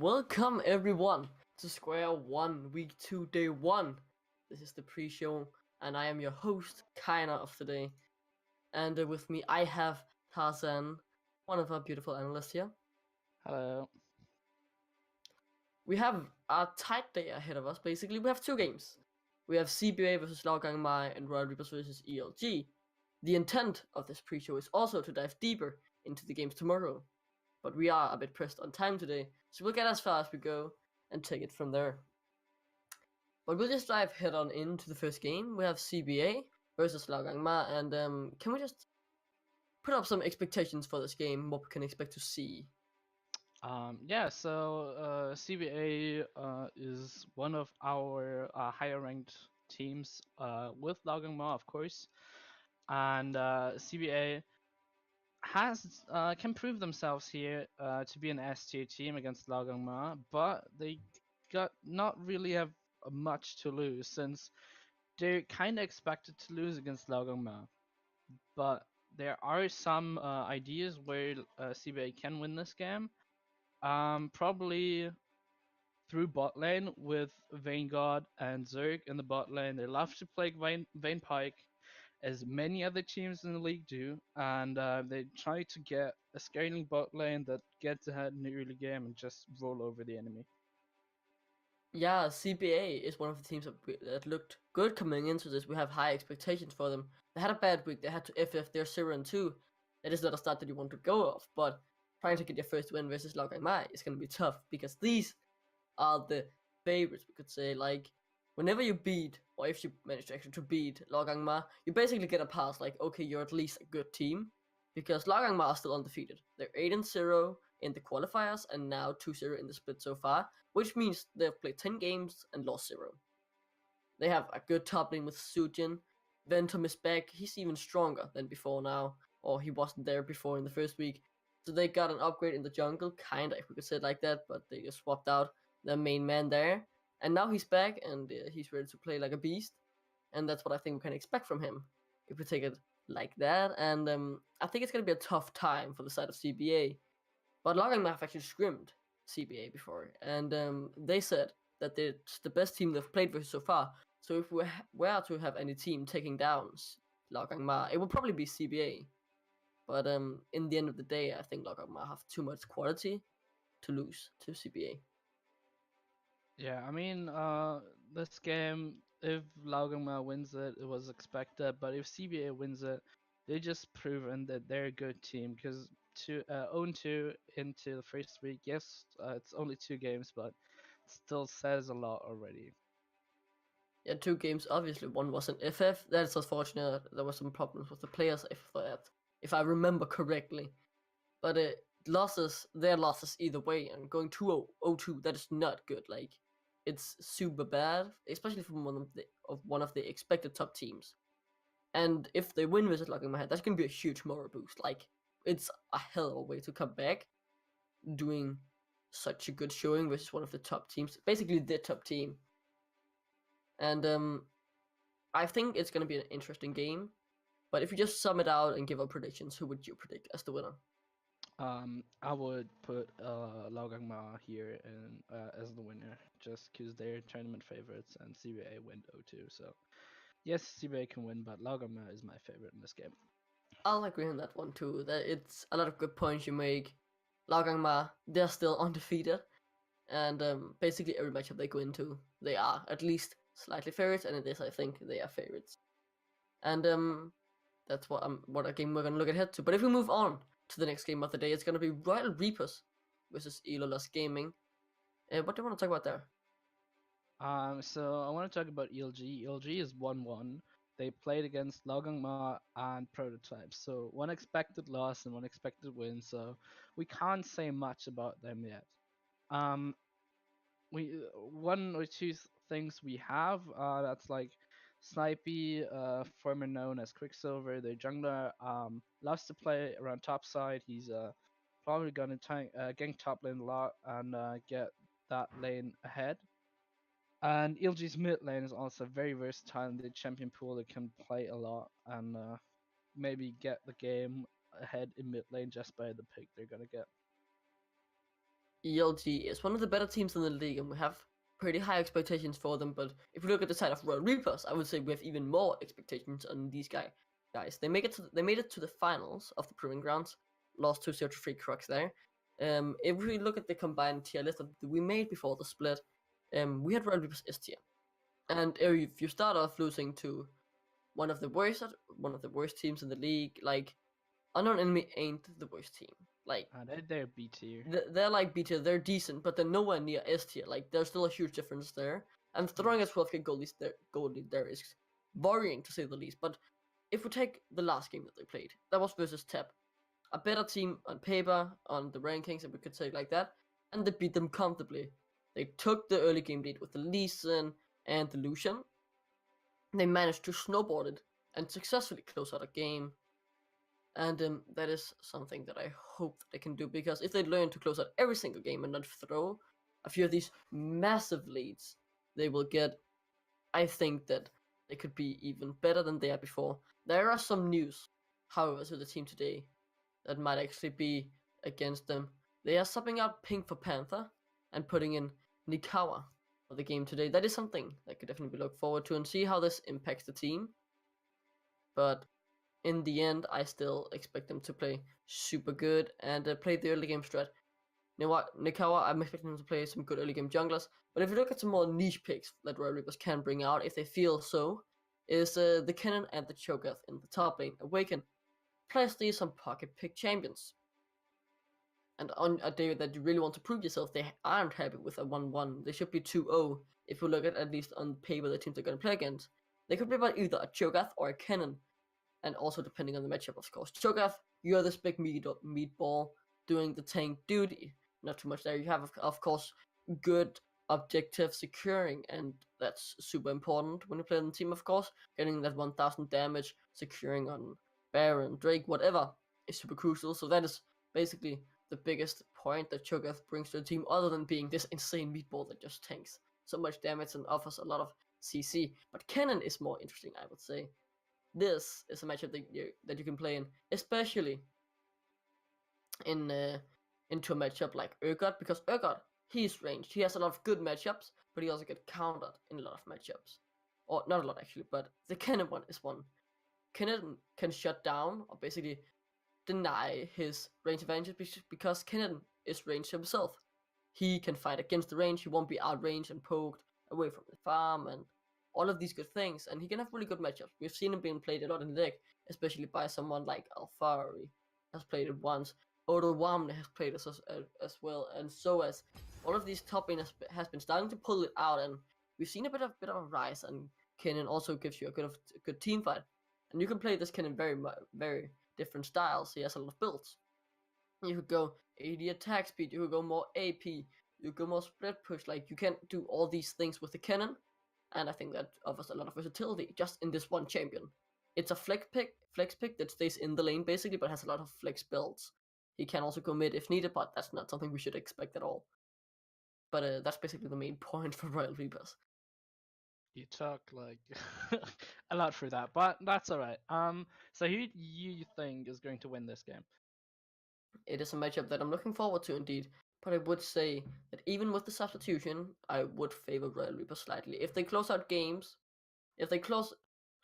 Welcome everyone to SquareOne Week 2 Day 1. This is the pre-show and I am your host, Kainer of today. And with me I have Tarzan, one of our beautiful analysts here. Hello. We have a tight day ahead of us. Basically, we have two games. We have CBA versus Laogang Mai and Royal Reapers versus ELG. The intent of this pre-show is also to dive deeper into the games tomorrow. But we are a bit pressed on time today, so we'll get as far as we go and take it from there. But we'll just dive head on into the first game. We have CBA versus Laogang Ma, and can we just put up some expectations for this game, what we can expect to see? CBA is one of our higher ranked teams with Laogang Ma, of course, and CBA has can prove themselves here to be an S tier team against Laogang Ma, but they got not really have much to lose since they're kind of expected to lose against Laogang Ma, but there are some ideas where CBA can win this game. Probably through bot lane with Vanguard and Zerg in the bot lane. They love to play Vayne Pike, as many other teams in the league do, and they try to get a scaling bot lane that gets ahead in the early game and just roll over the enemy. Yeah, CBA is one of the teams that looked good coming into this. We have high expectations for them. They had a bad week. They had to FF their 0-2. That is not a start that you want to go off, but trying to get your first win versus Laogang Mai is going to be tough because these are the favorites, we could say. Like, whenever you beat, or if you manage to actually to beat Laogang Ma, you basically get a pass, like, okay, you're at least a good team, because Laogang Ma are still undefeated. They're 8-0 in the qualifiers, and now 2-0 in the split so far, which means they've played 10 games and lost 0. They have a good top lane with Sujin. Ventum is back, he's even stronger than before now, or he wasn't there before in the first week. So they got an upgrade in the jungle, kinda, if we could say it like that, but they just swapped out the main man there, and now he's back and he's ready to play like a beast, and that's what I think we can expect from him if we take it like that. And I think it's gonna be a tough time for the side of CBA, but Laogang have actually scrimmed CBA before, and they said that it's the best team they've played versus so far. So if we were to have any team taking down Laogang Ma, it would probably be CBA. But in the end of the day, I think Laogang Ma have too much quality to lose to CBA. Yeah, I mean, this game, if Laogang Ma wins it, it was expected, but if CBA wins it, they just proven that they're a good team, because to 0-2 into the first week, yes, it's only 2 games, but it still says a lot already. Yeah, 2 games, obviously. One was an FF. That's unfortunate. There were some problems with the players after that, if I remember correctly. But their losses either way, and going 2-0-2, that is not good. Like, it's super bad, especially from one of the expected top teams. And if they win versus Laogang Ma, that's gonna be a huge moral boost. Like, it's a hell of a way to come back, doing such a good showing versus one of the top teams, basically the top team. And I think it's gonna be an interesting game. But if you just sum it out and give our predictions, who would you predict as the winner? I would put Laogang Ma here as the winner, just because they're tournament favorites and CBA went 0-2. So yes, CBA can win, but Laogang Ma is my favorite in this game. I'll agree on that one too. That it's a lot of good points you make. Laogang Ma, they're still undefeated, and basically every matchup they go into, they are at least slightly favorites, and in this I think they are favorites. And that's what a game we're gonna look ahead to. But if we move on to the next game of the day, it's gonna be Royal Reapers versus Elo Lust Gaming. What do you want to talk about there? So I want to talk about ELG. ELG is 1-1. They played against Laogang Ma and Prototype, so one expected loss and one expected win. So we can't say much about them yet. We one or two things we have that's like Snipey, former known as Quicksilver, the jungler, loves to play around top side. He's probably gonna gank top lane a lot and get that lane ahead. And ELG's mid lane is also very versatile in the champion pool. They can play a lot and maybe get the game ahead in mid lane just by the pick they're gonna get. ELG is one of the better teams in the league, and we have pretty high expectations for them. But if we look at the side of Royal Reapers, I would say we have even more expectations on these guys. They made it to the finals of the Proving Grounds, lost 2-0 to Free Crocs there. If we look at the combined tier list that we made before the split, we had Royal Reapers S tier, and if you start off losing to one of the worst teams in the league, like Unknown Enemy ain't the worst team. Like They're B tier. they're like B tier, they're decent, but they're nowhere near S tier. Like there's still a huge difference there. And throwing a 12k goalie there is worrying to say the least. But if we take the last game that they played, that was versus Tep, a better team on paper on the rankings, if we could say it like that, and they beat them comfortably. They took the early game lead with the Lee Sin and the Lucian. They managed to snowboard it and successfully close out a game. And that is something that I hope that they can do, because if they learn to close out every single game and not throw a few of these massive leads they will get, I think that they could be even better than they are before. There are some news, however, to the team today that might actually be against them. They are subbing out Pink for Panther and putting in Nikawa for the game today. That is something that could definitely be looked forward to and see how this impacts the team. But in the end, I still expect them to play super good and play the early game strat. You know what, Nikawa, I'm expecting them to play some good early game junglers. But if you look at some more niche picks that Royal Reapers can bring out, if they feel so, is the Kennen and the Cho'Gath in the top lane. Awaken. Plus these some pocket pick champions. And on a day that you really want to prove yourself, they aren't happy with a 1-1. They should be 2-0 if you look at least on paper the teams they're going to play against. They could play by either a Cho'Gath or a Kennen. And also depending on the matchup, of course. Cho'Gath, you're this big meatball doing the tank duty. Not too much there. You have, of course, good objective securing, and that's super important when you play on the team, of course. Getting that 1000 damage, securing on Baron, Drake, whatever, is super crucial. So that is basically the biggest point that Cho'Gath brings to the team, other than being this insane meatball that just tanks so much damage and offers a lot of CC. But Kennen is more interesting, I would say. This is a matchup that you can play in, especially in into a matchup like Urgot, because Urgot, he's ranged. He has a lot of good matchups, but he also gets countered in a lot of matchups. Or not a lot actually, but the Kennen one is one. Kennen can shut down or basically deny his range advantage because Kennen is ranged himself. He can fight against the range, he won't be outranged and poked away from the farm and all of these good things, and he can have really good matchups. We've seen him being played a lot in the deck, especially by someone like Alfari has played it once. Odo Wamne has played it as well, and so as all of these top laners has been starting to pull it out, and we've seen a bit of a rise. And Kennen also gives you a good team fight, and you can play this Kennen very different styles. He has a lot of builds. You could go AD attack speed, you could go more AP, you could go more split push. Like you can do all these things with the Kennen, and I think that offers a lot of versatility just in this one champion. It's a flex pick that stays in the lane basically, but has a lot of flex builds. He can also go mid if needed, but that's not something we should expect at all. But that's basically the main point for Royal Reapers. You talk like a lot for that, but that's all right. So who do you think is going to win this game? It is a matchup that I'm looking forward to indeed, but I would say that even with the substitution, I would favor Royal Reapers slightly. If they close out games, if they close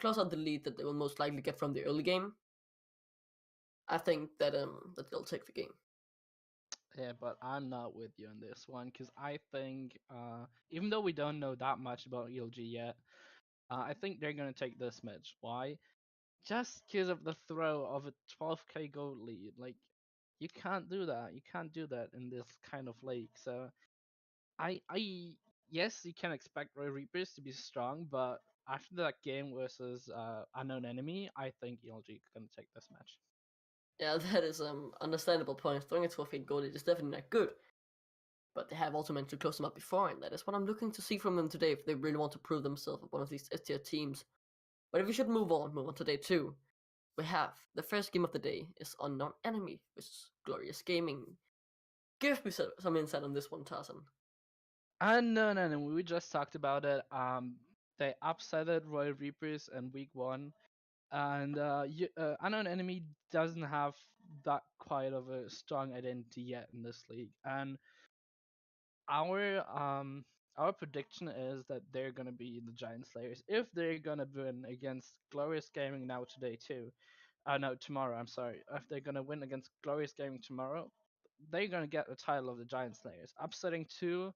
out the lead that they will most likely get from the early game, I think that they'll take the game. Yeah, but I'm not with you on this one because I think even though we don't know that much about ELG yet, I think they're gonna take this match. Why? Just because of the throw of a 12k gold lead. Like you can't do that. You can't do that in this kind of league. So I yes, you can expect Roy Reapers to be strong, but after that game versus unknown enemy, I think ELG gonna take this match. Yeah, that is understandable point. Throwing a 12 goal is definitely not good, but they have also managed to close them up before, and that is what I'm looking to see from them today if they really want to prove themselves as one of these S tier teams. But if we should move on to day 2, we have the first game of the day is Unknown Enemy versus Glorious Gaming. Give me some insight on this one, Tarzan. No. We just talked about it. They upsetted Royal Reapers in week 1, and unknown enemy doesn't have that quite of a strong identity yet in this league. And our prediction is that they're gonna be the Giant Slayers if they're gonna win against Glorious Gaming now today too. No, tomorrow. I'm sorry. If they're gonna win against Glorious Gaming tomorrow, they're gonna get the title of the Giant Slayers, upsetting two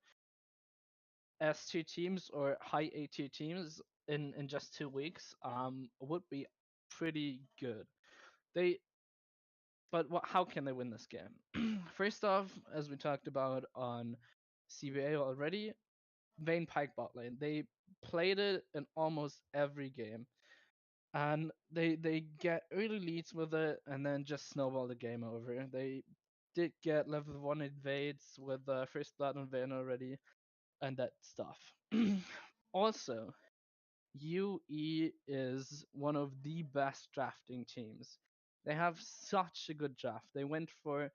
S2 teams or high A2 teams in just 2 weeks. Would be pretty good. They But how can they win this game? First off, as we talked about on CBA already, Vayne Pike bot lane. They played it in almost every game, and they get early leads with it, and then just snowball the game over. They did get level 1 invades with the first blood on Vayne already, and that stuff. Also, UE is one of the best drafting teams. They have such a good draft. They went for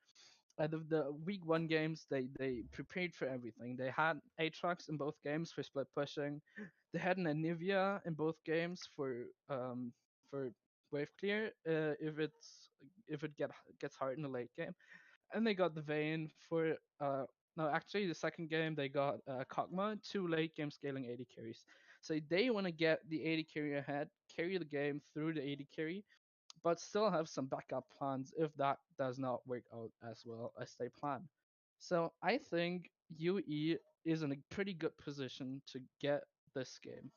the week 1 games. They prepared for everything. They had Aatrox in both games for split pushing. They had an Anivia in both games for wave clear if it gets hard in the late game, and they got the Vayne for no, actually the second game they got Kog'Maw, 2 late game scaling 80 carries. So they want to get the 80 carry ahead, carry the game through the 80 carry, but still have some backup plans if that does not work out as well as they plan. So I think UE is in a pretty good position to get this game.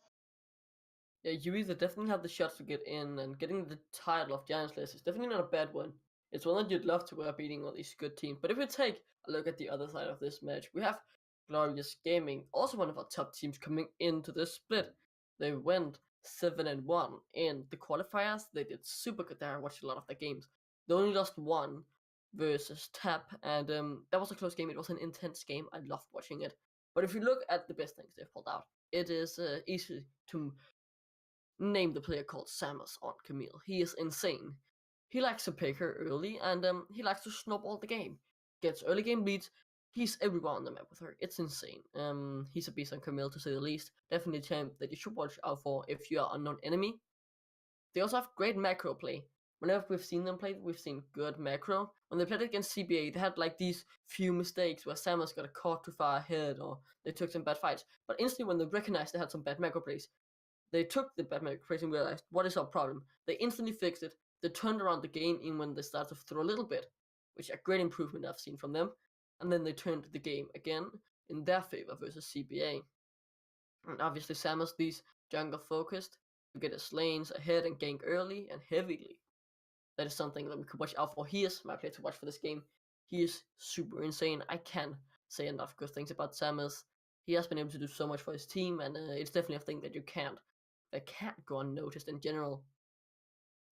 Yeah, you either definitely have the shot to get in, and getting the title of Giant Slayers is definitely not a bad one. It's one that you'd love to wear beating all these good teams. But if we take a look at the other side of this match, we have Glorious Gaming, also one of our top teams coming into this split. They went 7-1 in the qualifiers. They did super good there. I watched a lot of their games. They only lost one versus Tap, and that was a close game. It was an intense game. I loved watching it. But if you look at the best things they've pulled out, it is easy to name the player called Samus on Camille. He is insane. He likes to pick her early, and he likes to snowball the game. Gets early game leads. He's everywhere on the map with her. It's insane. He's a beast on Camille to say the least. Definitely a champ that you should watch out for if you are unknown enemy. They also have great macro play. Whenever we've seen them play, we've seen good macro. When they played against CBA, they had like these few mistakes where Samus got caught too far ahead, or they took some bad fights. But instantly, when they recognized they had some bad macro plays, they took the Batman crazy and realized, what is our problem? They instantly fixed it. They turned around the game in when they started to throw a little bit, which is a great improvement I've seen from them. And then they turned the game again in their favor versus CBA. And obviously Samus, these jungle focused, to get his lanes ahead and gank early and heavily. That is something that we could watch out for. He is my player to watch for this game. He is super insane. I can't say enough good things about Samus. He has been able to do so much for his team, and it's definitely a thing that you can't go unnoticed in general.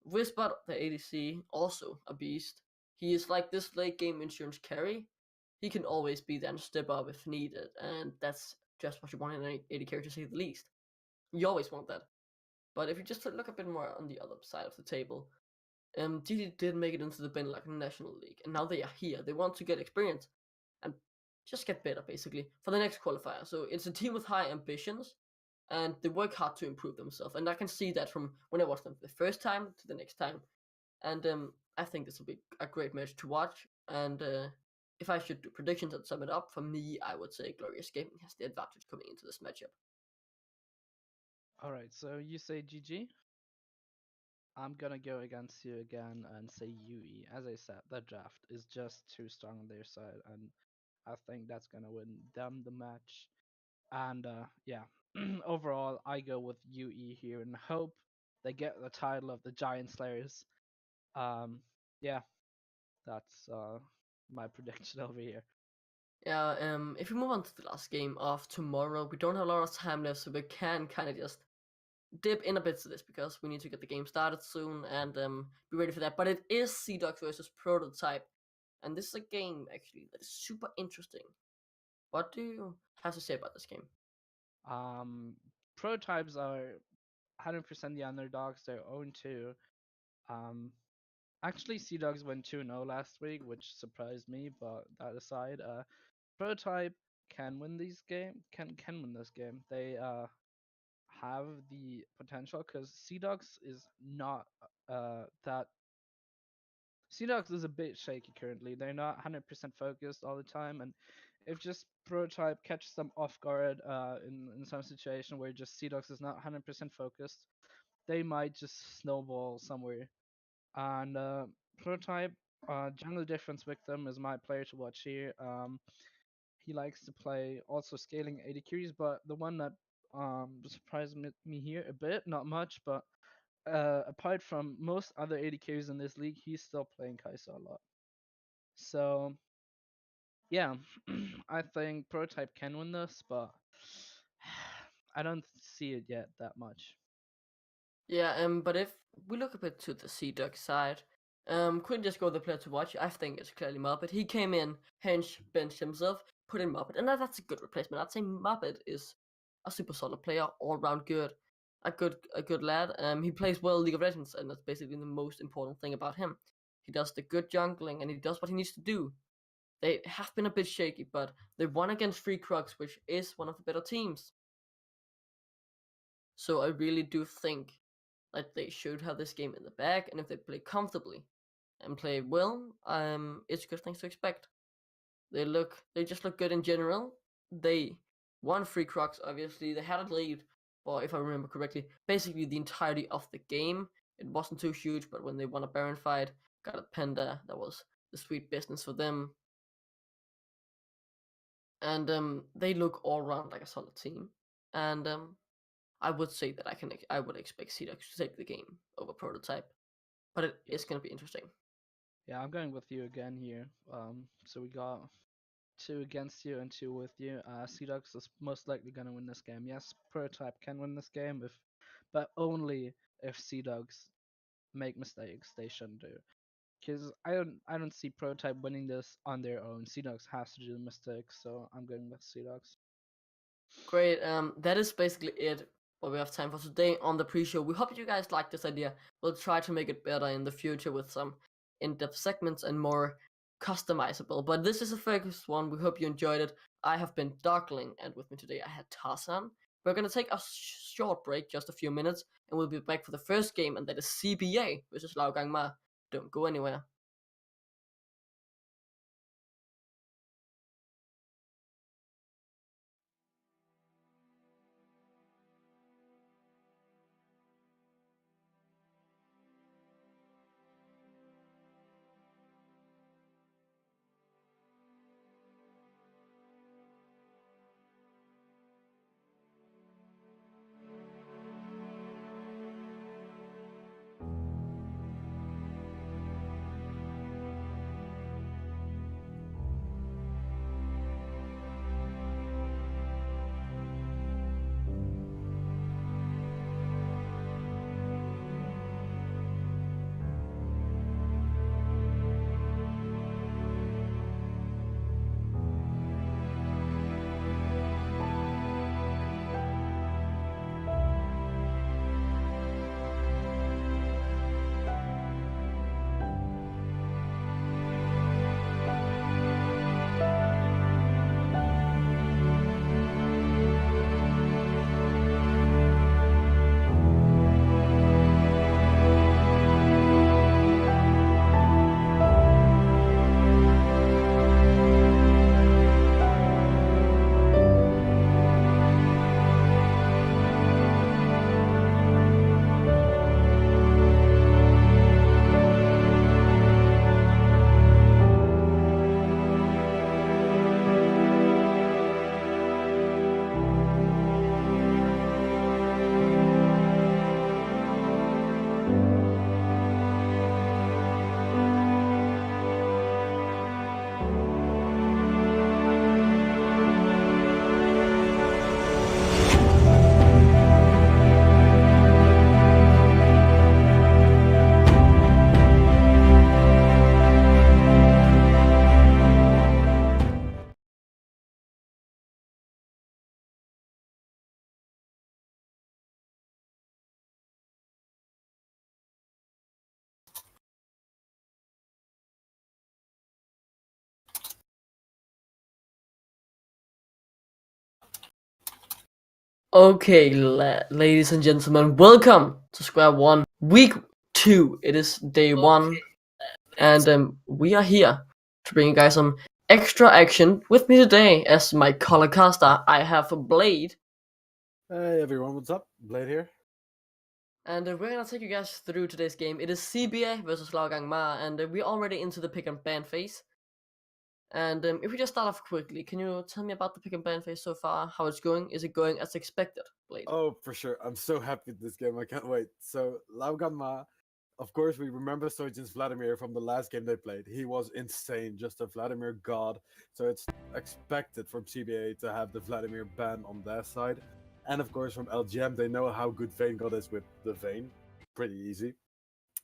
Whisper, the ADC, also a beast. He is like this late game insurance carry. He can always be there and step up if needed, and that's just what you want in an AD carry to say the least. You always want that. But if you just look a bit more on the other side of the table, GD did make it into the Benelux National League, and now they are here. They want to get experience and just get better, basically, for the next qualifier. So it's a team with high ambitions, and they work hard to improve themselves. And I can see that from when I watched them the first time to the next time. And I think this will be a great match to watch. And if I should do predictions and sum it up, for me, I would say Glorious Gaming has the advantage coming into this matchup. All right, so you say GG. I'm gonna go against you again and say UE. As I said, the draft is just too strong on their side, and I think that's gonna win them the match. And yeah, overall, I go with UE here and hope they get the title of the Giant Slayers. Um, yeah, that's my prediction over here. Yeah, if we move on to the last game of tomorrow, we don't have a lot of time left, so we can kind of just dip in a bit to this because we need to get the game started soon and be ready for that. But it is Sea Dogs versus Prototype, and this is a game actually that is super interesting. What do you have to say about this game? Prototypes are 100% the underdogs. They're own 2. Um, actually, Sea Dogs went 2-0 last week, which surprised me. But that aside, Prototype can win these game. Can win this game. They have the potential because Sea Dogs is not that. Sea Dogs is a bit shaky currently. They're not 100% focused all the time, and if just Prototype catches them off guard in some situation where just Seedox is not 100% focused, they might just snowball somewhere. And Prototype, general difference with them is my player to watch here. He likes to play also scaling AD carries, but the one that surprised me here a bit, not much, but apart from most other AD carries in this league, he's still playing Kai'Sa a lot. So yeah, I think Prototype can win this, but I don't see it yet that much. Yeah, but if we look a bit to the Sea Duck side, couldn't just go the player to watch. I think it's clearly Muppet. He came in, Hench benched himself, put in Muppet, and that's a good replacement. I'd say Muppet is a super solid player, all round good, a good lad. He plays well League of Legends, and that's basically the most important thing about him. He does the good jungling, and he does what he needs to do. They have been a bit shaky, but they won against Free Crux, which is one of the better teams. So I really do think that they should have this game in the bag, and if they play comfortably and play well, it's good things to expect. They just look good in general. They won Free Crux, obviously. They had a lead, or if I remember correctly, basically the entirety of the game. It wasn't too huge, but when they won a Baron fight, got a Panda, that was the sweet business for them. And they look all around like a solid team. And I would say that I would expect Seedox to take the game over Prototype, but it is going to be interesting. Yeah, I'm going with you again here. So we got 2 against you and 2 with you. Seedox is most likely gonna win this game. Yes, Prototype can win this game, but only if Seedox make mistakes they shouldn't do. Because I don't see Prototype winning this on their own. Seedox has to do the mistakes, so I'm going with Seedox. Great. That is basically it. What we have time for today on the pre-show. We hope you guys like this idea. We'll try to make it better in the future with some in-depth segments and more customizable. But this is the first one. We hope you enjoyed it. I have been Darkling, and with me today I had Tarzan. We're gonna take a short break, just a few minutes, and we'll be back for the first game, and that is CBA versus Laogang Ma. Don't go anywhere. Okay, ladies and gentlemen, welcome to SquareOne Week 2. It is day 1, and we are here to bring you guys some extra action. With me today as my color caster, I have Blade. Hey everyone, what's up? Blade here. And we're gonna take you guys through today's game. It is CBA versus Laogang Ma, and we're already into the pick and ban phase. And if we just start off quickly, can you tell me about the pick and ban phase so far? How it's going? Is it going as expected, Blade? Oh, for sure. I'm so happy with this game. I can't wait. So, Laoganma, of course, we remember Sojin's Vladimir from the last game they played. He was insane, just a Vladimir god. So, it's expected from CBA to have the Vladimir ban on their side. And of course, from LGM, they know how good Vayne god is with the Vayne. Pretty easy.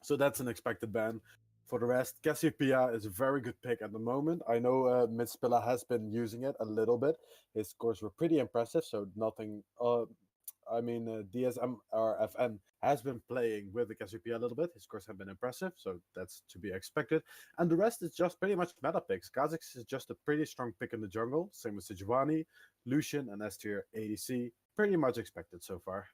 So, that's an expected ban. For the rest, Cassiopeia is a very good pick at the moment. I know Mitspilla has been using it a little bit. His scores were pretty impressive, so nothing. DSM or FN has been playing with the Cassiopeia a little bit. His scores have been impressive, so that's to be expected. And the rest is just pretty much meta picks. Kha'Zix is just a pretty strong pick in the jungle. Same with Sejuani, Lucian, and S tier ADC. Pretty much expected so far.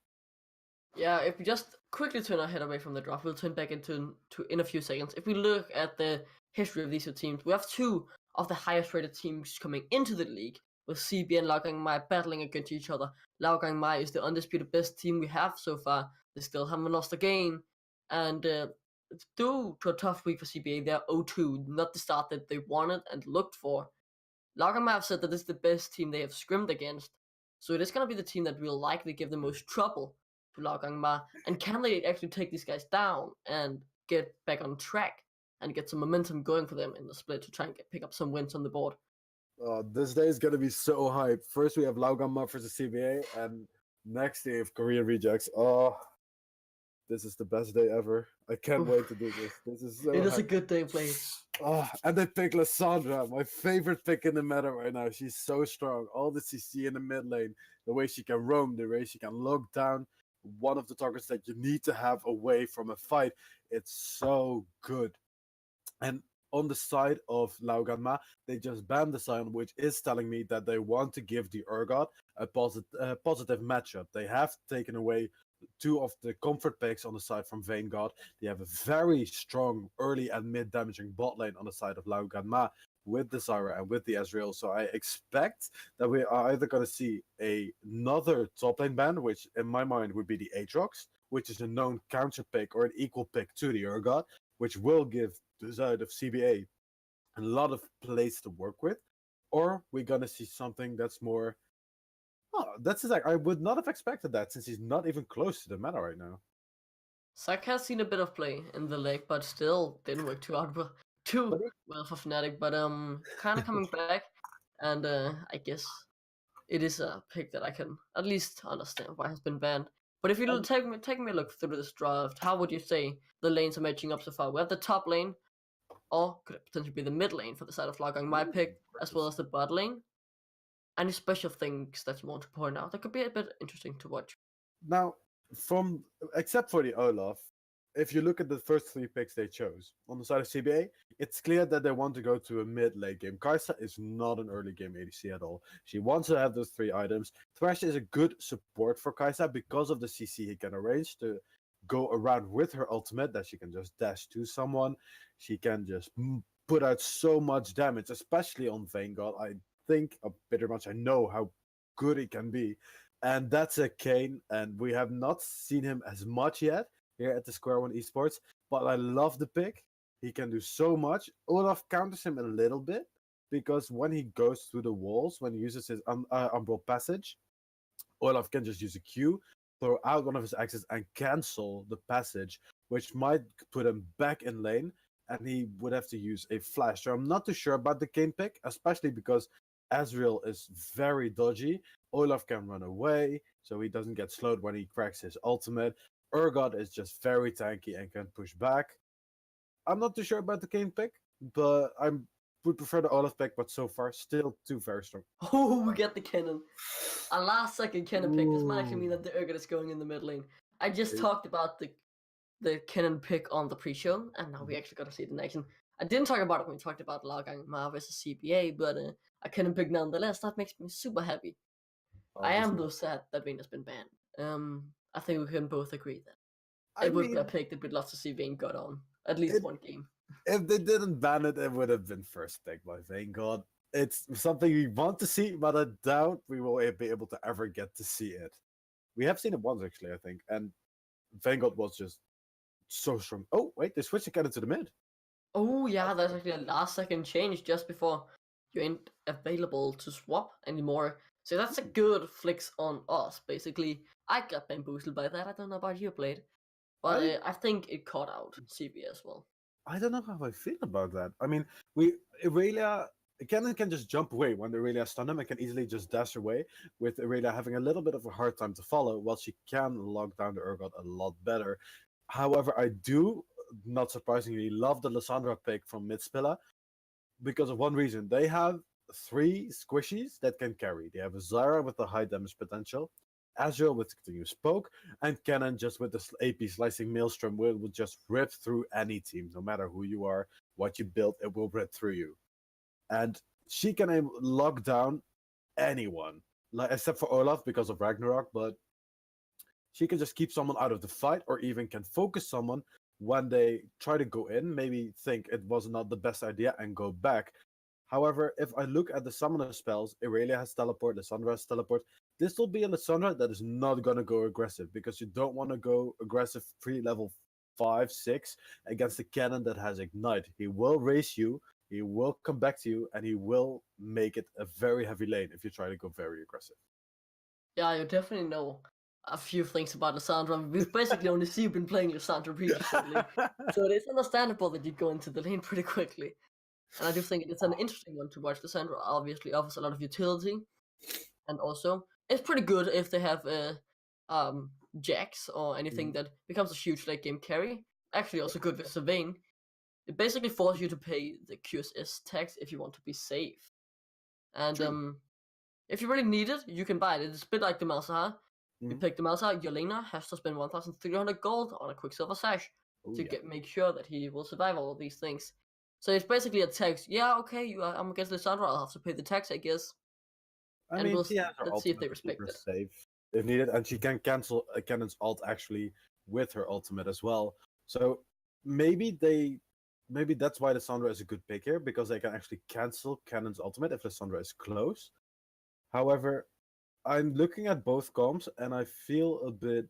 Yeah, if we just quickly turn our head away from the draft, we'll turn back into in a few seconds. If we look at the history of these two teams, we have two of the highest rated teams coming into the league, with CB and Laogang Mai battling against each other. Laogang Mai is the undisputed best team we have so far. They still haven't lost a game, and due to a tough week for CBA, they're 0-2, not the start that they wanted and looked for. Laogang Mai have said that this is the best team they have scrimmed against, so it is going to be the team that will likely give the most trouble to Laogang Ma, and can they actually take these guys down and get back on track and get some momentum going for them in the split to try and pick up some wins on the board? This day is gonna be so hype. First we have Laoganma versus CBA, and next we have Korean Rejects. Oh, this is the best day ever. I can't wait to do this. This is so It is a hype. good day played. Oh, and they pick Lissandra, my favorite pick in the meta right now. She's so strong. All the CC in the mid lane, the way she can roam, the way she can lock down one of the targets that you need to have away from a fight. It's so good. And on the side of Laoganma, they just banned the Sion, which is telling me that they want to give the Urgot a positive matchup. They have taken away two of the comfort picks on the side from Vayne God. They have a very strong early and mid damaging bot lane on the side of Laoganma with the Zyra and with the Ezreal. So I expect that we are either going to see another top lane ban, which in my mind would be the Aatrox, which is a known counter pick or an equal pick to the Urgot, which will give the side of CBA a lot of place to work with, or we're gonna see something that's more. Oh, that's like I would not have expected that since he's not even close to the meta right now. Sak has seen a bit of play in the leg, but still didn't work too well for Fnatic. But kind of coming back, and I guess it is a pick that I can at least understand why it has been banned. But if you take me a look through this draft, how would you say the lanes are matching up so far? We have the top lane, or could it potentially be the mid lane for the side of Lagang, my pick, as well as the bot lane. Any special things that you want to point out that could be a bit interesting to watch? Now, from except for the Olaf, if you look at the first three picks they chose on the side of CBA, it's clear that they want to go to a mid late game. Kai'Sa is not an early game ADC at all. She wants to have those three items. Thresh is a good support for Kai'Sa because of the CC he can arrange to go around with her ultimate that she can just dash to someone. She can just put out so much damage, especially on Vayne God. I think pretty much I know how good he can be. And that's a Kane, and we have not seen him as much yet here at the SquareOne Esports, but I love the pick. He can do so much. Olaf counters him a little bit because when he goes through the walls, when he uses his Umbral Passage, Olaf can just use a Q, throw out one of his axes, and cancel the passage, which might put him back in lane, and he would have to use a flash. So I'm not too sure about the Kane pick, especially because Ezreal is very dodgy. Olaf can run away, so he doesn't get slowed when he cracks his ultimate. Urgot is just very tanky and can push back. I'm not too sure about the Kane pick, but I would prefer the Olaf pick, but so far, still two very strong. Oh, we get the cannon. A last second cannon pick. This might actually mean that the Urgot is going in the mid lane. I just talked about the cannon pick on the pre-show, and now we actually got to see it in action. I didn't talk about it when we talked about Laogang Ma versus CBA, but a cannon pick nonetheless. That makes me super happy. I am though sad that Vayne has been banned. I think we can both agree that it would be a pick that we'd love to see Vayne got on at least one game. If they didn't ban it, it would have been first pick by Vayne God. It's something we want to see, but I doubt we will be able to ever get to see it. We have seen it once actually, I think, and Vanguard was just so strong. Oh wait, they switched the cannon to the mid. Oh yeah, that's actually a last second change just before you ain't available to swap anymore. So that's a good flex on us, basically. I got bamboozled by that. I don't know about you, Blade. But I think it caught out CB as well. I don't know how I feel about that. I mean, Aurelia Cannon can just jump away when Aurelia stun him and can easily just dash away, with Aurelia having a little bit of a hard time to follow, while she can lock down the Urgot a lot better. However, I do, not surprisingly, love the Lissandra pick from Midspilla because of one reason. They have three squishies that can carry. They have a Zyra with the high damage potential, Azrael with continuous poke, and Cannon just with the AP slicing maelstrom will just rip through any team, no matter who you are, what you build, it will rip through you. And she can lock down anyone, like except for Olaf because of Ragnarok, but she can just keep someone out of the fight, or even can focus someone when they try to go in, maybe think it was not the best idea and go back. However, if I look at the summoner spells, Aurelia has teleport, Lissandra has teleport. This will be a Lissandra that is not going to go aggressive, because you don't want to go aggressive pre-level 5, 6 against a cannon that has ignite. He will race you, he will come back to you, and he will make it a very heavy lane if you try to go very aggressive. Yeah, you definitely know a few things about Lissandra. We've basically only seen you been playing Lissandra previously. So it is understandable that you go into the lane pretty quickly. And I do think it's an interesting one to watch. Lissandra obviously offers a lot of utility. And also, it's pretty good if they have Jax or anything that becomes a huge late game carry. Actually, also good with Sylvain. It basically forces you to pay the QSS tax if you want to be safe. And if you really need it, you can buy it. It's a bit like the Malzahar. You pick the Malzahar, your laner has to spend 1,300 gold on a Quicksilver Sash to make sure that he will survive all of these things. So it's basically a tax. Yeah, okay, I'm against Lissandra, I'll have to pay the tax, I guess. I mean, she has her let's see if they ultimate to keep respect her it. safe if needed, and she can cancel a Cannon's ult actually with her ultimate as well. So maybe that's why Lissandra is a good pick here, because they can actually cancel Cannon's ultimate if Lissandra is close. However, I'm looking at both comps and I feel a bit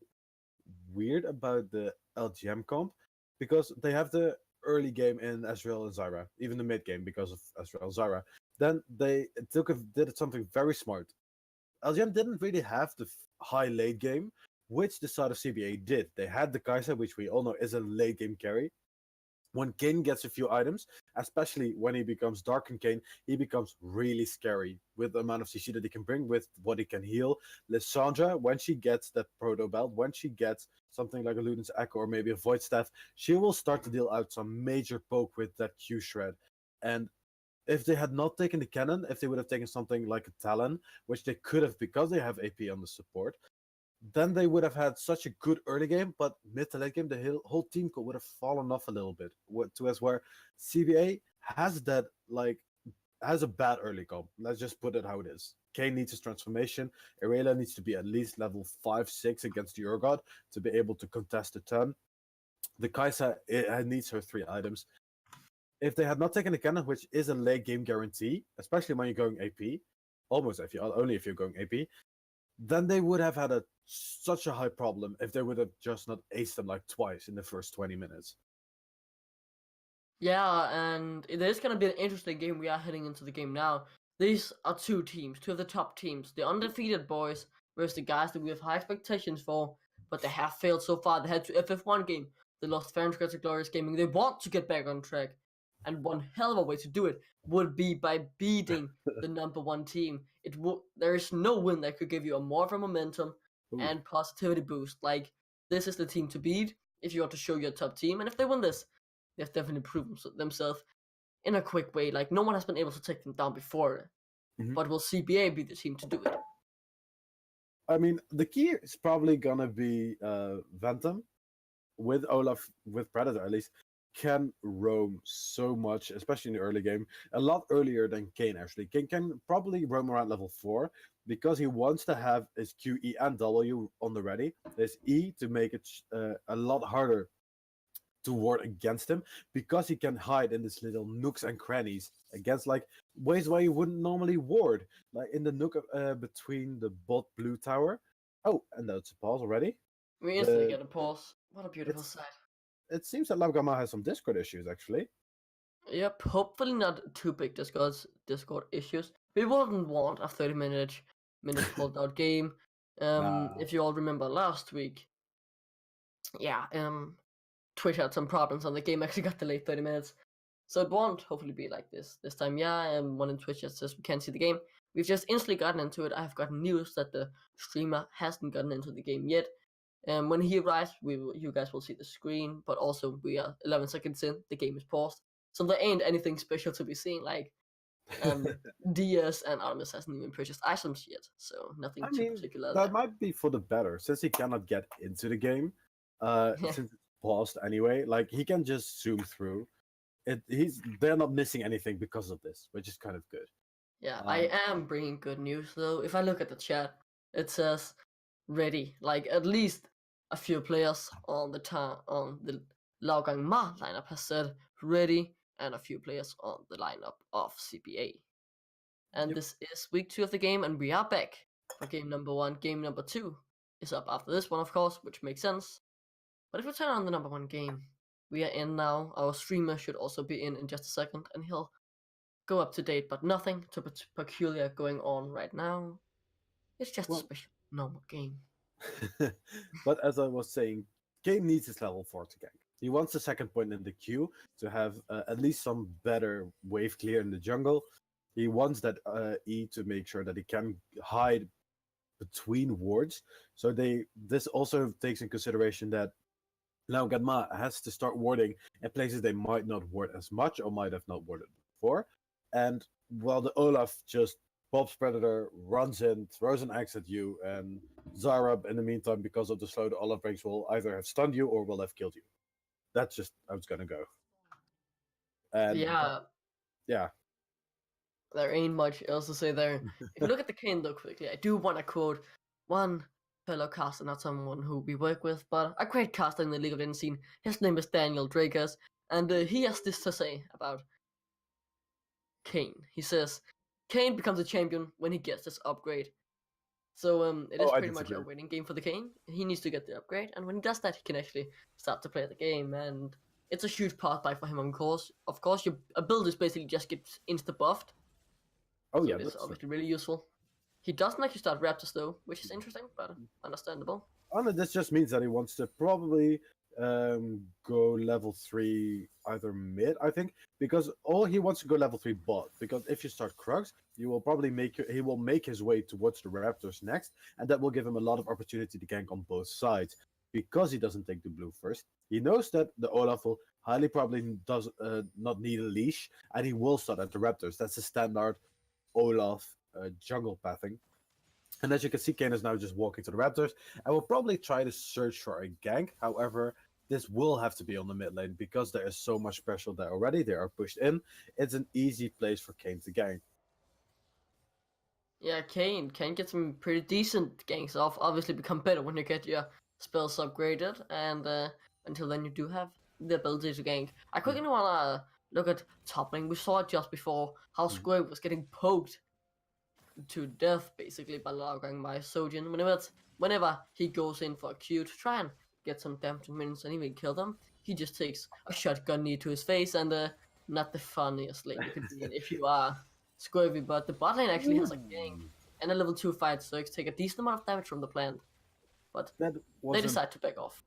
weird about the LGM comp, because they have the early game in Azrael and Zyra, even the mid game because of Azrael and Zyra. Then they did something very smart. LGM didn't really have the high late game, which the side of CBA did. They had the Kai'Sa, which we all know is a late game carry. When Kayn gets a few items, especially when he becomes Darken Kayn, he becomes really scary with the amount of CC that he can bring, with what he can heal. Lissandra, when she gets that Proto Belt, when she gets something like a Luden's Echo or maybe a Void Staff, she will start to deal out some major poke with that Q Shred. And if they had not taken the cannon, if they would have taken something like a Talon, which they could have because they have AP on the support, then they would have had such a good early game, but mid to late game, the whole team would have fallen off a little bit. To as where CBA has that, like, has a bad early comp. Let's just put it how it is. Kayn needs his transformation. Aurelia needs to be at least level 5, 6 against the Urgot to be able to contest the turn. The Kai'Sa needs her 3 items. If they had not taken the cannon, which is a late game guarantee, especially when you're going AP, almost only if you're going AP, then they would have had such a high problem if they would have just not aced them like twice in the first 20 minutes. Yeah, and it is going to be an interesting game. We are heading into the game now. These are two of the top teams. The undefeated boys versus the guys that we have high expectations for, but they have failed so far. They had to FF1 game. They lost fair and square to Glorious Gaming. They want to get back on track. And one hell of a way to do it would be by beating the number one team. There is no win that could give you a more of a momentum and positivity boost. Like, this is the team to beat if you want to show your top team. And if they win this, they've definitely proven themselves in a quick way. Like, no one has been able to take them down before. But will CBA be the team to do it? I mean, the key is probably gonna be Ventum with Olaf, with Predator at least, can roam so much, especially in the early game, a lot earlier than Kayn actually. Kayn can probably roam around level 4 because he wants to have his Q, E, and W on the ready. There's E to make it a lot harder to ward against him because he can hide in these little nooks and crannies against like ways where you wouldn't normally ward, like in the nook between the bot blue tower. Oh, and that's a pause already. We instantly The, get a pause. What a beautiful it's, sight. it seems that Lavgama has some Discord issues actually. Yep, hopefully not too big Discord issues. We wouldn't want a 30 minute pulled out game. Nah. If you all remember last week, yeah, Twitch had some problems and the game actually got delayed 30 minutes. So it won't hopefully be like this time. Yeah, one in Twitch just says we can't see the game. We've just instantly gotten into it. I've gotten news that the streamer hasn't gotten into the game yet. And when he arrives, you guys will see the screen. But also, we are 11 seconds in. The game is paused, so there ain't anything special to be seen. Like DS and Artemis hasn't even purchased items yet, so nothing I too mean, particular that there. might be for the better since he cannot get into the game. Yeah. Since it's paused anyway, like he can just zoom through. They're not missing anything because of this, which is kind of good. Yeah, I am bringing good news though. If I look at the chat, it says ready. Like at least a few players on the Laogang Ma lineup has said ready, and a few players on the lineup of CPA. And Yep. this is week 2 of the game, and we are back for game number 1. Game number 2 is up after this one, of course, which makes sense. But if we turn on the number 1 game, we are in now. Our streamer should also be in just a second, and he'll go up to date, but nothing too peculiar going on right now. It's just a special normal game. But as I was saying, Kane needs his level 4 to gank. He wants the second point in the queue to have at least some better wave clear in the jungle. He wants that E to make sure that he can hide between wards. So this also takes in consideration that now Ganma has to start warding in places they might not ward as much or might have not warded before. And while the Olaf just Bob's Predator runs in, throws an axe at you, and Zarab in the meantime, because of the slow, the Olaf ranks will either have stunned you or will have killed you. That's just how it's gonna go. And yeah, there ain't much else to say there. If you look at the Kane though quickly, I do want to quote one fellow caster, not someone who we work with, but a great caster in the League of Legends scene. His name is Daniel Drakers, and he has this to say about Kane. He says, Kane becomes a champion when he gets this upgrade. So it is pretty much a waiting game for the Kane. He needs to get the upgrade, and when he does that, he can actually start to play the game, and it's a huge part buy for him, of course. Of course, your abilities basically just get insta-buffed. Oh, so yeah, it's obviously really useful. He doesn't actually start Raptors though, which is interesting, but understandable. Oh, no, this just means that he wants to probably go level 3 either mid, I think, because all he wants to go level 3 bot. Because if you start Krugs, you will probably he will make his way towards the Raptors next, and that will give him a lot of opportunity to gank on both sides. Because he doesn't take the blue first, he knows that the Olaf will highly probably does not need a leash, and he will start at the Raptors. That's the standard Olaf jungle pathing. And as you can see, Kane is now just walking to the Raptors. I will probably try to search for a gank. However, this will have to be on the mid lane because there is so much special there already. They are pushed in. It's an easy place for Kane to gank. Yeah, Kane gets some pretty decent ganks off. Obviously, become better when you get your spells upgraded, and until then, you do have the ability to gank. I quickly want to look at top lane. We saw it just before how Square was getting poked to death basically by Laogang by Sojin. Whenever he goes in for a Q to try and get some damage minions and even kill them, he just takes a shotgun knee to his face, and not the funniest lane you could be in if you are Squirvy, but the bot lane actually has a gank and a level 2 fight, so it take a decent amount of damage from the plant. But they decide to back off.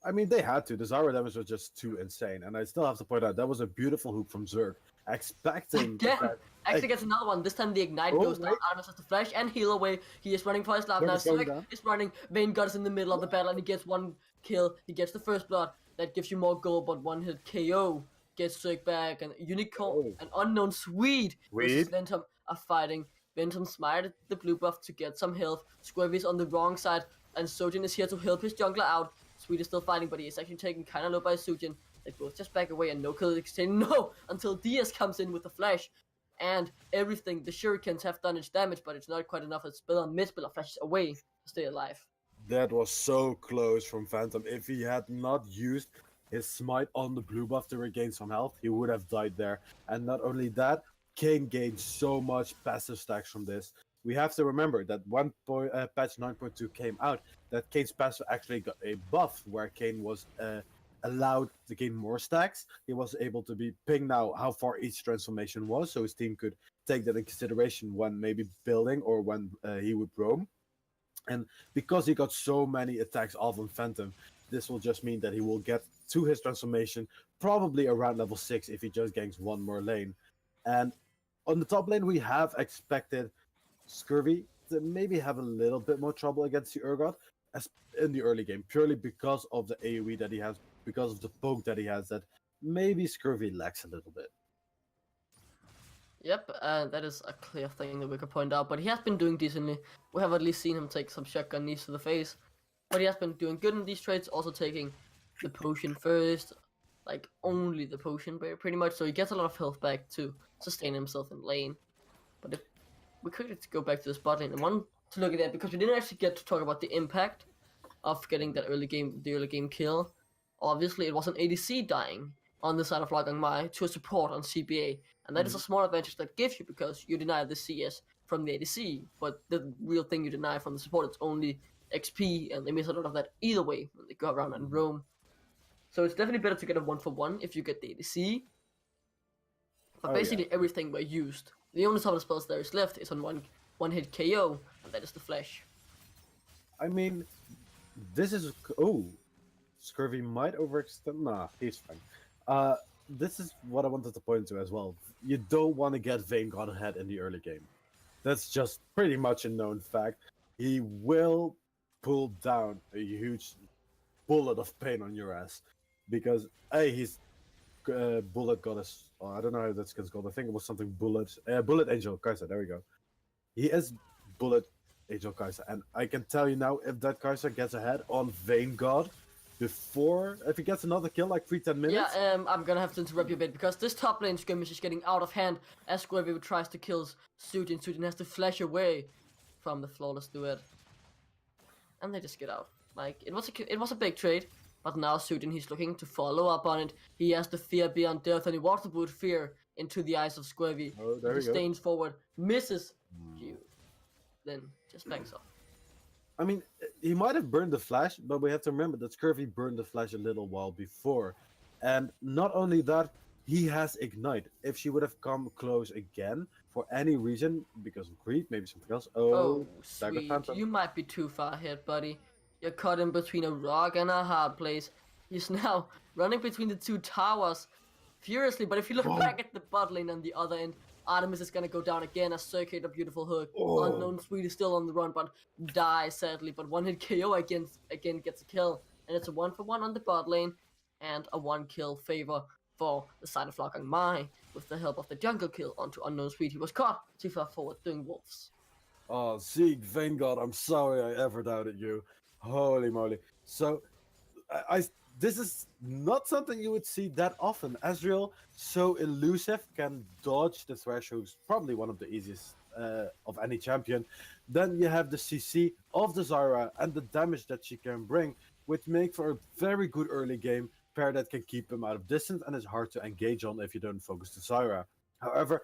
I mean, they had to. The Zara damage was just too insane, and I still have to point out that was a beautiful hook from Zerg. Expecting that, actually gets another one. This time the ignite goes down. Artemis has to flash and heal away. He is running for his life now. Zerg is running. Vayne God is in the middle of the battle, and he gets one kill. He gets the first blood. That gives you more gold, but one hit KO gets Zerg back. And Unicorn, an unknown Swede versus Ventum are fighting. Ventum smited the blue buff to get some health. Squirvy is on the wrong side, and Sojin is here to help his jungler out. Swede is still fighting, but he is actually taken kind of low by Sujin. They both just back away and no kill exchange. No! Until DS comes in with the flash. And everything, the shurikens have done its damage, but it's not quite enough. It's Spiller flashes away to stay alive. That was so close from Phantom. If he had not used his smite on the blue buff to regain some health, he would have died there. And not only that, Kayn gained so much passive stacks from this. We have to remember that patch 9.2 came out, that Kayn's passive actually got a buff where Kayn was allowed to gain more stacks. He was able to be ping now how far each transformation was, so his team could take that in consideration when maybe building or when he would roam. And because he got so many attacks off on Phantom, this will just mean that he will get to his transformation probably around level 6 if he just ganks one more lane. And on the top lane, we have expected Scurvy to maybe have a little bit more trouble against the Urgot as in the early game, purely because of the AoE that he has, because of the poke that he has, that maybe Scurvy lacks a little bit. Yep, that is a clear thing that we could point out, but he has been doing decently. We have at least seen him take some shotgun knees to the face, but he has been doing good in these trades, also taking the potion first, like only the potion pretty much, so he gets a lot of health back to sustain himself in lane. But if we could go back to this bot lane, I want to look at that because we didn't actually get to talk about the impact of getting that early game kill. Obviously, it was an ADC dying on the side of Lagang Mai to a support on CBA, and that is a small advantage that gives you because you deny the CS from the ADC, but the real thing you deny from the support it's only XP, and they miss a lot of that either way when they go around and roam. So it's definitely better to get a 1-for-1 if you get the ADC. But basically everything were used. The only top of spells there is left is on one hit KO, and that is the flash. I mean, this is Scurvy might overextend. Nah, he's fine. This is what I wanted to point to as well. You don't want to get Vanguard ahead in the early game. That's just pretty much a known fact. He will pull down a huge bullet of pain on your ass because he's bullet goddess. Oh, I don't know how that's called. I think it was something bullet angel Kaiser. There we go. He is bullet angel Kaiser, and I can tell you now, if that Kaiser gets ahead on Vanguard if he gets another kill like 3-10 minutes. Yeah, I'm gonna have to interrupt you a bit because this top lane skirmish is getting out of hand as SquareOne tries to kill Sujin. Sujin has to flash away from the flawless duet, and they just get out. Like it was a big trade, but now Sujin he's looking to follow up on it. He has the fear beyond death, and he wants to put fear into the eyes of SquareOne. Oh, there we go. He stains forward, misses you, then just backs off. I mean, he might have burned the flash, but we have to remember that Scurvy burned the flash a little while before. And not only that, he has Ignite. If she would have come close again, for any reason, because of greed, maybe something else. Oh, sweet. You might be too far ahead, buddy. You're caught in between a rock and a hard place. He's now running between the two towers furiously, but if you look back at the bot lane on the other end, Artemis is gonna go down again as Circuit a beautiful hook. Unknown Sweet is still on the run, but dies sadly. But one hit KO again gets a kill, and it's a 1-for-1 on the bot lane, and a 1-kill favor for the side of Lagang Mai with the help of the jungle kill onto Unknown Sweet. He was caught too far forward doing wolves. Oh, Zeke, Vanguard, I'm sorry I ever doubted you. Holy moly. So, this is not something you would see that often. Ezreal, so elusive, can dodge the Thresh, who's probably one of the easiest of any champion. Then you have the CC of the Zyra and the damage that she can bring, which make for a very good early game pair that can keep him out of distance and is hard to engage on if you don't focus the Zyra. However,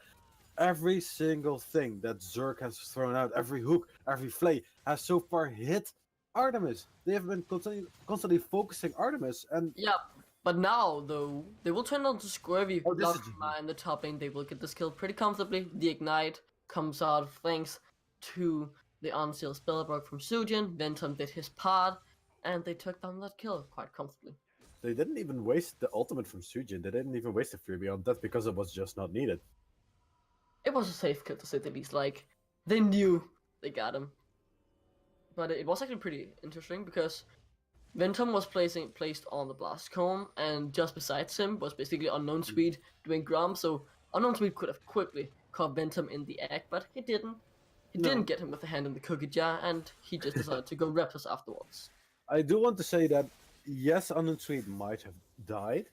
every single thing that Zerg has thrown out, every hook, every flay, has so far hit Artemis. They have been constantly focusing Artemis, and yeah, but now though they will turn on to SquareOne. Oh, in the top lane, they will get this kill pretty comfortably. The Ignite comes out thanks to the on-seal spell block from Sujin. Ventum did his part, and they took down that kill quite comfortably. They didn't even waste the ultimate from Sujin. They didn't even waste the free beyond that because it was just not needed. It was a safe kill to say the least. Like they knew they got him. But it was actually pretty interesting because Ventum was placed on the blast cone, and just besides him was basically Unknown Sweet doing Grom. So Unknown Sweet could have quickly caught Ventum in the act, but he didn't. He didn't get him with the hand in the cookie jar, and he just decided to go Raptors afterwards. I do want to say that yes, Unknown Sweet might have died,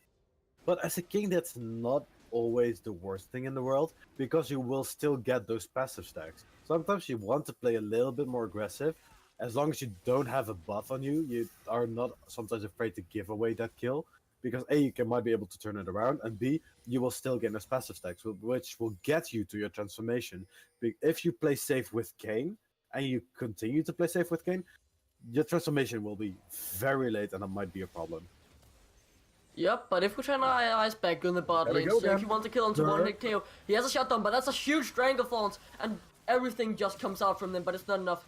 but as a king, that's not always the worst thing in the world because you will still get those passive stacks. Sometimes you want to play a little bit more aggressive. As long as you don't have a buff on you, you are not sometimes afraid to give away that kill. because A, you might be able to turn it around, and B, you will still gain those passive stacks, which will get you to your transformation. If you play safe with Kayn, and you continue to play safe with Kayn, your transformation will be very late, and that might be a problem. Yep, but if we try to eyes back in the bot There we lane, go so if again. you want to kill onto one hit KO, he has a shutdown, but that's a huge Stranglethorns, and everything just comes out from them, but it's not enough.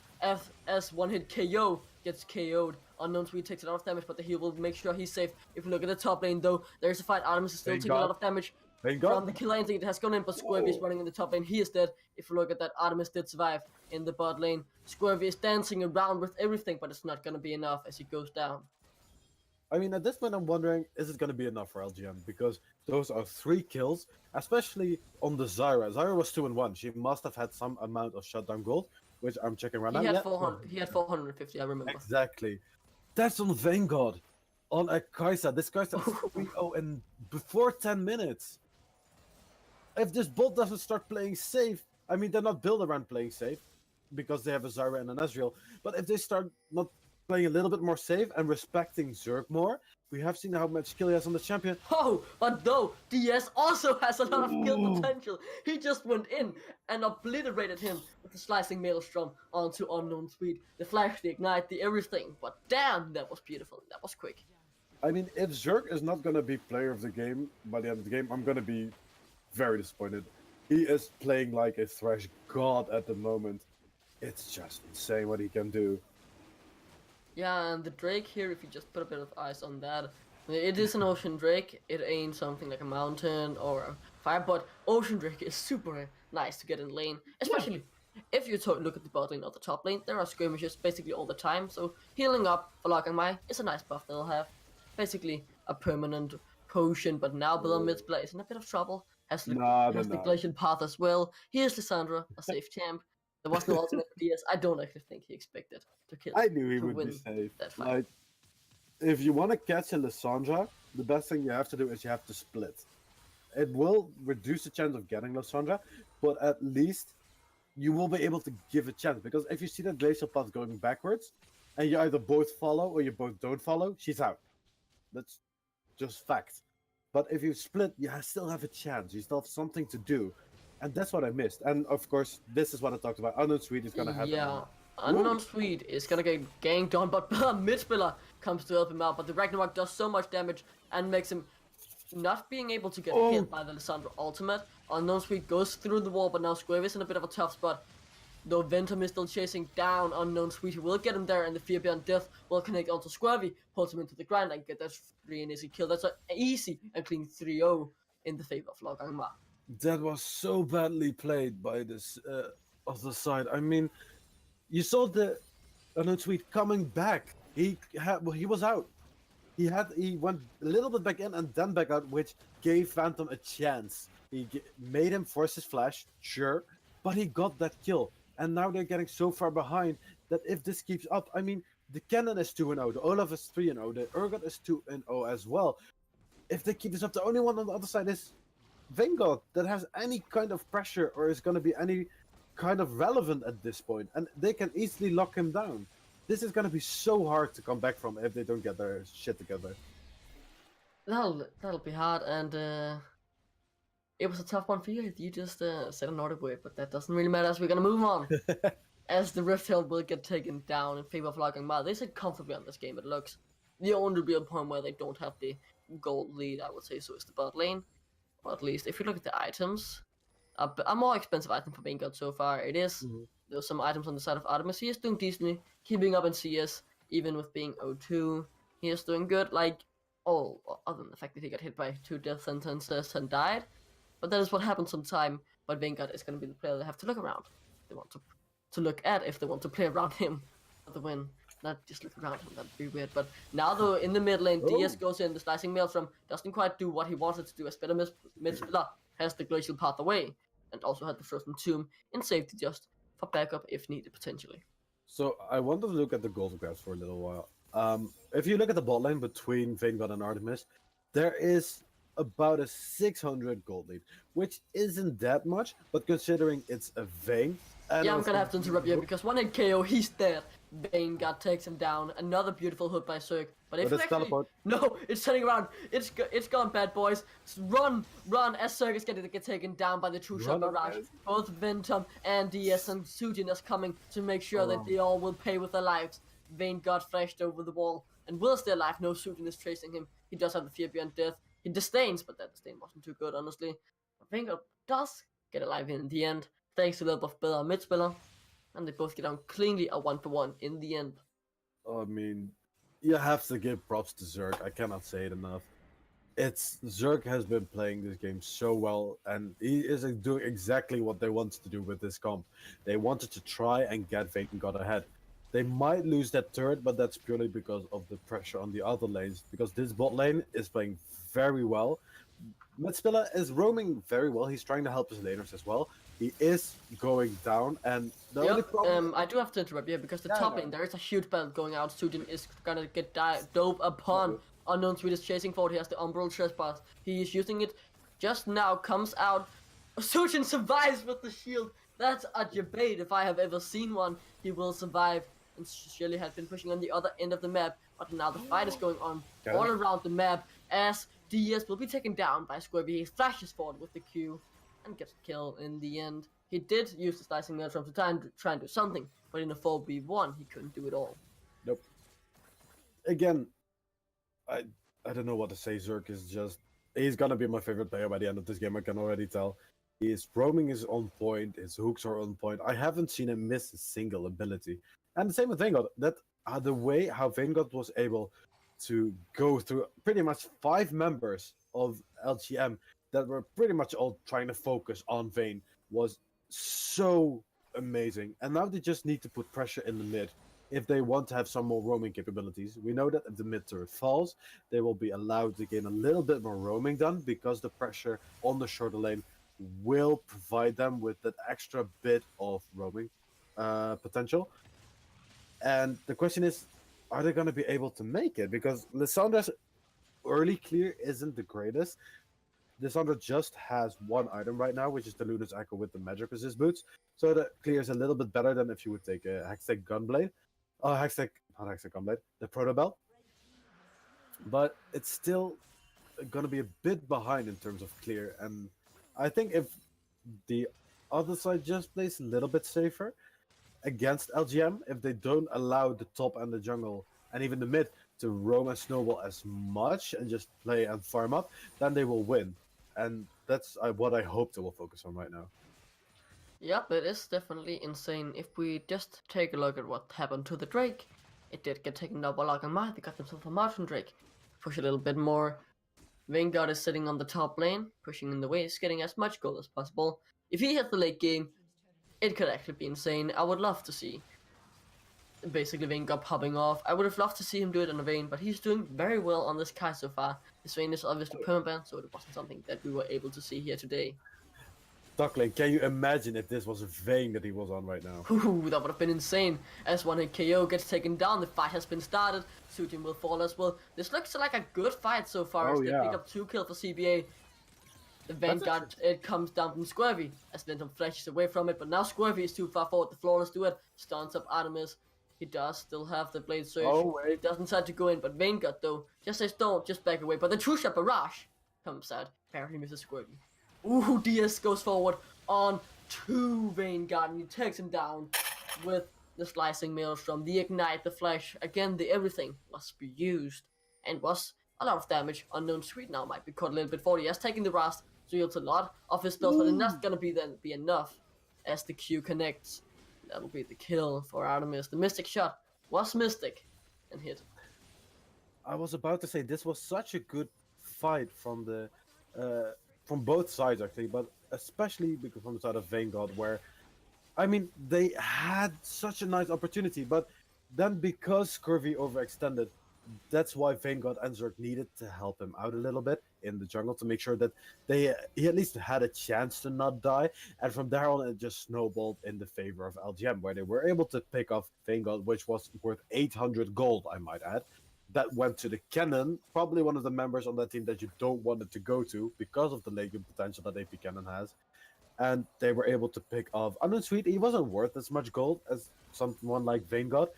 As one hit KO gets KO'd, Unknown Sweet takes a lot of damage, but he will make sure he's safe. If you look at the top lane though, there's a fight, Artemis is still taking a lot of damage from the kill lane thing. It has gone in, but Squirvy is running in the top lane, he is dead. If you look at that, Artemis did survive in the bot lane. Squirvy is dancing around with everything, but it's not gonna be enough as he goes down. I mean, at this point, I'm wondering, is it going to be enough for LGM? Because those are 3 kills, especially on the Zyra. Zyra was 2-1. She must have had some amount of shutdown gold, which I'm checking right now. He had 450, I remember. Exactly. That's on Vanguard. On a Kai'Sa. This Kai'Sa is 3-0 in before 10 minutes. If this bot doesn't start playing safe, I mean, they're not built around playing safe, because they have a Zyra and an Ezreal. But if they start not playing a little bit more safe and respecting Zerg more, we have seen how much skill he has on the champion. Oh, but though, DS also has a lot of kill potential. He just went in and obliterated him with the slicing maelstrom onto Unknown Sweet. The flash, the ignite, the everything. But damn, that was beautiful. That was quick. I mean, if Zerg is not going to be player of the game by the end of the game, I'm going to be very disappointed. He is playing like a Thresh god at the moment. It's just insane what he can do. Yeah, and the Drake here, if you just put a bit of ice on that, it is an Ocean Drake. It ain't something like a mountain or a fire, but Ocean Drake is super nice to get in lane, especially if you look at the bot lane or the top lane. There are skirmishes basically all the time, so healing up for Mai is a nice buff they'll have. Basically a permanent potion, but now below mid-play is in a bit of trouble. Has the Glacial Path as well. Here's Lissandra, a safe champ. There was no ultimate for DS. I don't actually think he expected to kill. I knew he would be safe. Like, if you want to catch a Lissandra, the best thing you have to do is you have to split. It will reduce the chance of getting Lissandra, but at least you will be able to give a chance. Because if you see that Glacial Path going backwards, and you either both follow or you both don't follow, she's out. That's just fact. But if you split, you still have a chance. You still have something to do. And that's what I missed. And of course, this is what I talked about. Unknown Sweet is going to happen. Yeah, Unknown Sweet is going to get ganked on, but mid-spiller comes to help him out. But the Ragnarok does so much damage and makes him not being able to get hit by the Lissandra ultimate. Unknown Sweet goes through the wall, but now Square is in a bit of a tough spot. Though Ventum is still chasing down Unknown Sweet, he will get him there, and the Fear Beyond Death will connect onto Squirvy, pulls him into the ground, and get that free and easy kill. That's an easy and clean 3-0 in the favor of Logangma. That was so badly played by this other side. I mean, you saw the Unknown Sweet coming back. He was out. He went a little bit back in and then back out, which gave Phantom a chance. He made him force his flash, sure, but he got that kill. And now they're getting so far behind that if this keeps up, I mean, the Cannon is 2-0, the Olaf is 3-0, the Urgot is 2-0 as well. If they keep this up, the only one on the other side is Vanguard that has any kind of pressure or is going to be any kind of relevant at this point, and they can easily lock him down. This is going to be so hard to come back from if they don't get their shit together. That'll be hard, and it was a tough one for you. You just said a Nordic word, but that doesn't really matter as we're going to move on. As the Rift Hill will get taken down in favor of Logangma. They sit comfortably on this game, it looks. The only real point where they don't have the gold lead, I would say, so is the bot lane. Or at least, if you look at the items, a more expensive item for Vanguard so far, it is. There's some items on the side of Artemis. He is doing decently, keeping up in CS, even with being 0-2. He is doing good, like, other than the fact that he got hit by 2 death sentences and died. But that is what happens sometime, but Vanguard is going to be the player they have to look around. They want to look at if they want to play around him for the win. Not just look around him, that'd be weird. But now though, in the mid lane, DS goes in, the slicing maelstrom doesn't quite do what he wanted to do, as better mid-spiller has the glacial path away, and also had the frozen tomb in safety just for backup if needed potentially. So I want to look at the gold grabs for a little while. If you look at the bot lane between Vanguard and Artemis, there is about a 600 gold lead, which isn't that much, but considering it's a Vayne, And Yeah, it I'm was gonna have to interrupt you because one hit KO, he's dead. Vanguard takes him down. Another beautiful hook by Zerg. But if But you it's actually... teleport. No, it's turning around. It's gone, bad boys. Run, run, as Zerg is getting to get taken down by the two-shot Run, barrage. Artemis. Both Ventum and DS and Sujin is coming to make sure that Oh. they all will pay with their lives. Vanguard flashed over the wall and will stay alive. No, Sujin is chasing him. He does have the fear beyond death. He disdains, but that disdain wasn't too good, honestly. But Vanguard does get alive in the end, thanks to a little bit better mid-spiller. And they both get on cleanly a 1-for-1 in the end. I mean, you have to give props to Zerg. I cannot say it enough. Zerg has been playing this game so well, and he is doing exactly what they wanted to do with this comp. They wanted to try and get Vanguard ahead. They might lose that turret, but that's purely because of the pressure on the other lanes. Because this bot lane is playing very well. Midspiller is roaming very well. He's trying to help his laners as well. He is going down, and the only problem. I do have to interrupt here because the Yeah, top no. lane, there is a huge battle going out. Sujin is gonna get dope upon. Unknown Sweet is chasing forward. He has the Umbral Trespass. He is using it just now, comes out. Sujin survives with the shield. That's a debate if I have ever seen one. He will survive. And Shelly has been pushing on the other end of the map. But now the fight is going on all around the map as DS will be taken down by SquareOne. He flashes forward with the Q and gets a kill in the end. He did use the slicing nail from time to try and do something, but in a 4v1 he couldn't do it all. Nope. Again, I don't know what to say. Zerg is he's gonna be my favorite player by the end of this game. I can already tell. His roaming is on point. His hooks are on point. I haven't seen him miss a single ability. And the same with Vanguard. That the way how Vanguard was able to go through pretty much 5 members of LGM that were pretty much all trying to focus on Vayne was so amazing. And now they just need to put pressure in the mid if they want to have some more roaming capabilities. We know that if the mid turret falls, they will be allowed to gain a little bit more roaming done because the pressure on the shorter lane will provide them with that extra bit of roaming potential. And the question is, are they going to be able to make it? Because Lissandra's early clear isn't the greatest. Lissandra just has 1 item right now, which is the Luna's Echo with the magic resist boots. So that clears a little bit better than if you would take a Hextech Gunblade. Oh, not Hextech Gunblade, the Protobell. But it's still going to be a bit behind in terms of clear. And I think if the other side just plays a little bit safer against LGM, if they don't allow the top and the jungle and even the mid to roam and snowball as much and just play and farm up, then they will win. And that's what I hope they will focus on right now. Yep, it is definitely insane. If we just take a look at what happened to the Drake, it did get taken down by Log and Marth. They got themselves a Martian Drake. Push a little bit more. Vanguard is sitting on the top lane, pushing in the waves, getting as much gold as possible. If he hits the late game, it could actually be insane. I would love to see basically Vanguard popping off. I would have loved to see him do it on a Vayne, but he's doing very well on this Kai so far. His Vayne is obviously permaban, so it wasn't something that we were able to see here today. Duckling, can you imagine if this was a Vayne that he was on right now? Ooh, that would have been insane. As one hit KO gets taken down, the fight has been started. Sujin will fall as well. This looks like a good fight so far as they pick up 2 kills for CBA. The Vanguard, it comes down from SquareOne as Ventum flashes away from it, but now SquareOne is too far forward. The Flawless do it, stuns up Artemis. He does still have the Blade Surge. Oh, wait. He doesn't decide to go in, but Vanguard though just says don't, just back away. But the 2-shot barrage comes out. Apparently misses SquareOne. Ooh, DS goes forward on 2 Vanguard and he takes him down with the Slicing Maelstrom, the Ignite, the Flash. Again, the everything must be used and was a lot of damage. Unknown Sweet now might be caught a little bit for. He has taken the Rust, so yields a lot of his spells, but it's not gonna be enough as the Q connects. That'll be the kill for Artemis. The Mystic shot was Mystic and hit. I was about to say this was such a good fight from both sides actually, but especially because from the side of Vanguard, where I mean they had such a nice opportunity, but then because Scurvy overextended, that's why Vanguard and Zerg needed to help him out a little bit in the jungle to make sure that he at least had a chance to not die. And from there on, it just snowballed in the favor of LGM, where they were able to pick off Vanguard, which was worth 800 gold, I might add. That went to the Cannon, probably one of the members on that team that you don't want it to go to because of the late game potential that AP Cannon has. and they were able to pick off Unknown Sweet. He wasn't worth as much gold as someone like Vanguard,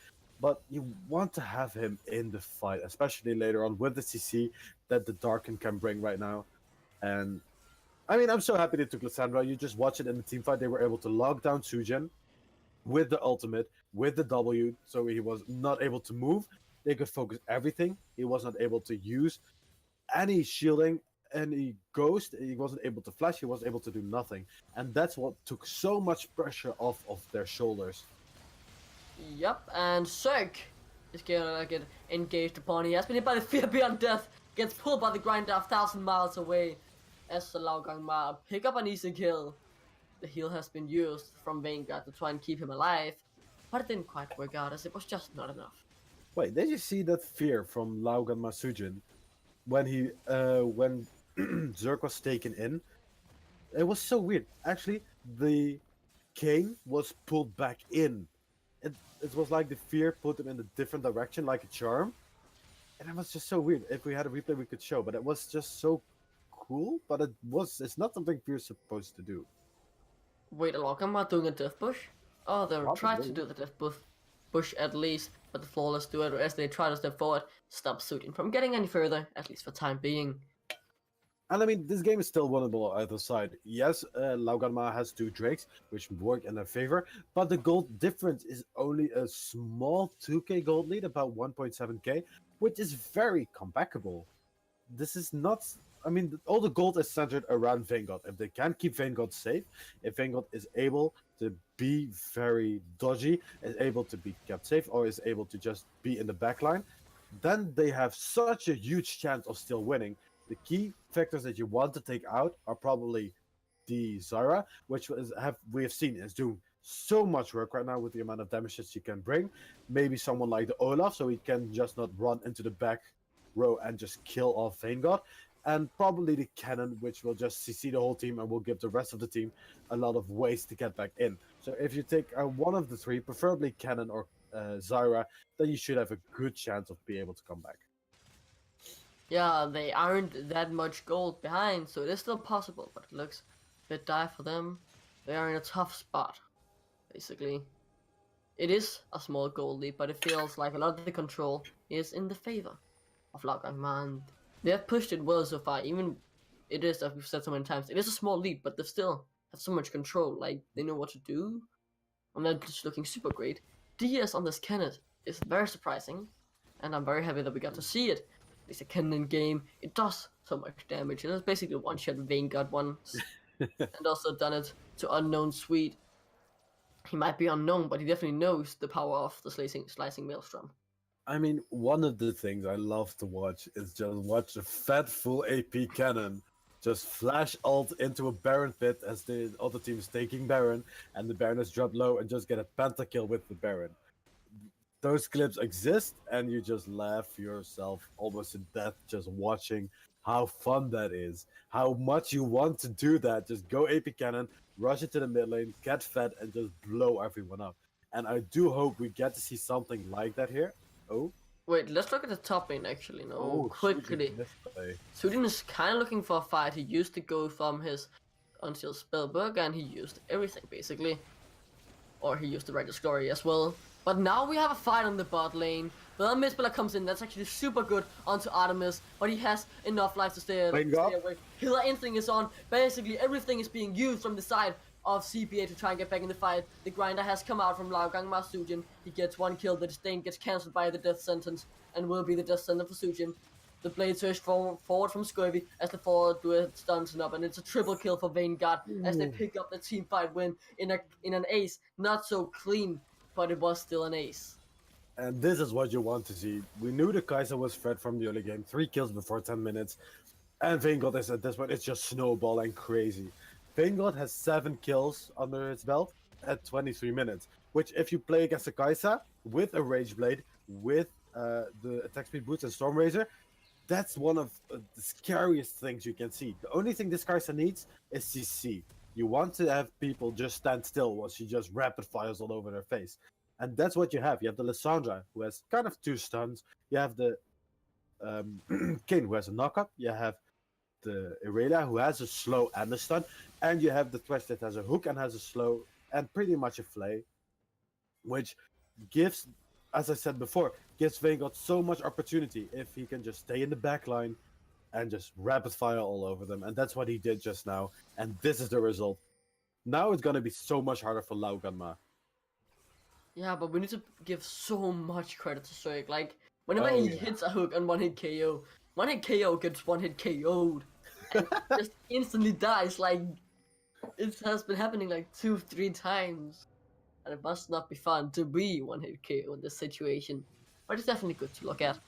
but you want to have him in the fight, especially later on with the CC that the Darken can bring right now. And I mean, I'm so happy they took Lissandra. You just watch it in the team fight. They were able to lock down Sujin with the ultimate, with the W, so he was not able to move. They could focus everything. He was not able to use any shielding, any ghost. He wasn't able to flash. He wasn't able to do nothing. And that's what took so much pressure off of their shoulders. Yep, and Cirque is gonna get engaged upon. He has been hit by the fear beyond death, gets pulled by the grinder 1,000 miles away as the Lao Gang Ma pick up an easy kill. The heal has been used from Vanguard to try and keep him alive, but it didn't quite work out as it was just not enough. Wait, did you see that fear from Laugan Masujin when when Zerk was taken in? It was so weird. Actually, the king was pulled back in. It was like the fear put him in a different direction, like a charm. And it was just so weird. If we had a replay, we could show, but it was just so cool. But it's not something fear's supposed to do. Wait, Alokama doing a death push? Oh, they tried to Probably. do the death push at least, but the Flawless do it as they try to step forward, stop Suiting from getting any further, at least for time being. And I mean, this game is still winnable on either side. Yes, Lauganma has 2 Drakes, which work in their favor, but the gold difference is only a small 2k gold lead, about 1.7k, which is very comebackable. This is not... I mean, all the gold is centered around Vanguard. If they can keep Vanguard safe, if Vanguard is able to be very dodgy, is able to be kept safe, or is able to just be in the backline, then they have such a huge chance of still winning. The key factors that you want to take out are probably the Zyra, which we have seen is doing so much work right now with the amount of damage that she can bring. Maybe someone like the Olaf, so he can just not run into the back row and just kill off Vanguard. And probably the cannon, which will just CC the whole team and will give the rest of the team a lot of ways to get back in. So if you take one of the 3, preferably cannon or Zyra, then you should have a good chance of being able to come back. Yeah, they aren't that much gold behind, so it is still possible, but it looks a bit dire for them. They are in a tough spot, basically. It is a small gold lead, but it feels like a lot of the control is in the favor of Lao Gangma. They have pushed it well so far, even it is, as we've said so many times, it is a small lead, but they still have so much control, like, they know what to do. And they're just looking super great. DS on this cannon is very surprising, and I'm very happy that we got to see it. It's a cannon game, it does so much damage. It is basically one-shot Vanguard once, and also done it to Unknown Sweet. He might be unknown, but he definitely knows the power of the slicing Maelstrom. I mean, one of the things I love to watch is just watch a fat full AP cannon just flash ult into a Baron pit as the other team is taking Baron, and the Baron is dropped low and just get a pentakill with the Baron. Those clips exist, and you just laugh yourself almost to death just watching how fun that is. How much you want to do that. Just go AP cannon, rush into the mid lane, get fed, and just blow everyone up. And I do hope we get to see something like that here. Oh. Wait, let's look at the top lane actually. No, quickly. Sujin Sudin is kind of looking for a fight. He used to go from his until Spellbook, and he used everything basically. Or he used the Righteous Glory as well. But now we have a fight on the bot lane. The Mistbiller comes in, that's actually super good onto Artemis, but he has enough life to stay away. Healer Instinct is on. Basically everything is being used from the side of CPA to try and get back in the fight. The grinder has come out from Lao Gangma Sujin. He gets 1 kill, the disdain gets cancelled by the death sentence, and will be the death sentence for Sujin. The blade surge forward from Scurvy as the forward duet stuns up, and it's a triple kill for Vanguard as they pick up the team fight win in an ace. Not so clean, but it was still an ace. And this is what you want to see. We knew the Kaiser was fed from the early game. 3 kills before 10 minutes. And Vanguard is at this point, it's just snowballing crazy. Vanguard has 7 kills under its belt at 23 minutes. Which if you play against a Kaiser with a Rage Blade, with the attack speed boots and Storm Razor, that's one of the scariest things you can see. The only thing this Kaiser needs is CC. You want to have people just stand still while she just rapid fires all over their face. And that's what you have. You have the Lissandra, who has kind of 2 stuns. You have the King, who has a knockup. You have the Irelia, who has a slow and a stun, and you have the Thresh that has a hook and has a slow and pretty much a flay, which gives, as I said before, gives Vanguard so much opportunity if he can just stay in the back line and just rapid fire all over them. And that's what he did just now. And this is the result. Now it's going to be so much harder for Lauganma. Yeah, but we need to give so much credit to Cirque. Like, whenever Oh, he yeah. hits a hook and one hit KO gets one hit KO'd. And just instantly dies. Like, it has been happening like 2-3 times. And it must not be fun to be one hit KO in this situation. But it's definitely good to look at.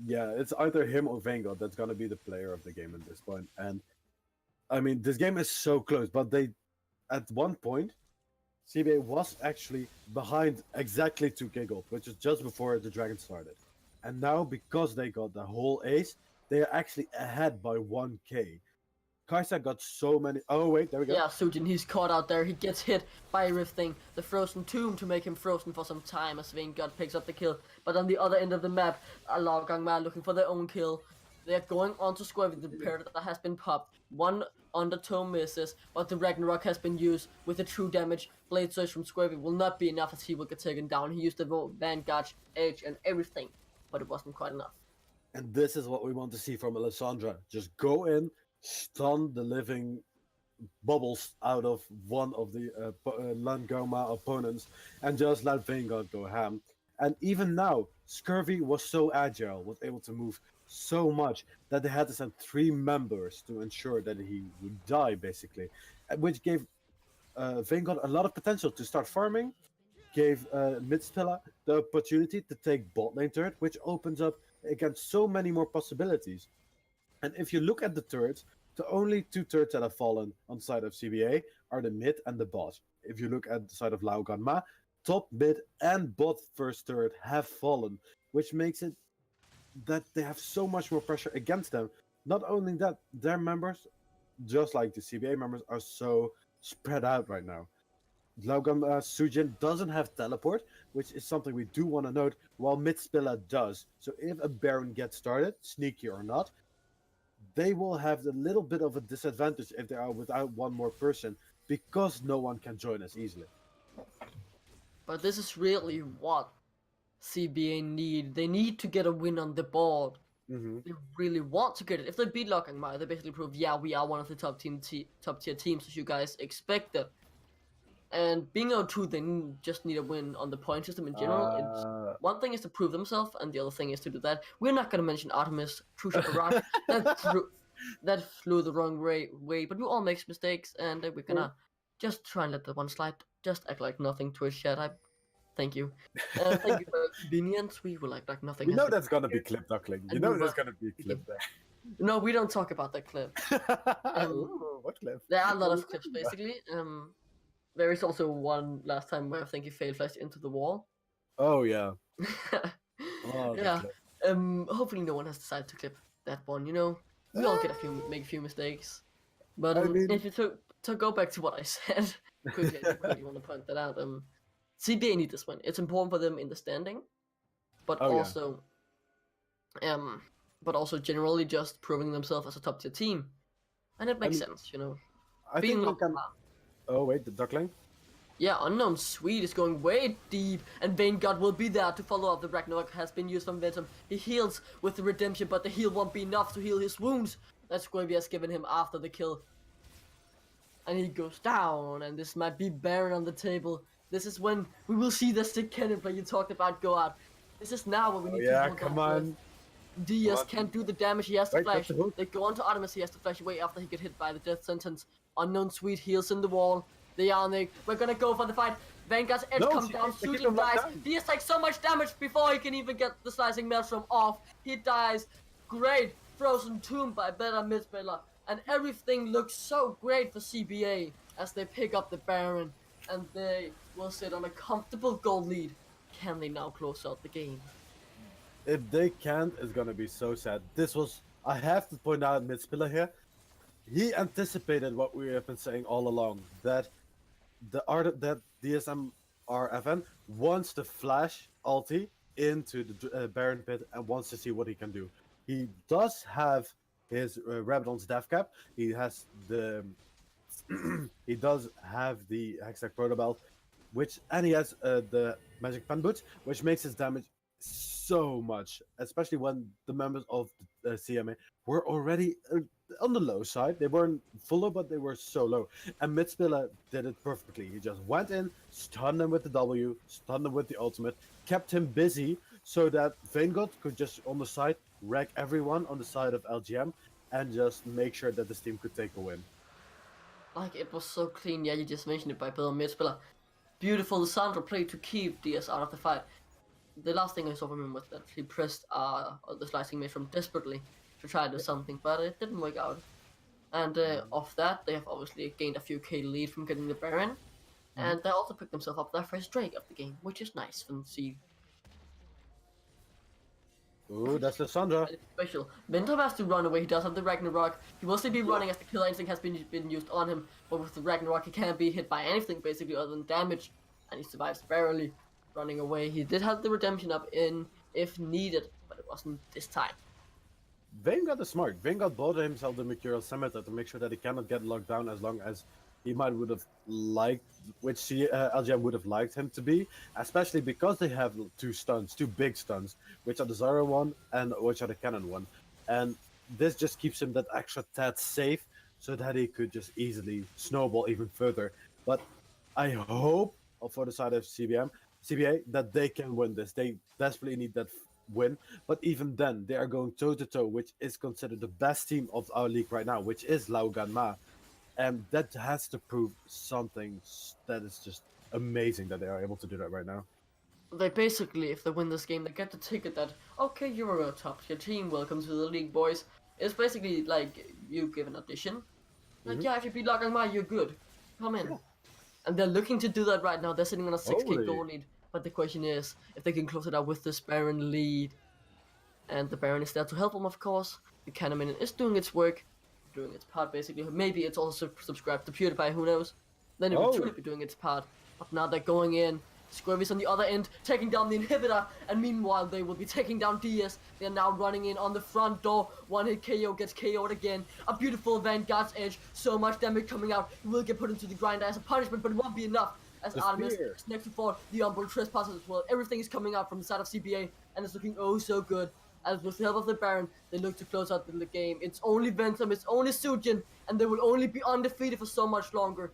Yeah, it's either him or Vanguard that's going to be the player of the game at this point. And I mean, this game is so close, but they, at one point, CBA was actually behind exactly 2k gold, which is just before the Dragon started. And now, because they got the whole ace, they are actually ahead by 1k. Kaisa got so many. Oh, wait, there we go. Yeah, Sujin, he's caught out there. He gets hit by rifting the frozen tomb to make him frozen for some time as Vanguard picks up the kill. But on the other end of the map, Elo Gangma looking for their own kill. They're going on to square with the pair that has been popped. One undertow misses, but the Ragnarok has been used with the true damage. Blade Surge from Square will not be enough as he will get taken down. He used the Vanguard edge and everything, but it wasn't quite enough. And this is what we want to see from Alessandra. Just go in, stun the living bubbles out of one of the Langoma opponents, and just let Vanguard go ham. And even now, Scurvy was so agile, was able to move so much that they had to send 3 members to ensure that he would die, basically, which gave Vanguard a lot of potential to start farming, gave Midspilla the opportunity to take bot lane turret, which opens up against so many more possibilities. And if you look at the turrets, the only 2 turrets that have fallen on the side of CBA are the mid and the bot. If you look at the side of Lauganma, top, mid, and bot first turret have fallen, which makes it that they have so much more pressure against them. Not only that, their members, just like the CBA members, are so spread out right now. Lauganma Sujin doesn't have teleport, which is something we do want to note, while Midspilla does. So if a Baron gets started, sneaky or not, they will have a little bit of a disadvantage if they are without one more person, because no one can join us easily. But this is really what CBA need. They need to get a win on the board. Mm-hmm. They really want to get it. If they beat Lockangmar, they basically prove, yeah, we are one of the top tier teams as you guys expected. And being 0-2, they just need a win on the point system in general. One thing is to prove themselves, and the other thing is to do that. We're not going to mention Artemis, True Barrage. that flew the wrong way, but we all make mistakes, and we're going to just try and let that one slide. Just act like nothing to a chat. Thank you. Thank you for your convenience. We will act like nothing. You know that's going to be clip, Duckling. You know there's going to be a clip there. No, we don't talk about that clip. Ooh, what clip? There are a lot of clips, basically. There is also one last time where I think he failed flashed into the wall. Oh yeah. Oh, yeah. Hopefully no one has decided to clip that one. You know, we all make a few mistakes. But I mean... if you to go back to what I said quickly, I quickly want to point that out. CBA need this win. It's important for them in the standing, but also generally just proving themselves as a top tier team, and it makes sense. You know, I think we can. Oh wait, the Duckling? Yeah, Unknown Swede is going way deep, and Vanguard will be there to follow up. The Ragnarok has been used from Ventum. He heals with the Redemption, but the heal won't be enough to heal his wounds. That's Squavy has given him after the kill. And he goes down, and this might be Baron on the table. This is when we will see the stick cannon play you talked about go out. This is now when we need to... Yeah, come on. Diaz can't do the damage, he has to flash. They go on to Artemis, he has to flash away after he get hit by the death sentence. Unknown Sweet heals in the wall. They are we're gonna go for the fight. Vanguard's edge comes down, Sujin dies. Diaz takes so much damage before he can even get the slicing maelstrom off. He dies. Great frozen tomb by better Midspiller. And everything looks so great for CBA as they pick up the Baron. And they will sit on a comfortable gold lead. Can they now close out the game? If they can't, it's gonna be so sad. This was... I have to point out Midspiller here. He anticipated what we have been saying all along, that that DSM RFN wants to flash ulti into the Baron pit and wants to see what he can do. He does have his Rabadon's death cap. He has the he does have the Hextech Protobelt, and he has the Magic Pen Boots, which makes his damage so much, especially when the members of the CMA were already on the low side. They weren't full low, but they were so low. And Midspiller did it perfectly. He just went in, stunned him with the W, stunned him with the ultimate, kept him busy so that Vanguard could just on the side wreck everyone on the side of LGM and just make sure that this team could take a win. Like, it was so clean. Yeah, you just mentioned it by Bill Midspiller. Beautiful Sandra play to keep DS out of the fight. The last thing I saw from him was that he pressed the slicing mage from desperately to try to do something, but it didn't work out. And off that, they have obviously gained a few K lead from getting the Baron, and they also picked themselves up their first Drake of the game, which is nice to see. Ooh, that's the Sandra. Special. Vintor has to run away. He does have the Ragnarok. He will still be running as the killer instinct has been used on him, but with the Ragnarok, he can't be hit by anything basically other than damage, and he survives barely. Running away. He did have the redemption up in if needed, but it wasn't this time. Vanguard is smart. Vanguard bought himself the Mercurial Scimitar to make sure that he cannot get locked down as long as he would have liked, which LGM would have liked him to be, especially because they have two big stuns, which are the Zara one and which are the Cannon one. And this just keeps him that extra tad safe so that he could just easily snowball even further. But I hope for the side of CBA that they can win this. They desperately need that win, but even then they are going toe to toe, which is considered the best team of our league right now, which is Lauganma, and that has to prove something that is just amazing that they are able to do that right now. They basically, if they win this game, they get the ticket that, okay, you're a top tier team, welcome to the league, boys. It's basically like you give an audition. Like, yeah, if you beat Lauganma, you're good. Come in. Yeah. And they're looking to do that right now. They're sitting on a 6k goal lead. But the question is, if they can close it out with this Baron lead. And the Baron is there to help them, of course. The Cannon Minion is doing its work. Doing its part, basically. Maybe it's also subscribed to PewDiePie, who knows. Then it would truly be doing its part. But now they're going in. Square is on the other end, taking down the inhibitor. And meanwhile, they will be taking down DS. They're now running in on the front door. One hit KO gets KO'd again. A beautiful Vanguard's Edge. So much damage coming out. He will get put into the grinder as a punishment, but it won't be enough. As Artemis is next to fall, the Umbral Trespassers as well. Everything is coming out from the side of CBA, and it's looking oh so good. As with the help of the Baron, they look to close out the game. It's only Ventum, it's only Sujin, and they will only be undefeated for so much longer.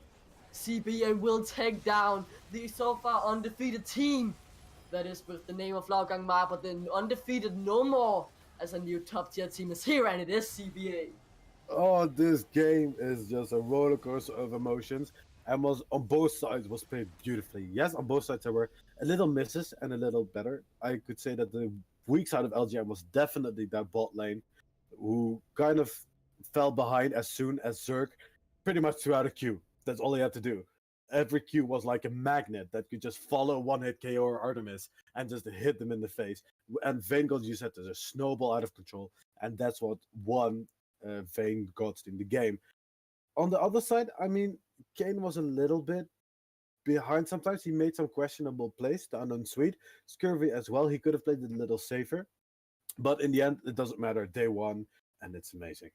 CBA will take down the so far undefeated team. That is with the name of Lauganma, but then undefeated no more, as a new top tier team is here, and it is CBA. Oh, this game is just a roller coaster of emotions. And was on both sides was played beautifully. Yes, on both sides there were a little misses and a little better. I could say that the weak side of LGM was definitely that bot lane, who kind of fell behind as soon as Zerg pretty much threw out a Q. That's all he had to do. Every Q was like a magnet that could just follow one hit KO or Artemis and just hit them in the face. And Vanguard used that as a snowball out of control, and that's what won Vanguard's in the game. On the other side, I mean, Kane was a little bit behind sometimes. He made some questionable plays, the unknown Swede. Scurvy as well. He could have played it a little safer. But in the end, it doesn't matter. They won, and it's amazing.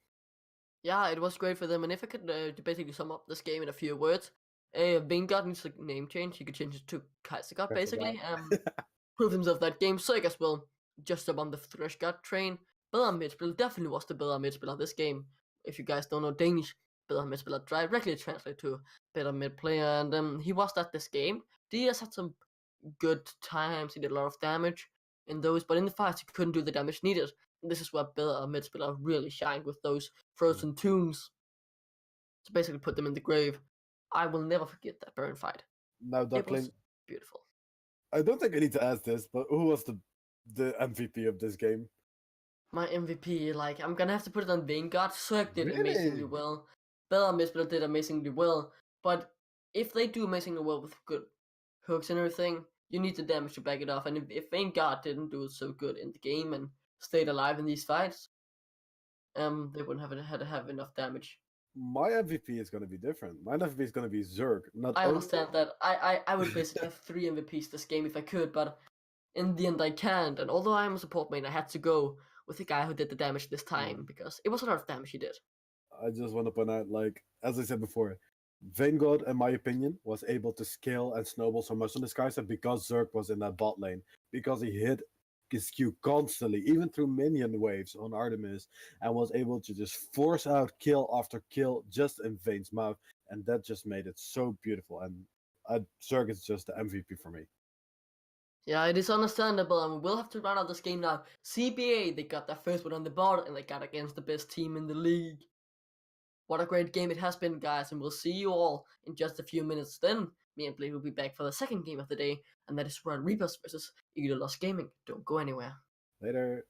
Yeah, it was great for them. And if I could basically sum up this game in a few words, Vanguard needs a name change. He could change it to Kaisergott, basically. Prove himself that game. Zerg as well, just up on the Threshgott train. Bedre midspiller definitely was the better midspiller this game. If you guys don't know Danish, Bedre midspiller directly translate to better mid player, and he was that this game. DS had some good times. He did a lot of damage in those, but in the fights he couldn't do the damage needed. And this is where Bedre midspiller really shined with those frozen tombs to basically put them in the grave. I will never forget that Baron fight. Now, Duckling, beautiful. I don't think I need to ask this, but who was the MVP of this game? My MVP, like, I'm gonna have to put it on Vanguard. Zerg did amazingly well. Bedre midspiller did amazingly well. But if they do amazingly well with good hooks and everything, you need the damage to back it off. And if Vanguard didn't do it so good in the game and stayed alive in these fights, they wouldn't have enough damage. My MVP is going to be different. My MVP is going to be Zerg. I understand that. I would basically have 3 MVPs this game if I could, but in the end I can't. And although I'm a support main, I had to go with the guy who did the damage this time, because it was a lot of damage he did. I just want to point out, like, as I said before, Vanguard, in my opinion, was able to scale and snowball so much on this Kai'Sa because Zerg was in that bot lane, because he hit his Q constantly, even through minion waves on Artemis, and was able to just force out kill after kill just in Vayne's mouth, and that just made it so beautiful. And Zerg is just the MVP for me. Yeah, it is understandable, and we will have to run out this game now. CBA, they got their first one on the board, and they got against the best team in the league. What a great game it has been, guys, and we'll see you all in just a few minutes. Then, me and Blake will be back for the second game of the day, and that is Run Reapers versus Elo Lust Gaming. Don't go anywhere. Later.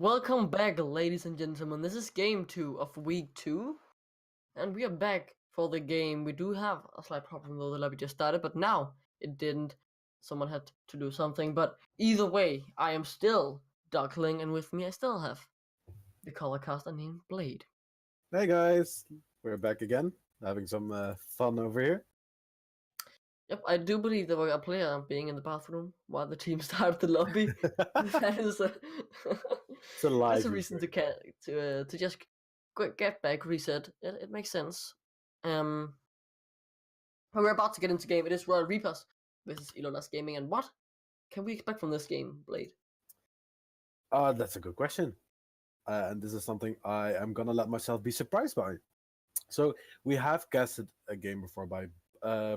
Welcome back, ladies and gentlemen. This is game 2 of week 2, and we are back for the game. We do have a slight problem though, the lobby just started, but now it didn't. Someone had to do something, but either way, I am still Duckling, and with me I still have the color caster named Blade. Hey guys, we're back again, having some fun over here. Yep, I do believe there were a player being in the bathroom while the team started the lobby. That is It's a live that's a reason to just get back, reset. It makes sense. But we're about to get into game. It is Royal Reapers versus Elo Lust Gaming, and what can we expect from this game, Blade? That's a good question. And this is something I am gonna let myself be surprised by. So we have guessed a game before by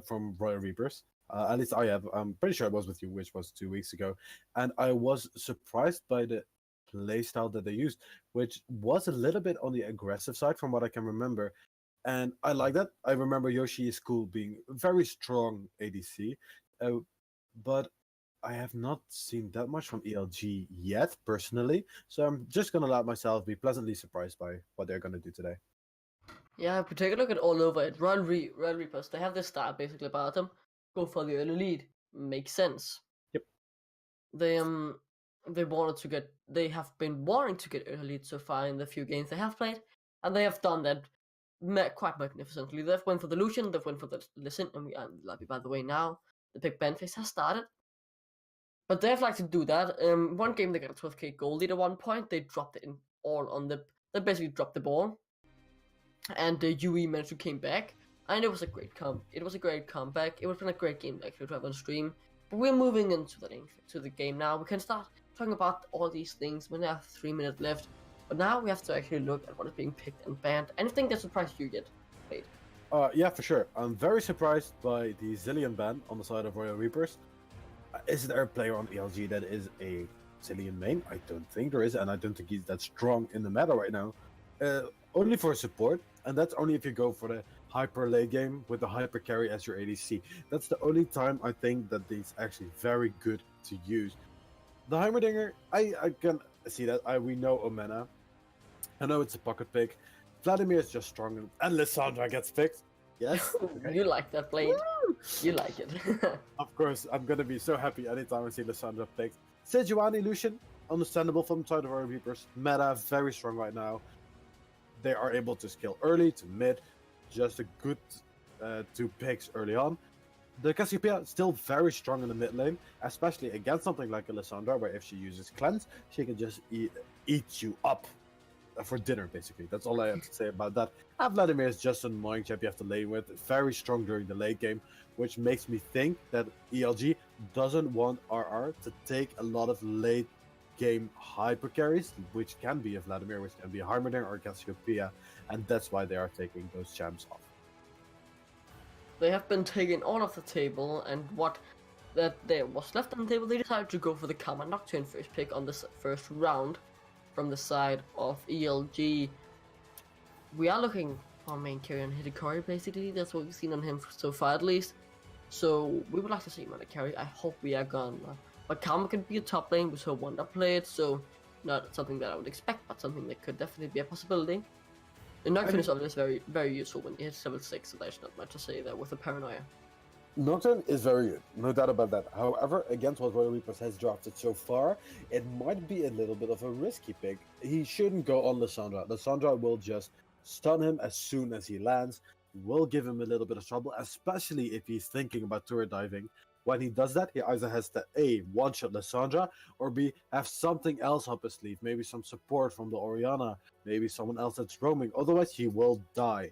from Royal Reapers. At least I have. I'm pretty sure it was with you, which was 2 weeks ago, and I was surprised by the playstyle that they used, which was a little bit on the aggressive side from what I can remember. And I like that. I remember Yoshi is cool being very strong ADC, but I have not seen that much from ELG yet, personally. So I'm just gonna let myself be pleasantly surprised by what they're gonna do today. Yeah, if we take a look at all over it, Royal Reapers, they have this style basically about them. Go for the early lead. Makes sense. Yep. They have been wanting to get early lead so far in the few games they have played, and they have done that quite magnificently. They've went for the Lucian, they've went for the Listen, and we are in the lobby by the way now. The big band phase has started. But they've liked to do that. One game they got a 12k goal lead at one point. They dropped it in all on the. They basically dropped the ball, and the UE managed to came back, and it was a great comeback. It would have been a great game actually to have on stream. But we're moving into the game now. We can start talking about all these things when we have 3 minutes left. But now we have to actually look at what is being picked and banned. Anything that surprised you yet, Wade? Yeah, for sure. I'm very surprised by the Zillion ban on the side of Royal Reapers. Is there a player on ELG that is a Zillion main? I don't think there is, and I don't think he's that strong in the meta right now. Only for support, and that's only if you go for the hyper late game with the hyper carry as your ADC. That's the only time I think that he's actually very good to use. The Heimerdinger, I can see that. We know Omena. I know it's a pocket pick. Vladimir is just strong, and Lissandra gets picked. Yes. Okay. You like that, Blade. You like it. Of course, I'm gonna be so happy anytime I see Lissandra picked. Sejuani Lucian, understandable from the side of our Reapers. Meta, very strong right now. They are able to scale early to mid. Just a good 2 picks early on. The Cassiopeia still very strong in the mid lane, especially against something like Alessandra, where if she uses Cleanse, she can just eat you up for dinner, basically. That's all I have to say about that. And Vladimir is just an annoying champ you have to lane with, very strong during the late game, which makes me think that ELG doesn't want RR to take a lot of late game hyper carries, which can be a Vladimir, which can be a Heimerdinger or Cassiopeia, and that's why they are taking those champs off. They have been taken all off the table, and what that there was left on the table, they decided to go for the Karma Nocturne first pick on this first round from the side of ELG. We are looking for main carry on Hidekari, basically. That's what we've seen on him so far, at least. So we would like to see him on a carry. I hope we are gonna. But Karma can be a top lane with her Wonder Blade, so not something that I would expect, but something that could definitely be a possibility. The Nocturne is obviously very, very useful when you hit level 6, so there's not much to say there with the Paranoia. Nocturne is very good, no doubt about that. However, against what Royal Reapers has drafted so far, it might be a little bit of a risky pick. He shouldn't go on Lissandra. Lissandra will just stun him as soon as he lands, will give him a little bit of trouble, especially if he's thinking about turret diving. When he does that, he either has to A, one-shot Lissandra, or B, have something else up his sleeve. Maybe some support from the Orianna, maybe someone else that's roaming. Otherwise, he will die.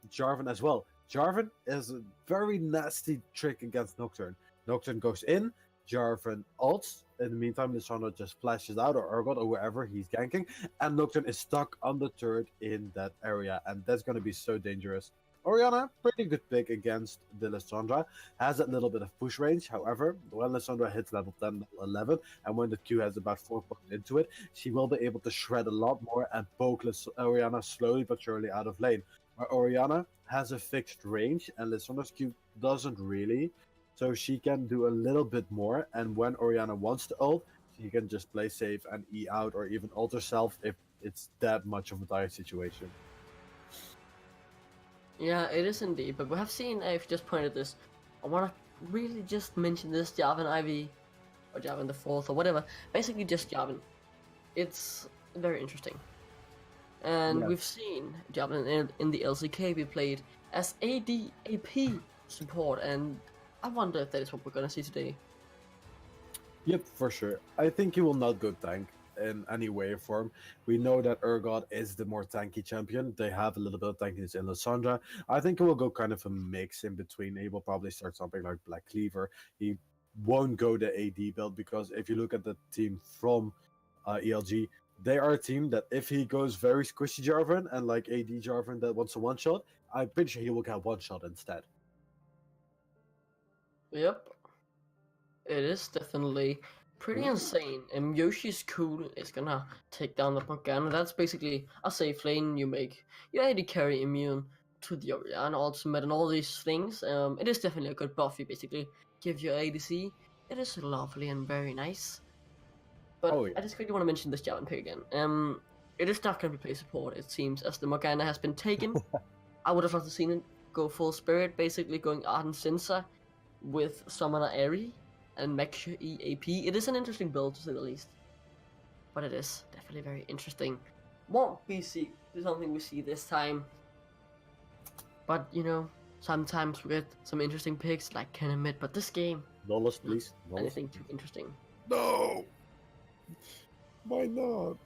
Jarvan as well. Jarvan is a very nasty trick against Nocturne. Nocturne goes in, Jarvan ults. In the meantime, Lissandra just flashes out, or Urgot, or wherever he's ganking, and Nocturne is stuck on the turret in that area, and that's going to be so dangerous. Orianna, pretty good pick against the Lissandra, has that little bit of push range. However, when Lissandra hits level 10, level 11, and when the Q has about 4 points into it, she will be able to shred a lot more and poke Orianna slowly but surely out of lane. Where Orianna has a fixed range, and Lissandra's Q doesn't really, so she can do a little bit more, and when Orianna wants to ult, he can just play safe and E out or even alter self if it's that much of a dire situation. Yeah, it is indeed. But we have seen, I've just pointed this. I want to really just mention this Jarvan IV, or Jarvan the Fourth, or whatever. Basically, just Jarvan. It's very interesting. And Yeah. we've seen Jarvan in the LCK be played as AD/AP support, and I wonder if that is what we're gonna see today. Yep, for sure. I think he will not go tank in any way or form. We know that Urgot is the more tanky champion. They have a little bit of tankiness in Lysandra. I think he will go kind of a mix in between. He will probably start something like Black Cleaver. He won't go the AD build because if you look at the team from ELG, they are a team that if he goes very squishy Jarvan and like AD Jarvan that wants a one shot, I'm pretty sure he will get one shot instead. Yep, it is definitely pretty insane. And Yoshi's cool is gonna take down the Morgana. That's basically a safe lane. You make your AD carry immune to the Orianna ultimate and all these things. It is definitely a good buff. You basically give your ADC. It is lovely and very nice. But Oh, yeah. I just quickly want to mention this Jarvan pick again. It is not going to be play support, it seems, as the Morgana has been taken. I would have loved to seen it go full spirit, basically going Arden Cinsa with Summoner Airy and Mexia EAP. It is an interesting build, to say the least. But it is definitely very interesting. Won't be something we see this time. But, you know, sometimes we get some interesting picks, like Ken and Mid, but this game, Lawless, please. Lawless. anything too interesting. No! Why not?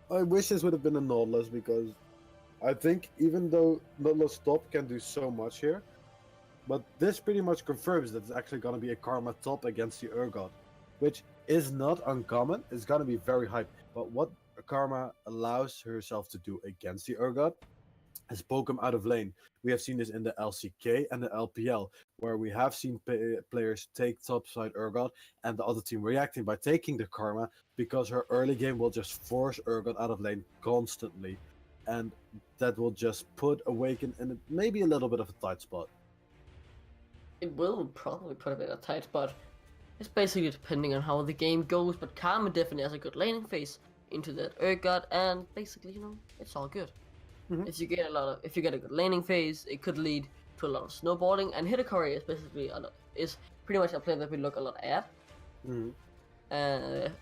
I wish this would have been a Nautilus because I think even though Nautilus top can do so much here, but this pretty much confirms that it's actually going to be a Karma top against the Urgot, which is not uncommon. It's going to be very hype. But what Karma allows herself to do against the Urgot is poke him out of lane. We have seen this in the LCK and the LPL, where we have seen players take topside Urgot and the other team reacting by taking the Karma because her early game will just force Urgot out of lane constantly. And that will just put Awaken in maybe a little bit of a tight spot. It will probably put him in a tight spot. It's basically depending on how the game goes, but Karma definitely has a good laning phase into that Urgot, and basically, you know, it's all good. Mhm. If you get a good laning phase, it could lead to a lot of snowballing, and Hidakari is basically is pretty much a player that we look a lot at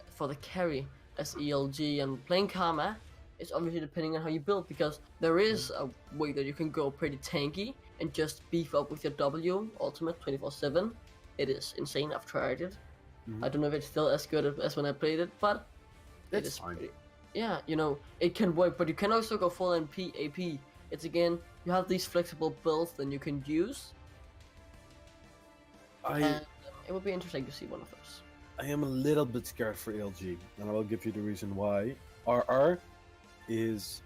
for the carry as ELG, and playing Karma is obviously depending on how you build, because there is a way that you can go pretty tanky and just beef up with your W ultimate 24/7. It is insane. I've tried it. I don't know if it's still as good as when I played it, but it is fine. pretty. Yeah, you know, it can work, but you can also go full MP AP. It's again, you have these flexible builds that you can use, and it would be interesting to see one of those. I am a little bit scared for LG, and I will give you the reason why. RR is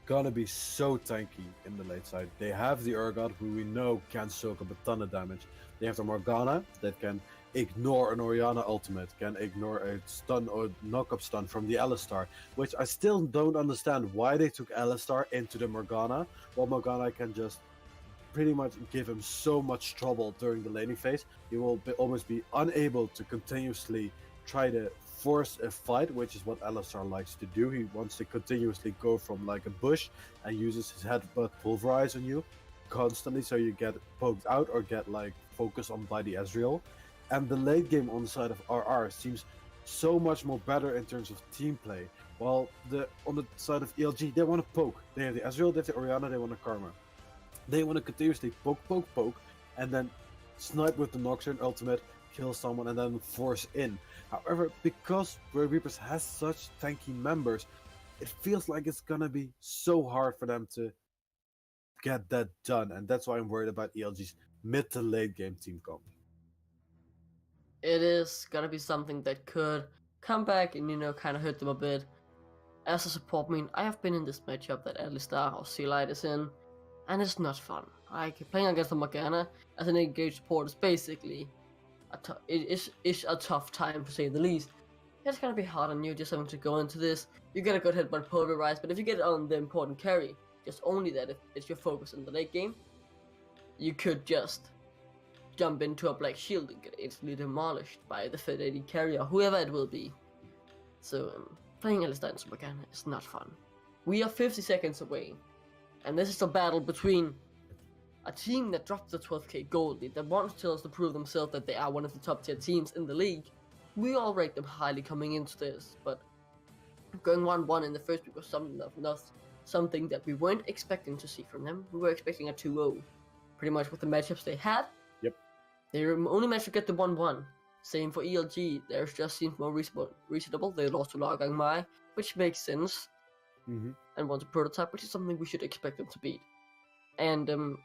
gonna be so tanky in the late side. They have the Urgot, who we know can soak up a ton of damage. They have the Morgana that can ignore an Orianna ultimate, can ignore a stun or knock-up stun from the Alistar, which I still don't understand why they took Alistar into the Morgana, while Morgana can just pretty much give him so much trouble during the laning phase. He will almost be unable to continuously try to force a fight, which is what Alistar likes to do. He wants to continuously go from like a bush and uses his headbutt pulverize on you constantly, so you get poked out or get like focused on by the Ezreal. And the late game on the side of RR seems so much more better in terms of team play. While on the side of ELG, they want to poke. They have the Ezreal, they have the Orianna, they want the Karma. They want to continuously poke, and then snipe with the Nocturne ultimate, kill someone, and then force in. However, because Brave Reapers has such tanky members, it feels like it's gonna be so hard for them to get that done, and that's why I'm worried about ELG's mid to late game team comp. It is gonna be something that could come back and, you know, kind of hurt them a bit. As a support main, I have been in this matchup that Alistar or Sealight is in, and it's not fun. Like, playing against the Morgana as an engaged support is basically it is a tough time, to say the least. It's gonna be hard on you just having to go into this. You get a good hit by pulverize, but if you get it on the important carry, just only that, if it's your focus in the late game, you could just jump into a black shield and get instantly demolished by the Fed 80 carrier, whoever it will be. So playing Alistair and Supergan is not fun. We are 50 seconds away, and this is a battle between a team that dropped the 12k gold lead, that wants to prove themselves that they are one of the top tier teams in the league. We all rate them highly coming into this, but going 1-1 in the first week was something that we weren't expecting to see from them. We were expecting a 2-0, pretty much with the matchups they had. Yep. They only managed to get the 1-1. Same for ELG, theirs just seemed more reasonable. They lost to Lagang Mai, which makes sense, and won a prototype, which is something we should expect them to beat. And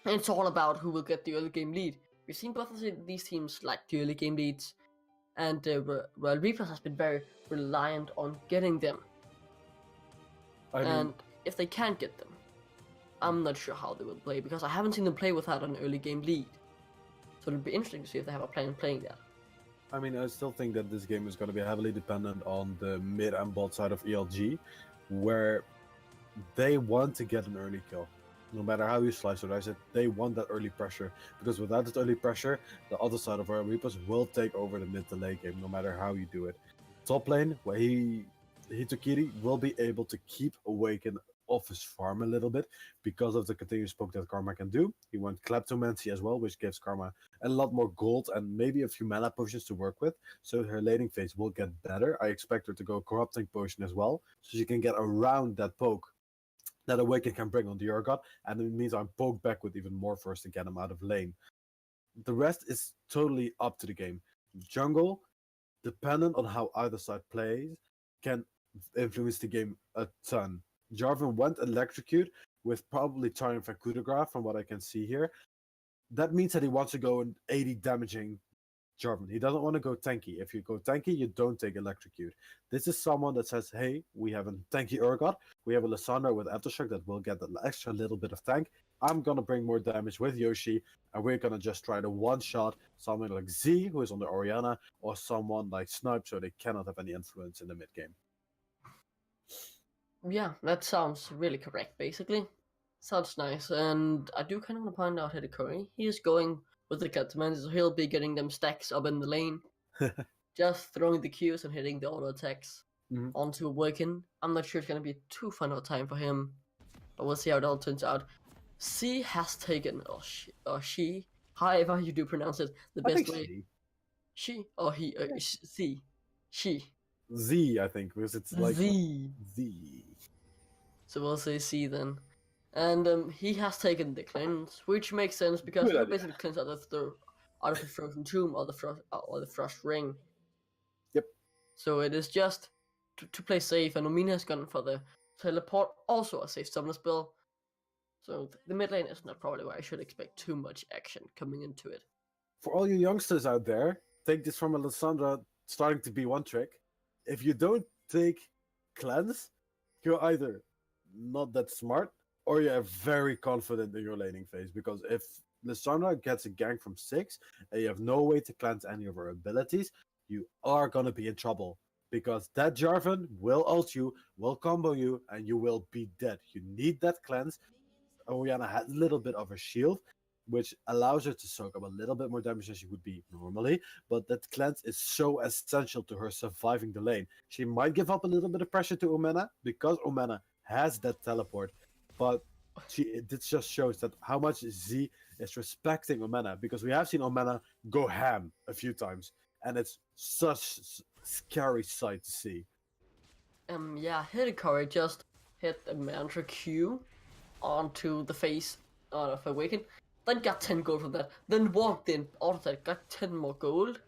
it's all about who will get the early game lead. We've seen both of these teams like the early game leads, and Royal Reapers has been very reliant on getting them. And if they can't get them, I'm not sure how they will play, because I haven't seen them play without an early game lead. So it'll be interesting to see if they have a plan playing that. I mean, I still think that this game is going to be heavily dependent on the mid and bot side of ELG, where they want to get an early kill. No matter how you slice or dice it, they want that early pressure. Because without that early pressure, the other side of Royal Reapers will take over the mid to late game, no matter how you do it. Top lane, where Hitakiri will be able to keep Awaken off his farm a little bit because of the continuous poke that Karma can do. He went Kleptomancy as well, which gives Karma a lot more gold and maybe a few mana potions to work with, so her laning phase will get better. I expect her to go Corrupting Potion as well, so she can get around that poke that Awaken can bring on the Urgot, and it means I'm poked back with even more first to get him out of lane. The rest is totally up to the game. Jungle, dependent on how either side plays, can influence the game a ton. Jarvan went Electrocute with probably Triumph and Coup de Grace from what I can see here. That means that he wants to go in 80 damaging Jarvan. He doesn't want to go tanky. If you go tanky, you don't take Electrocute. This is someone that says, hey, we have a tanky Urgot, we have a Lissandra with Aftershock that will get an extra little bit of tank. I'm going to bring more damage with Yoshi, and we're going to just try to one-shot someone like Z, who is on the Orianna, or someone like Snipe, so they cannot have any influence in the mid-game. Yeah, that sounds really correct, basically. Sounds nice, and I do kind of want to point out Hidekuri. He is going with the Catman, so he'll be getting them stacks up in the lane. Just throwing the Qs and hitting the auto attacks onto Awaken. I'm not sure it's going to be too fun of a time for him, but we'll see how it all turns out. C has taken, or she, however you do pronounce it, the best way. She, or he, C. She. Z, I think, because it's like Z. So we'll say C then. And he has taken the cleanse, which makes sense because he basically cleanse out of the frozen tomb or the frost ring. Yep. So it is just to play safe, and Omina has gone for the teleport, also a safe summoner spell. So the mid lane is not probably where I should expect too much action coming into it. For all you youngsters out there, take this from Alessandra starting to be one trick. If you don't take cleanse, you're either not that smart or you're very confident in your laning phase. Because if Lissandra gets a gank from 6 and you have no way to cleanse any of her abilities, you are going to be in trouble. Because that Jarvan will ult you, will combo you, and you will be dead. You need that cleanse. Orianna has a little bit of a shield, which allows her to soak up a little bit more damage than she would be normally, but that cleanse is so essential to her surviving the lane. She might give up a little bit of pressure to Omena, because Omena has that teleport, but this just shows that how much Z is respecting Omena, because we have seen Omena go ham a few times, and it's such a scary sight to see. Yeah, Hidekuri just hit the Mantra Q onto the face of Awaken, then got 10 gold from that, then walked in, auto got 10 more gold,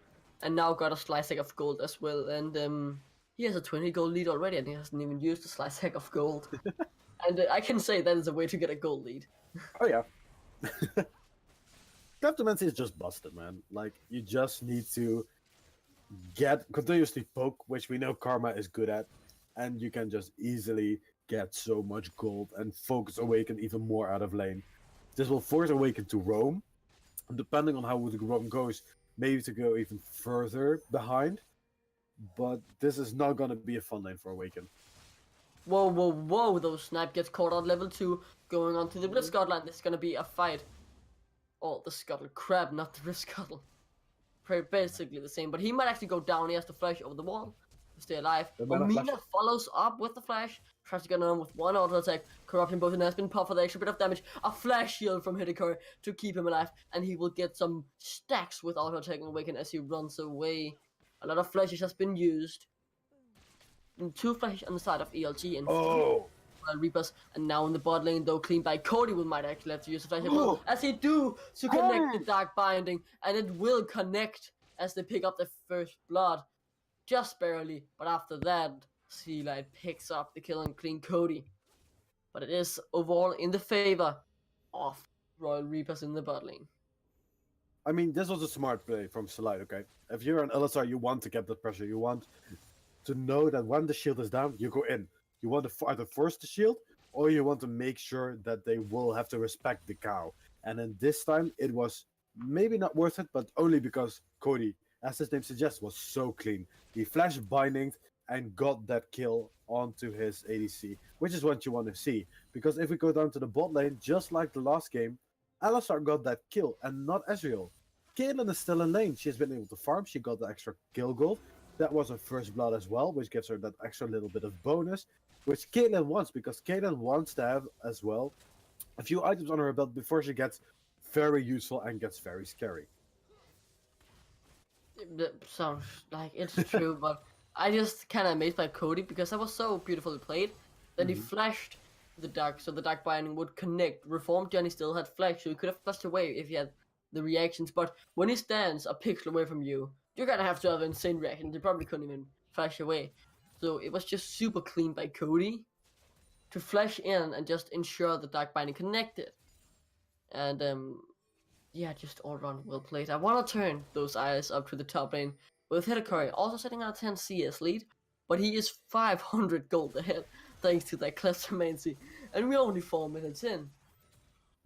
and now got a slice hack of gold as well, and he has a 20 gold lead already, and he hasn't even used the slice hack of gold. And I can say that is a way to get a gold lead. Oh yeah. Kleptomancy is just busted, man. Like, you just need to continuously poke, which we know Karma is good at, and you can just easily get so much gold and focus Awaken even more out of lane. This will force Awaken to roam, and depending on how the roam goes, maybe to go even further behind, but this is not going to be a fun lane for Awaken. Whoa, those Snipe gets caught on level 2, going on to the Blitz Godline. This is going to be a fight. or the scuttle crab, not the wrist scuttle. Basically the same, but he might actually go down. He has to flash over the wall to stay alive. The mana Omina flash. follows up with the flash, tries to get on with one auto attack, corrupting both, and has been puffed for the extra bit of damage. A flash shield from Hidekari to keep him alive, and he will get some stacks with auto attacking Awaken as he runs away. A lot of flashes has been used. And 2 flashes on the side of ELG and Oh! Reapers, and now in the bot lane, though clean by Cody, will might actually have to use the flash as well, as he do to connect the Dark Binding, and it will connect as they pick up the first blood, just barely, but after that, Sea Light picks up the kill and clean Cody. But it is overall in the favor of Royal Reapers in the bot lane. I mean, this was a smart play from Salai, okay? If you're an LSR, you want to get the pressure. You want to know that when the shield is down, you go in. You want to either force the shield, or you want to make sure that they will have to respect the cow. And then this time, it was maybe not worth it, but only because Cody, as his name suggests, was so clean. He flash binding and got that kill onto his ADC, which is what you want to see. Because if we go down to the bot lane, just like the last game, Alistar got that kill, and not Ezreal. Caitlyn is still in lane. She's been able to farm. She got the extra kill gold. That was her first blood as well, which gives her that extra little bit of bonus, which Caitlyn wants, because Caitlyn wants to have as well a few items on her belt before she gets very useful and gets very scary. That sounds like it's true, but I just kind of amazed by Cody because that was so beautifully played that he flashed the dark, so the Dark Binding would connect. Reformed Johnny still had flash, so he could have flashed away if he had the reactions, but when he stands a pixel away from you, you're gonna have to have insane reactions. You probably couldn't even flash away. So it was just super clean by Cody to flash in and just ensure the Dark Binding connected. And yeah, just all around well played. I want to turn those eyes up to the top lane with Hidekari also sitting on a 10 CS lead, but he is 500 gold ahead thanks to that Clustermancy, and we're only 4 minutes in.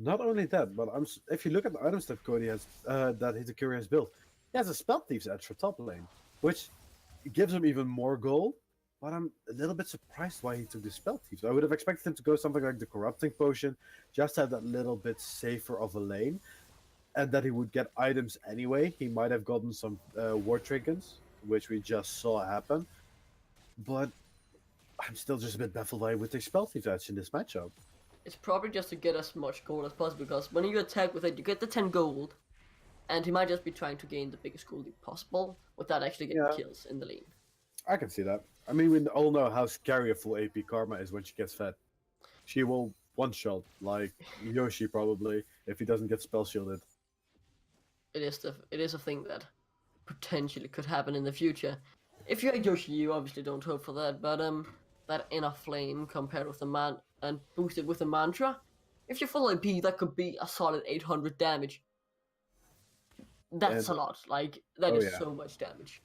Not only that, but if you look at the items that Cody has, that Hidekari has built, he has a Spell Thieves Edge for top lane, which gives him even more gold. But I'm a little bit surprised why he took the Spell Thieves. I would have expected him to go something like the Corrupting Potion, just have that little bit safer of a lane, and that he would get items anyway. He might have gotten some War Trinkets, which we just saw happen. But I'm still just a bit baffled why he would take Spell Thieves Edge in this matchup. It's probably just to get as much gold as possible, because when you attack with it, you get the 10 gold, and he might just be trying to gain the biggest gold possible without actually getting kills in the lane. I can see that. I mean, we all know how scary a full AP Karma is when she gets fed. She will one-shot, like Yoshi probably, if he doesn't get spell shielded. It is a thing that potentially could happen in the future. If you're Yoshi, you obviously don't hope for that, but that inner flame compared with the man and boosted with the mantra, if you're full AP, that could be a solid 800 damage. That's a lot. Like, that is so much damage.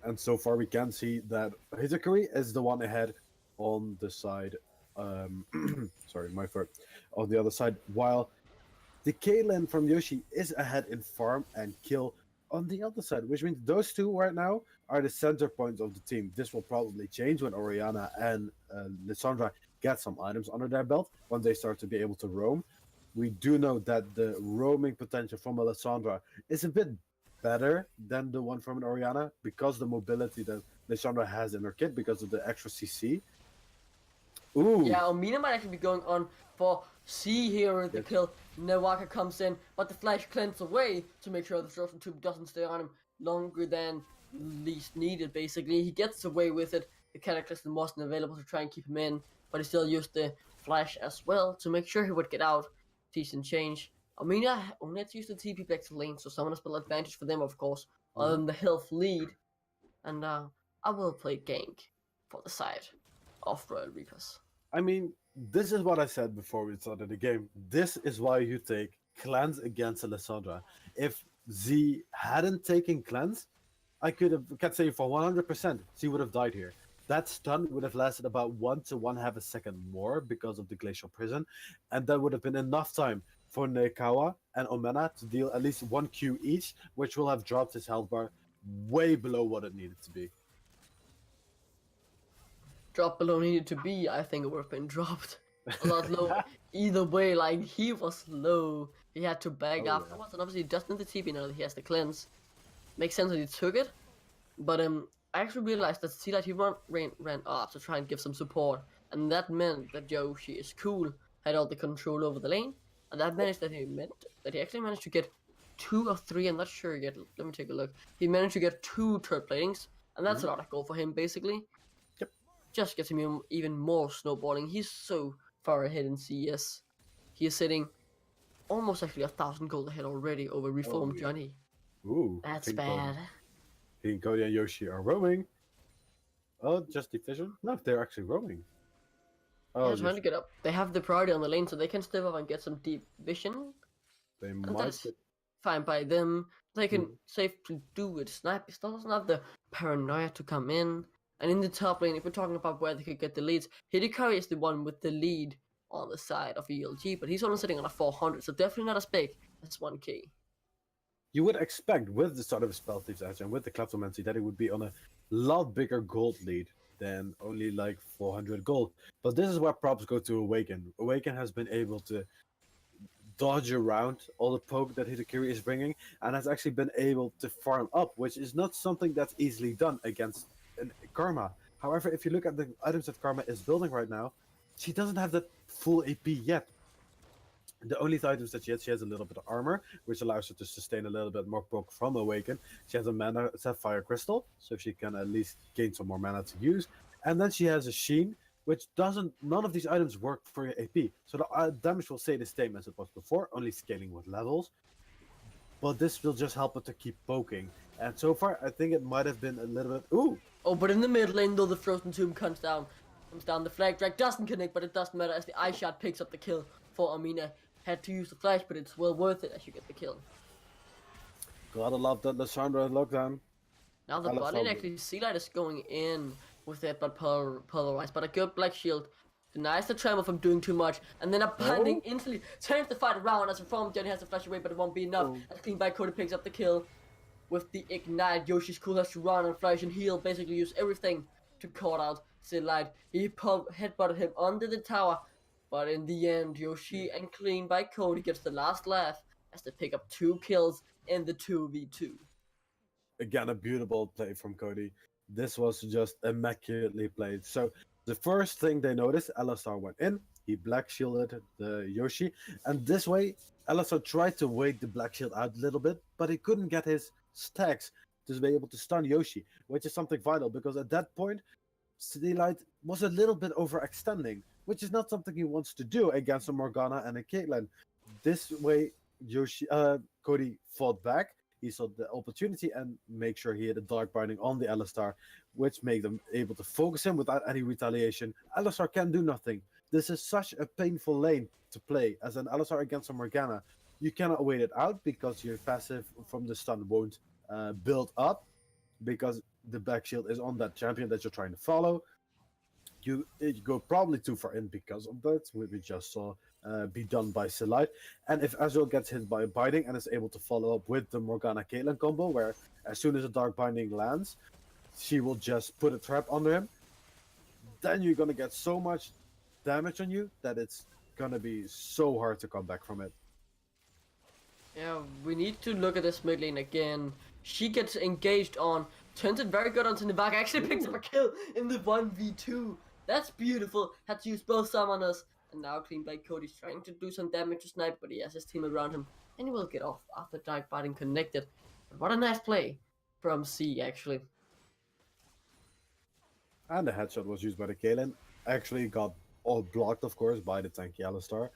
And so far we can see that Hidekari is the one ahead on the side, sorry, my fault, on the other side, while the Caitlyn from Yoshi is ahead in farm and kill on the other side, which means those two right now are the center points of the team. This will probably change when Orianna and Lissandra get some items under their belt, when they start to be able to roam. We do know that the roaming potential from Lissandra is a bit better than the one from an Orianna, because the mobility that Lissandra has in her kit, because of the extra CC. Ooh. Yeah, Omina might actually be going on for C here with the kill. Nawaka comes in, but the flash cleanses away to make sure the Frozen Tube doesn't stay on him longer than least needed, basically. He gets away with it. The Cataclysm wasn't available to try and keep him in, but he still used the flash as well to make sure he would get out. Decent change. Omina only had to use the TP back to lane, so someone has built advantage for them, of course, other than the health lead. And I will play gank for the side of Royal Reapers. I mean, this is what I said before we started the game. This is why you take Cleanse against Alessandra. If Z hadn't taken Cleanse, I can't say for 100%, Z would have died here. That stun would have lasted about 1 to 1/2 a second more because of the Glacial Prison, and that would have been enough time for Nekawa and Omena to deal at least 1 Q each, which will have dropped his health bar way below what it needed to be. Drop below needed to be, I think it would have been dropped a lot lower. Either way, like he was low. He had to bag Oh, yeah. afterwards, and obviously just in the TP now that he has the cleanse. Makes sense that he took it. But I actually realized that Sealight he ran up to try and give some support, and that meant that Yoshi is cool, had all the control over the lane, and that he actually managed to get 2 or 3. I'm not sure yet. Let me take a look. He managed to get 2 third platings, and that's a lot of gold for him basically. Yep. Just gets him even more snowballing. He's so far ahead in CS. He is sitting almost actually 1,000 gold ahead already over Reformed yeah. Johnny. Ooh. That's King bad. King Cody and Yoshi are roaming. Oh, just division? No, they're actually roaming. Oh, Yeah, trying to get up. They have the priority on the lane, so they can step up and get some deep vision. they And might that's get. fine by them. They can safely do it. Snipe still doesn't have the paranoia to come in. And in the top lane, if we're talking about where they could get the leads, Hidikari is the one with the lead on the side of ELG, but he's only sitting on a 400, so definitely not as big as 1k. You would expect with the start of Spell Thieves Edge and with the Kleptomancy that it would be on a lot bigger gold lead than only like 400 gold. But this is where props go to Awaken. Awaken has been able to dodge around all the poke that Hidakiri is bringing and has actually been able to farm up, which is not something that's easily done against Karma. However, if you look at the items that Karma is building right now, she doesn't have that full AP yet. The only items that she has a little bit of armor, which allows her to sustain a little bit more poke from Awaken. She has a mana Sapphire Crystal, so she can at least gain some more mana to use. And then she has a Sheen, which doesn't. None of these items work for your AP, so the damage will stay the same as it was before, only scaling with levels. But this will just help her to keep poking. And so far, I think it might have been a little bit. Ooh! Oh, but in the mid lane, though, the Frozen Tomb comes down. The flag drag doesn't connect, but it doesn't matter as the eye shot picks up the kill for Amina. Had to use the flash, but it's well worth it as you get the kill. Gotta love that Lissandra lockdown. Now the bot lane actually, Sealight is going in with that but polarized, but a good black shield denies the Tremor from doing too much, and then a binding instantly turns the fight around as Reformed Johnny has to flash away, but it won't be enough. As Clean by Cody picks up the kill with the ignite. Yoshi's cool has to run and flash and heal, basically use everything to call out Sealight. He headbutted him under the tower, but in the end, Yoshi and Clean by Cody gets the last laugh as they pick up 2 kills in the 2v2. Again, a beautiful play from Cody. This was just immaculately played. So the first thing they noticed, Alistar went in. He black shielded the Yoshi, and this way, Alistar tried to wait the black shield out a little bit, but he couldn't get his stacks to be able to stun Yoshi, which is something vital because at that point, Sealight was a little bit overextending, which is not something he wants to do against a Morgana and a Caitlyn. This way, Cody fought back. He saw the opportunity and make sure he had a dark binding on the Alistar, which made them able to focus him without any retaliation. Alistar can do nothing. This is such a painful lane to play as an Alistar against a Morgana. You cannot wait it out because your passive from the stun won't build up because the back shield is on that champion that you're trying to follow. You go probably too far in because of that, which we just saw be done by Sealight. And if Azrael gets hit by a binding and is able to follow up with the Morgana Caitlyn combo, where as soon as a dark binding lands, she will just put a trap under him, then you're gonna get so much damage on you that it's gonna be so hard to come back from it. Yeah, we need to look at this mid lane again. She gets engaged on, turns it very good onto Nivaka, actually picks up a kill in the 1v2. That's beautiful. Had to use both summoners. And now Clean by Cody's trying to do some damage to Snipe, but he has his team around him. And he will get off after Dark Biting connected. But what a nice play from C, actually. And the headshot was used by the Caitlyn. Actually got all blocked, of course, by the tanky Alistar.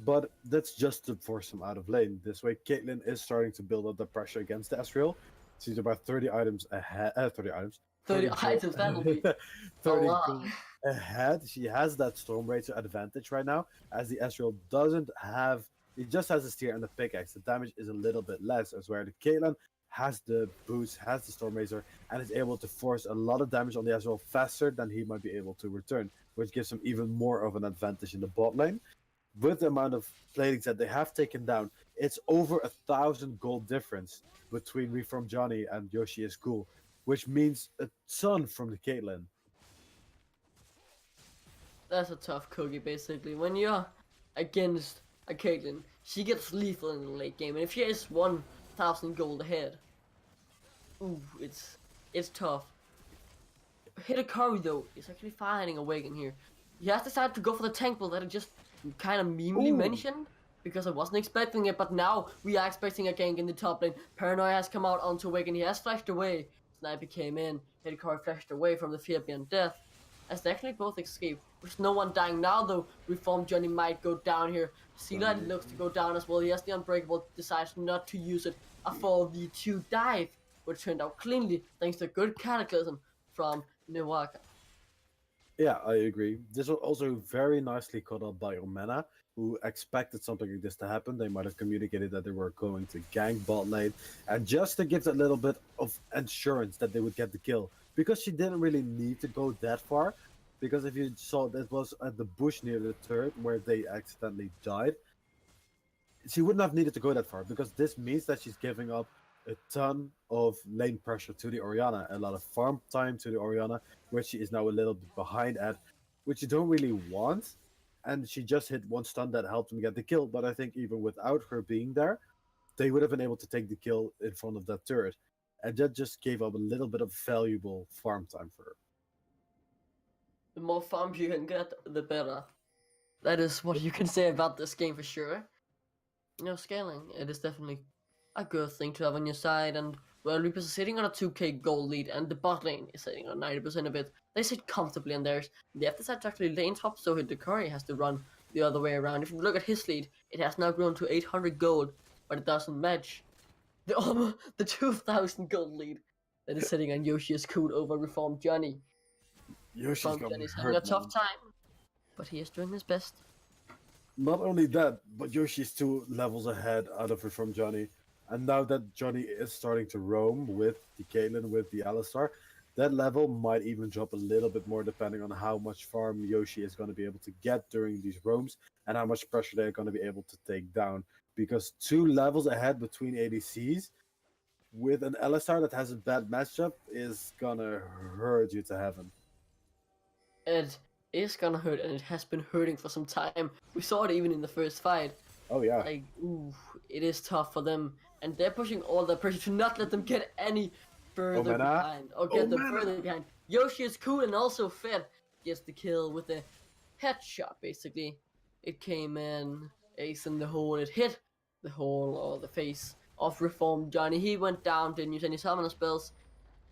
But that's just to force him out of lane. This way, Caitlyn is starting to build up the pressure against the Ezreal. She's about 30 items ahead. 30 items. 30 items, that will be 30 gold ahead. She has that Stormraider advantage right now, as the Ezreal doesn't have. He just has a steer and the pickaxe. The damage is a little bit less, as where the Caitlyn has the boost, has the Stormraider, and is able to force a lot of damage on the Ezreal faster than he might be able to return, which gives him even more of an advantage in the bot lane. With the amount of platings that they have taken down, it's over 1,000 gold difference between Reform Johnny and Yoshi is Cool, which means a ton from the Caitlyn. That's a tough cookie, basically. When you're against a Caitlyn, she gets lethal in the late game, and if she is 1,000 gold ahead, ooh, it's tough. Hidakari though is actually finding a Awaken here. He has decided to go for the tank build that I just kind of memely mentioned because I wasn't expecting it, but now we are expecting a gank in the top lane. Paranoia has come out onto Awaken, he has flashed away. Sniper came in, Hidakari flashed away from the fear beyond death. As they actually both escape, with no one dying now though, Reformed Johnny might go down here. Sealight looks to go down as well, he has the Unbreakable, decides not to use it. A 4v2 dive, which turned out cleanly thanks to good Cataclysm from Newaka. Yeah, I agree. This was also very nicely caught up by Omena, who expected something like this to happen. They might have communicated that they were going to gank bot lane, and just to give a little bit of assurance that they would get the kill, because she didn't really need to go that far. Because if you saw, that was at the bush near the turret where they accidentally died. She wouldn't have needed to go that far, because this means that she's giving up a ton of lane pressure to the Orianna, a lot of farm time to the Orianna, which she is now a little bit behind at, which you don't really want. And she just hit one stun that helped them get the kill, but I think even without her being there, they would have been able to take the kill in front of that turret. And that just gave up a little bit of valuable farm time for her. The more farms you can get, the better. That is what you can say about this game for sure. You know, scaling, it is definitely a good thing to have on your side, and well, Reapers are sitting on a 2k gold lead, and the bot lane is sitting on 90% of it. They sit comfortably on theirs. They have decided to actually lane top, so Hidakari has to run the other way around. If you look at his lead, it has now grown to 800 gold, but it doesn't match the 2,000 gold lead that is sitting on Yoshi's Coot over Reformed Johnny. Yoshi's Reformed Johnny's having a tough time, but he is doing his best. Not only that, but Yoshi's 2 levels ahead out of Reformed Johnny. And now that Johnny is starting to roam with the Caitlyn, with the Alistar, that level might even drop a little bit more depending on how much farm Yoshi is going to be able to get during these roams and how much pressure they're going to be able to take down. Because 2 levels ahead between ADCs with an Alistar that has a bad matchup is going to hurt you to heaven. It is gonna hurt, and it has been hurting for some time. We saw it even in the first fight. Oh, yeah. Like, ooh, it is tough for them, and they're pushing all their pressure to not let them get any further behind, or get them further behind. Yoshi is cool and also Fed gets the kill with a headshot, basically. It came in, ace in the hole, it hit the hole or the face of Reformed Johnny. He went down, didn't use any summoner spells.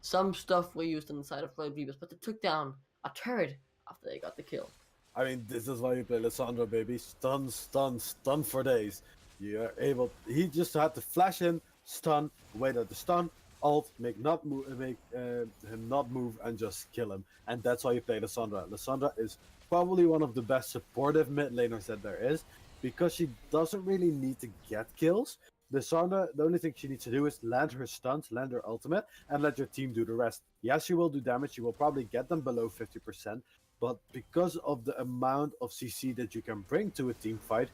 Some stuff were used on the side of Floyd Beavers, but they took down a turret after they got the kill. I mean, this is why you play Lissandra, baby. Stun, stun, stun for days. You're able. He just had to flash in, stun, wait at the stun, ult, make him not move, and just kill him. And that's why you play Lissandra. Lissandra is probably one of the best supportive mid laners that there is, because she doesn't really need to get kills. Lissandra, the only thing she needs to do is land her stuns, land her ultimate, and let your team do the rest. Yes, she will do damage. She will probably get them below 50%. But because of the amount of CC that you can bring to a team fight...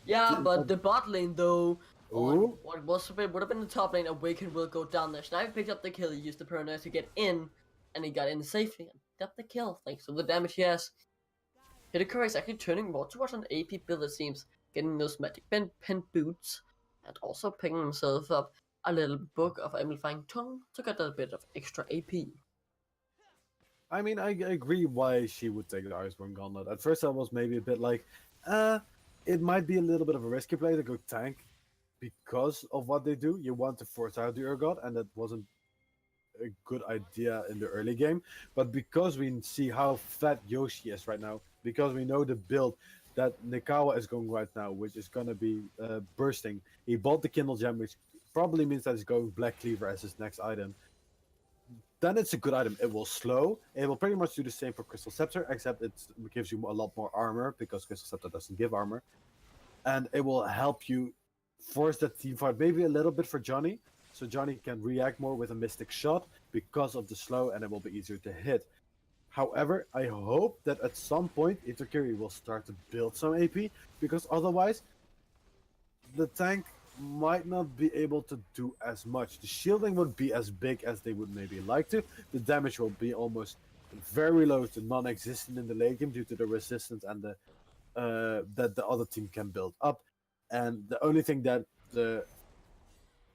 Yeah, but the bot lane though, on what would have been the top lane, Awaken will go down there. Sniper picked up the kill, he used the Paranoia to get in, and he got in safely and got the kill thanks to the damage he has. Hidakari is actually turning more towards an AP build, it seems, getting those magic pen boots, and also picking himself up a little book of Amplifying Tongue to get a bit of extra AP. I mean, I agree why she would take the Iceborne Gauntlet. At first I was maybe a bit like, it might be a little bit of a risky play to go tank because of what they do. You want to force out the Urgot, and that wasn't a good idea in the early game. But because we see how fat Yoshi is right now, because we know the build that Nikawa is going right now, which is going to be bursting. He bought the Kindle Gem, which probably means that he's going Black Cleaver as his next item. Then it's a good item. It will slow. It will pretty much do the same for Crystal Scepter, except it gives you a lot more armor, because Crystal Scepter doesn't give armor. And it will help you force that team fight maybe a little bit for Johnny, so Johnny can react more with a Mystic Shot because of the slow, and it will be easier to hit. However, I hope that at some point Itakuri will start to build some AP, because otherwise the tank might not be able to do as much. The shielding won't be as big as they would maybe like to. The damage will be almost very low to non-existent in the late game due to the resistance and the that the other team can build up, and the only thing that the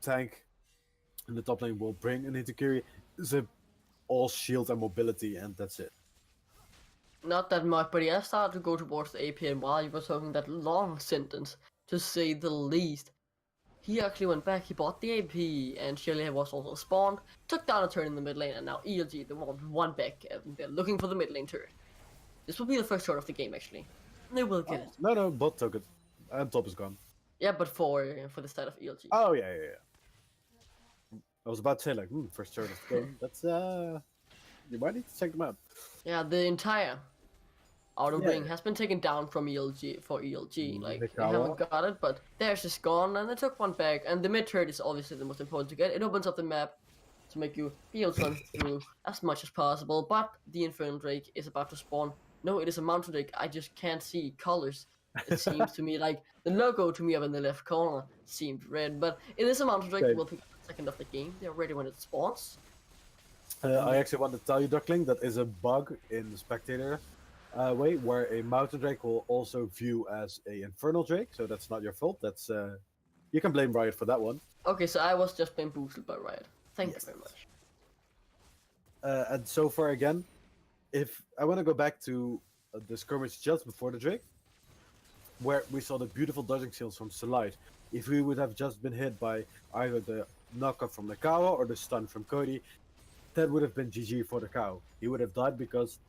tank in the top lane will bring in Hitakiri is all shield and mobility, and that's it. Not that much, but yeah, I started to go towards the AP, and while you were talking that long sentence, to say the least, he actually went back, he bought the AP, and Shelley was also spawned, took down a turn in the mid lane, and now ELG, they want one back, and they're looking for the mid lane turret. This will be the first turret of the game, actually. They will get it. No, bot took it, and top is gone. Yeah, but for the start of ELG. Oh yeah. I was about to say like, first turn of the game. That's you might need to check them out. Yeah, the entire outer Yeah. ring has been taken down from ELG for ELG. Like they Hikawa. haven't got it, but theirs is gone, and they took one back. And the mid turret is obviously the most important to get. It opens up the map to make you be able to run through as much as possible. But the Infernal Drake is about to spawn. No, it is a Mountain Drake. I just can't see colors. It seems to me like the logo to me up in the left corner seemed red, but it is a Mountain Drake. Same. We'll pick up the second of the game. They're ready when it spawns. I actually want to tell you, Duckling, that is a bug in the spectator way, where a Mountain Drake will also view as a Infernal Drake. So that's not your fault. That's you can blame Riot for that one. Okay, so I was just being boosted by Riot. Thank Yes. you very much. And so far again, if I want to go back to the skirmish just before the Drake, where we saw the beautiful dodging skills from Salite, if we would have just been hit by either the knockup from the Kawa or the stun from Cody, that would have been GG for the cow. He would have died because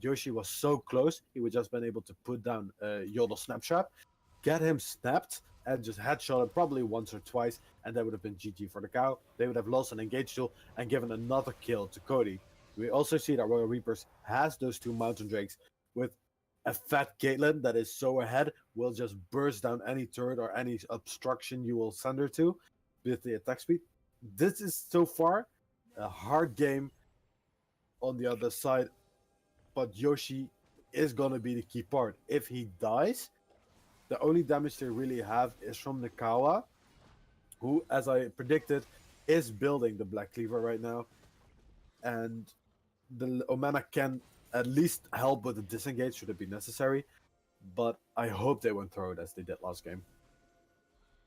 Yoshi was so close, he would just been able to put down Yodel Snapshot, get him snapped, and just headshot him probably once or twice, and that would have been GG for the cow. They would have lost an engage tool and given another kill to Cody. We also see that Royal Reapers has those two Mountain Drakes with a fat Caitlyn that is so ahead, will just burst down any turret or any obstruction you will send her to with the attack speed. This is so far a hard game on the other side, but Yoshi is going to be the key part. If he dies, the only damage they really have is from Nakawa, who, as I predicted, is building the Black Cleaver right now, and the Omena can at least help with the disengage should it be necessary, but I hope they won't throw it as they did last game.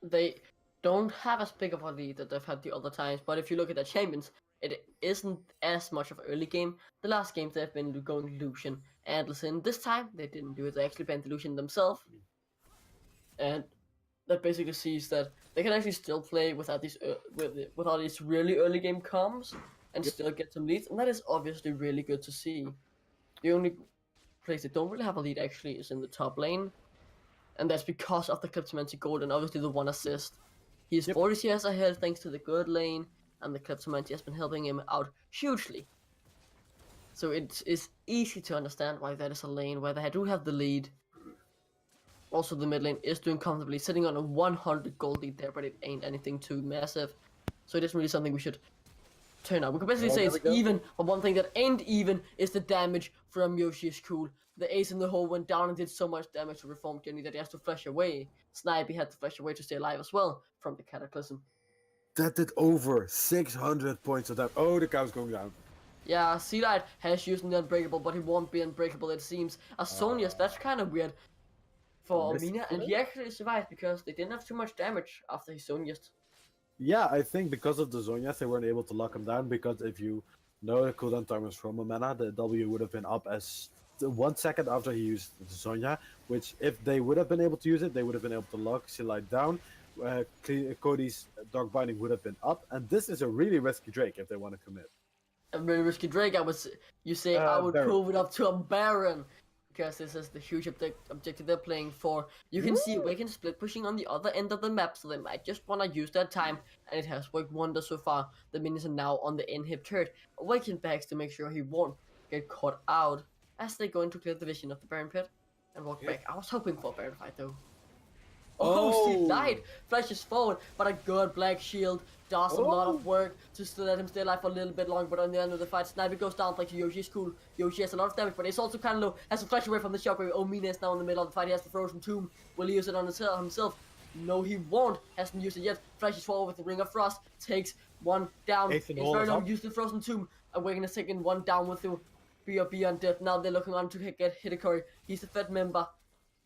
They don't have as big of a lead that they've had the other times, but if you look at the champions, it isn't as much of an early game. The last games they've been going Lucian and Listen. This time they didn't do it. They actually banned Lucian themselves, and that basically sees that they can actually still play without these without these really early game comms and still get some leads, and that is obviously really good to see. The only place they don't really have a lead actually is in the top lane, and that's because of the Kleptomancy gold and obviously the one assist. He's 40 CS ahead thanks to the good lane, and the Kleptomancy has been helping him out hugely. So it is easy to understand why that is a lane where they do have the lead. Also, the mid lane is doing comfortably, sitting on a 100 gold lead there, but it ain't anything too massive. So it isn't really something we should turn out. We could basically say it's even, but one thing that ain't even is the damage from Yoshi's Cool. The ace in the hole went down and did so much damage to Reform Jenny that he has to flash away. Snipey had to flash away to stay alive as well from the Cataclysm. That did over 600 points of damage. Oh, the cow's going down. Yeah, Sealight has used the Unbreakable, but he won't be Unbreakable, it seems. Sonia's, that's kind of weird for Omina, and he actually survived because they didn't have too much damage after his Sonia's. Yeah, I think because of the Zonias, they weren't able to lock him down, because if you know the cooldown timers from Omena, the W would have been up as 1 second after he used the Zonya, which if they would have been able to use it, they would have been able to lock Sealight down. Cody's Dark Binding would have been up, and this is a really risky Drake if they want to commit. A very risky Drake, I would Baron. prove it up to a Baron, because this is the huge objective they're playing for. You can see Awaken split pushing on the other end of the map, so they might just want to use that time, and it has worked wonders so far. The minions are now on the inhib turret. Awaken backs to make sure he won't get caught out as they go into clear the vision of the Baron pit and walk back. I was hoping for a Baron fight though. Oh, she died! Flashes forward, but a good black shield does a lot of work to still let him stay alive for a little bit longer, but on the end of the fight, Sniper goes down thanks to Yoshi's Cool. Yoshi has a lot of damage, but it's also kind of low, has to flash away from the shockwave. Omina is now in the middle of the fight, he has the Frozen Tomb. Will he use it on himself? No, he won't. Hasn't used it yet. Flashes forward with the Ring of Frost, takes one down. Inferno used the Frozen Tomb, Awaken a second one down with the BRB on death. Now they're looking on to get Hidakori. He's the Fed member.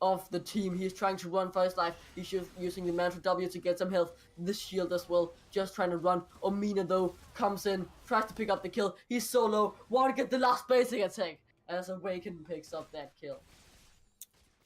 of the team. He's trying to run for his life. He's just using the Mantra W to get some health. The shield as well, just trying to run. Omina though comes in, tries to pick up the kill. He's so low, want to get the last basic attack as Awaken picks up that kill.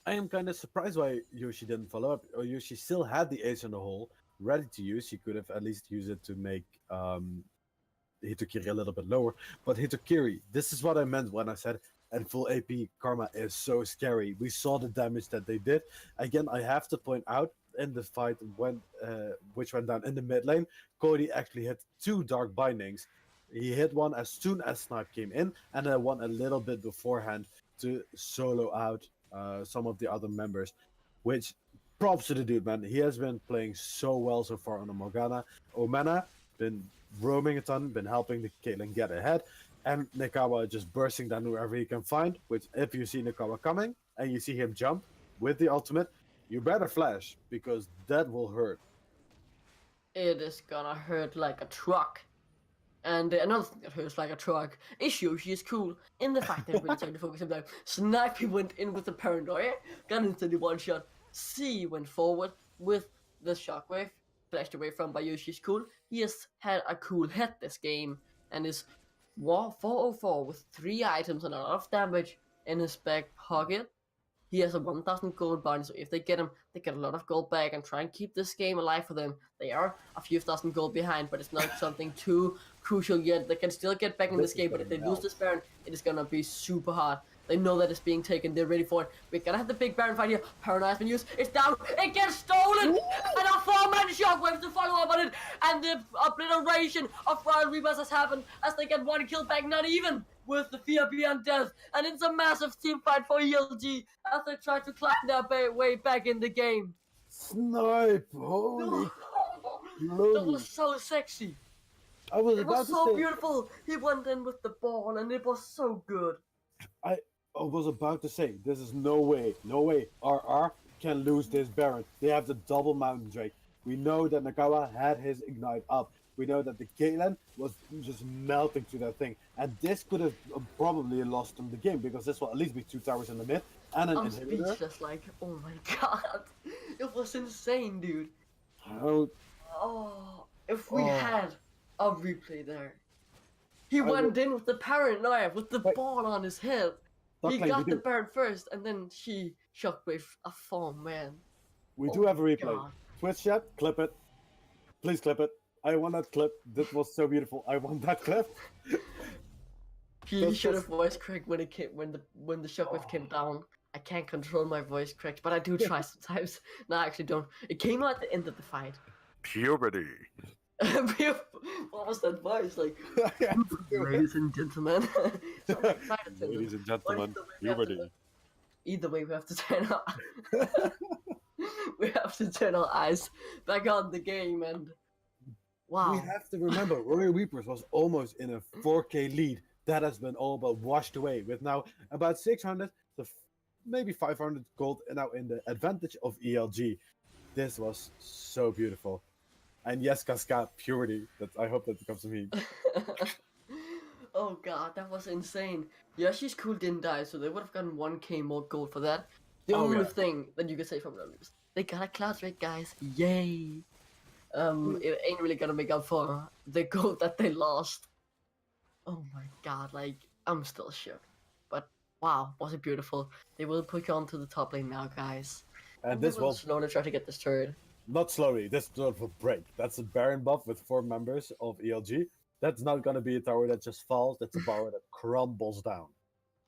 I am kind of surprised why Yoshi didn't follow up. Or Yoshi still had the ace in the hole ready to use. He could have at least used it to make Hitokiri a little bit lower. But Hitokiri, this is what I meant when I said, and full AP Karma is so scary. We saw the damage that they did. Again, I have to point out in the fight which went down in the mid lane, Cody actually hit 2 Dark Bindings. He hit one as soon as Snipe came in, and then one a little bit beforehand to solo out some of the other members, which props to the dude, man. He has been playing so well so far on the Morgana. Omena been roaming a ton, been helping the Caitlyn get ahead, and Nikawa just bursting down wherever he can find, which if you see Nikawa coming and you see him jump with the ultimate, you better flash, because that will hurt. It is gonna hurt like a truck. And another thing that hurts like a truck is Yoshi is cool in the fact that really trying to focus him down. Snipe went in with the paranoia, got instantly one shot. C went forward with the shockwave, flashed away from by Yoshi's cool. He has had a cool head this game and is 404 with 3 items and a lot of damage in his back pocket. He has a 1,000 gold bounty, so if they get him, they get a lot of gold back and try and keep this game alive for them. They are a few thousand gold behind, but it's not something too crucial yet. They can still get back in this game, but if they lose this Baron, it is gonna be super hard. They know that it's being taken, they're ready for it. We gotta have the big Baron fight here. Paranoia has been used, it's down, it gets stolen! And a 4-man shockwave to follow up on it, and the obliteration of Royal Reapers has happened as they get 1 kill back, not even with the fear beyond death, and it's a massive team fight for ELG as they try to climb their way back in the game. Snipe! Holy That was so sexy. I was It about was to so say, beautiful. He went in with the ball, and it was so good. I was about to say, this is no way RR can lose this Baron. They have the double Mountain Drake. We know that Nakawa had his Ignite up. We know that the Caitlyn was just melting to that thing. And this could have probably lost them the game, because this will at least be 2 towers in the mid and an I'm inhibitor. speechless, like, oh my god. It was insane, dude. How Oh, if we Oh. had a replay there. He I went would- in with the paranoia, with the Wait. ball on his head. He Duckling, got we the do. Baron first, and then she shockwave a 4-man. We Oh do have a my replay. God. Twitch chat, clip it. Please clip it. I want that clip. That was so beautiful. I want that clip. He That's- should have voice cracked when it came when the shockwave came down. I can't control my voice cracks, but I do try sometimes. No, I actually don't. It came out at the end of the fight. Puberty. What was that voice like? Ladies and gentlemen. So I'm excited to Ladies and But gentlemen, either way, we have to puberty. we have to turn our eyes back on the game, and wow. We have to remember, Royal Reapers was almost in a 4K lead. That has been all but washed away, with now about 600 to maybe 500 gold now in the advantage of ELG. This was so beautiful. And yes, Cascade, purity. I hope that becomes a meme. Oh god, that was insane. Yoshi's cool didn't die, so they would have gotten 1k more gold for that. The Oh, only yeah. thing that you can say from them is they got a Cloud Drake, guys. Yay! It ain't really gonna make up for the gold that they lost. Oh my god, like, I'm still shook. But wow, was it beautiful. They will push on to the top lane now, guys. And they this will was slowly try to get this turret. not slowly. This turret will break. That's a Baron buff with 4 members of ELG. That's not gonna be a tower that just falls. That's a tower that crumbles down.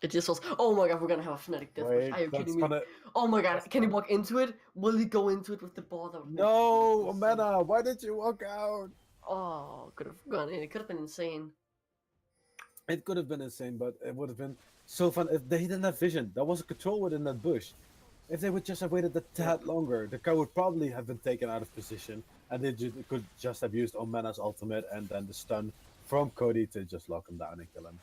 It just was, oh my god, we're gonna have a Fnatic deathmatch. Wait, Are you that's kidding me? gonna. Oh my god, can he walk into it? Will he go into it with the ball? That would be No, insane. Omena, why did you walk out? Oh, could have gone in. It could have been insane. It could have been insane, but it would have been so fun if they didn't have vision. There was a control within that bush. If they would just have waited a tad longer, the car would probably have been taken out of position, and they could just have used Omena's ultimate and then the stun from Cody to just lock him down and kill him.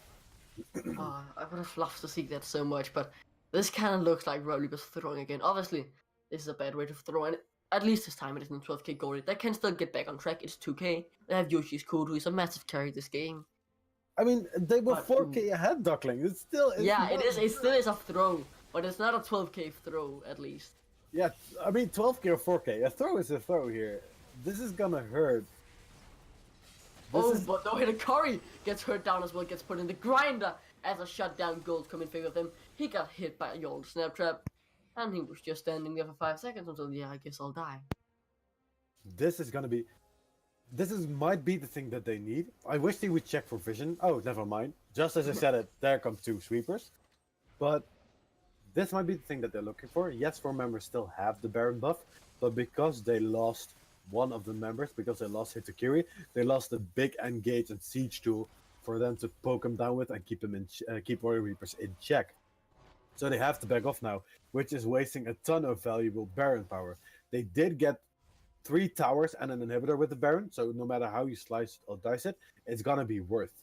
Oh, I would have loved to see that so much, but this kind of looks like Rowley was throwing again. Obviously, this is a bad way to throw, and at least this time it isn't 12k gold. They can still get back on track. It's 2k. They have Yoshi's Cool, who is a massive carry this game. I mean, they were But, 4k ahead, Duckling. It's still. Yeah, it is. It still is a throw. But it's not a 12k throw, at least. Yeah, I mean 12k or 4k. A throw is a throw here. This is gonna hurt. But no, Hidakari gets hurt down as well, gets put in the grinder as a shutdown gold come in favor of him. He got hit by a Yolk snap trap, and he was just standing there for 5 seconds until, yeah, I guess I'll die. This is gonna be. Might be the thing that they need. I wish they would check for vision. Oh, never mind. Just as I said it, there come 2 sweepers. But this might be the thing that they're looking for. Yes, 4 members still have the Baron buff, but because they lost one of the members, because they lost Hitakiri, they lost a big engage and siege tool for them to poke them down with and keep them in keep Warrior Reapers in check. So they have to back off now, which is wasting a ton of valuable Baron power. They did get 3 towers and an inhibitor with the Baron, so no matter how you slice or dice it, it's gonna be worth.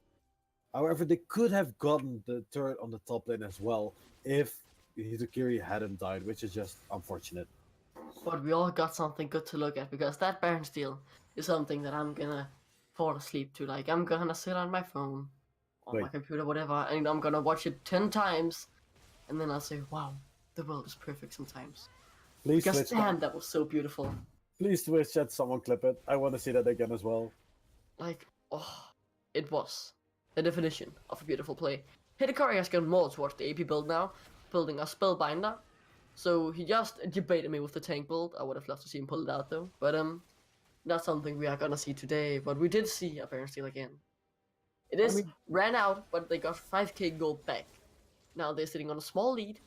However, they could have gotten the turret on the top lane as well if Hitakiri hadn't died, which is just unfortunate. But we all got something good to look at, because that Baron steal is something that I'm gonna fall asleep to. Like, I'm gonna sit on my phone, on my computer, whatever, and I'm gonna watch it 10 times, and then I'll say, wow, the world is perfect sometimes. Please because damn, that was so beautiful. Please Twitch chat, someone clip it. I want to see that again as well. Like, oh, it was the definition of a beautiful play. Hidakari has gone more towards the AP build now, building a Spellbinder. So he just debated me with the tank build. I would have loved to see him pull it out though. But not something we are gonna see today. But we did see a Baron steal again. It is ran out, but they got 5k gold back. Now they're sitting on a small lead,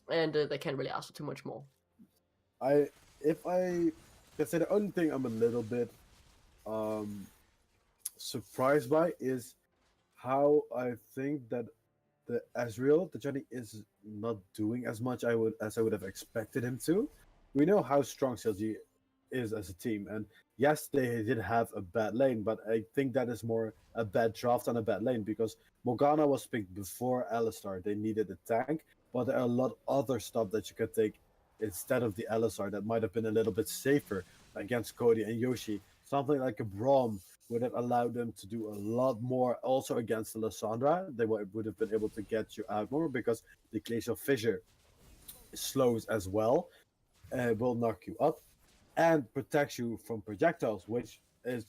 and they can't really ask for too much more. If I could say, the only thing I'm a little bit surprised by is how I think that the Ezreal, the Johnny, is not doing as much as I would have expected him to. We know how strong CLG is as a team, and yes, they did have a bad lane, but I think that is more a bad draft than a bad lane, because Morgana was picked before Alistar. They needed a tank, but there are a lot of other stuff that you could take instead of the Alistar that might have been a little bit safer against Cody and Yoshi. Something like a Braum would have allowed them to do a lot more. Also against the Lissandra, they would have been able to get you out more, because the Glacial Fissure slows as well, will knock you up, and protects you from projectiles, which is,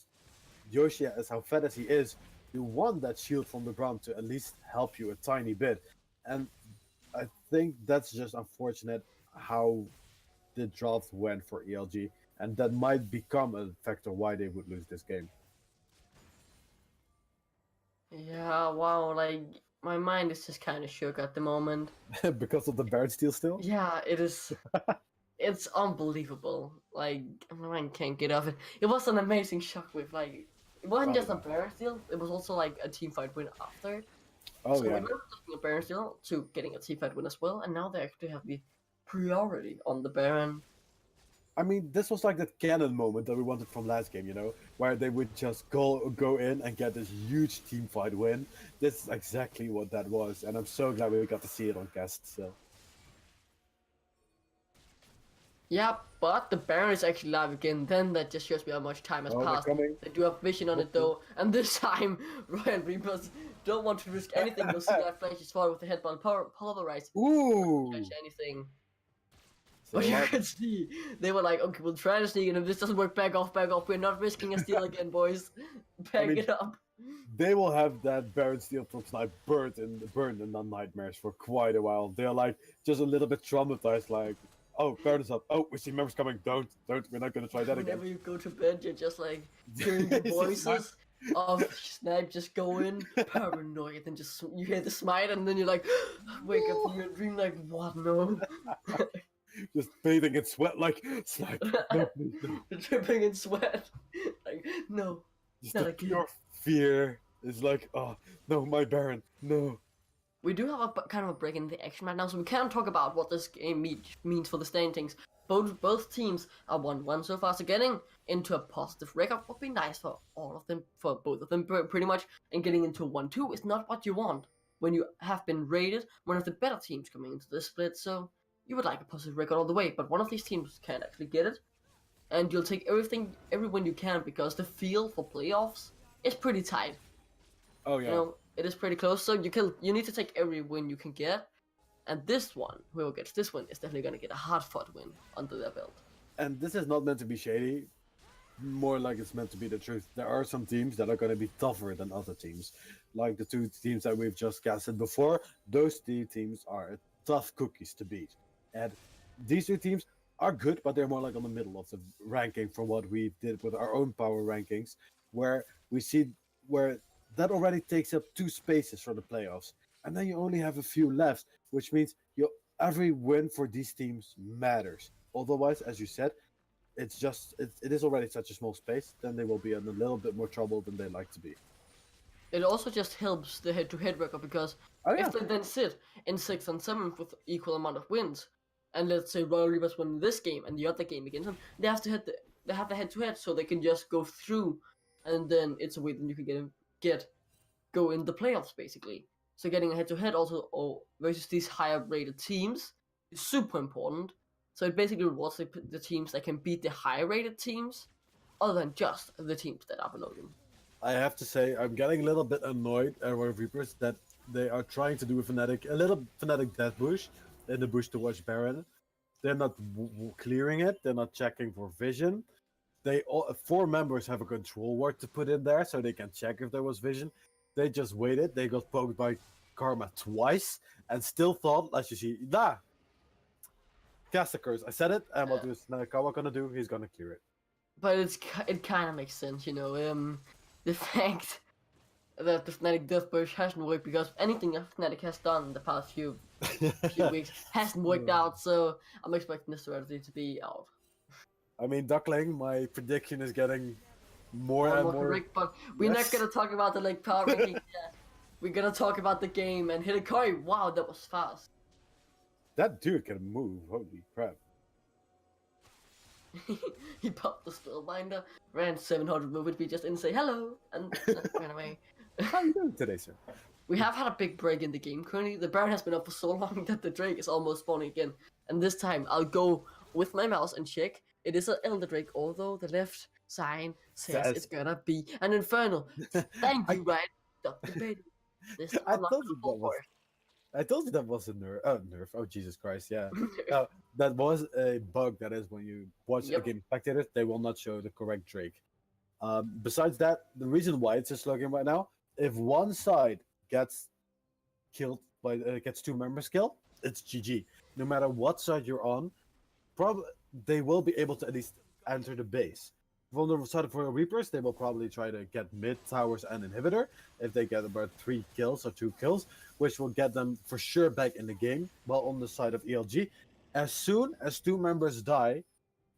Yoshi, as how fat as he is, you want that shield from the Braum to at least help you a tiny bit. And I think that's just unfortunate how the draft went for ELG, and that might become a factor why they would lose this game. Yeah, wow, like, my mind is just kind of shook at the moment. Because of the Baron steal still? Yeah, it is. It's unbelievable. Like, my mind can't get off it. It was an amazing shockwave. Like, it wasn't just a Baron steal, it was also like a teamfight win after. Oh, so yeah. we went from getting a Baron steal to getting a teamfight win as well, and now they actually have the priority on the Baron. I mean, this was like that cannon moment that we wanted from last game, you know, where they would just go in and get this huge team fight win. This is exactly what that was, and I'm so glad we got to see it on cast. So. Yeah, but the Baron is actually live again. Then that just shows me how much time has passed. They do have vision on it though, and this time Royal Reapers don't want to risk anything. You'll see that Flash is far with the headband pulverized. Ooh! Catch anything. But you can see, they were like, okay, we'll try to sneak, and if this doesn't work, back off. We're not risking a steal again, boys. Back it up. They will have that Baron steal from Snipe burned in the nightmares for quite a while. They're like, just a little bit traumatized, like, oh, Baron is up. Oh, we see members coming. Don't. We're not going to try that again. Whenever you go to bed, you're just like, hearing the voices of Snipe just go in, paranoid, and just, you hear the smite, and then you're like, wake up from your dream, like, what, no? Just bathing in sweat, like, Snipe, no, please, no. Dripping in sweat. Like, no. Just the pure fear is like, oh, no, my Baron, no. We do have a kind of a break in the action right now, so we can talk about what this game means for the standings. Both teams are 1-1 so far, so getting into a positive record would be nice for all of them, for both of them pretty much, and getting into 1-2 is not what you want when you have been rated one of the better teams coming into this split, so you would like a positive record all the way, but one of these teams can't actually get it, and you'll take every win you can, because the field for playoffs is pretty tight. Oh yeah. You know, it is pretty close, so you need to take every win you can get, And this one, whoever gets this one, is definitely gonna get a hard-fought win under their belt. And this is not meant to be shady. More like it's meant to be the truth. There are some teams that are going to be tougher than other teams. Like the two teams that we've just casted before, those two teams are tough cookies to beat. And these two teams are good, but they're more like on the middle of the ranking from what we did with our own power rankings, where we see where that already takes up 2 spaces for the playoffs. And then you only have a few left, which means every win for these teams matters. Otherwise, as you said, it is already such a small space, then they will be in a little bit more trouble than they like to be. It also just helps the head-to-head record because if they then sit in 6th and 7th with equal amount of wins, and let's say Royal Reapers win this game and the other game against them, they have the head-to-head, so they can just go through, and then it's a way that you can go in the playoffs basically. So getting a head-to-head also versus these higher-rated teams is super important. So it basically rewards the teams that can beat the higher-rated teams, other than just the teams that are below them. I have to say, I'm getting a little bit annoyed at Royal Reapers that they are trying to do a little Fnatic death bush in the bush towards Baron. They're not clearing it. They're not checking for vision. 4 members have a control ward to put in there so they can check if there was vision. They just waited. They got poked by Karma twice and still thought, as you see, cast a curse. I said it, and what is Nakawa gonna do? He's gonna clear it. But it kind of makes sense, you know. The fact that the Fnatic Death Bush hasn't worked because anything that Fnatic has done in the past few weeks hasn't worked out, so I'm expecting this strategy to be out. I mean, Duckling, my prediction is getting more and more correct, but we're not gonna talk about the power ranking yet. We're gonna talk about the game and Hidekari. Wow, that was fast. That dude can move. Holy crap. He popped the Spellbinder, ran 700 movement speed just in, say hello, and ran away. How are you doing today, sir? We have had a big break in the game currently. The Baron has been up for so long that the Drake is almost spawning again. And this time I'll go with my mouse and check. It is an Elder Drake, although the left sign says it's gonna be an Infernal. Thank you, Ryan. Dr. Baby. This time I told you that was a nerf. Oh, Jesus Christ, yeah. That was a bug. That is when you watch a game spectators, they will not show the correct Drake. Besides that, the reason why it's just looking right now, if one side gets killed gets 2 members killed, it's GG. No matter what side you're on, probably they will be able to at least enter the base. From the side of Royal Reapers, they will probably try to get mid towers and inhibitor if they get about 3 kills or 2 kills, which will get them for sure back in the game. While on the side of ELG, as soon as 2 members die,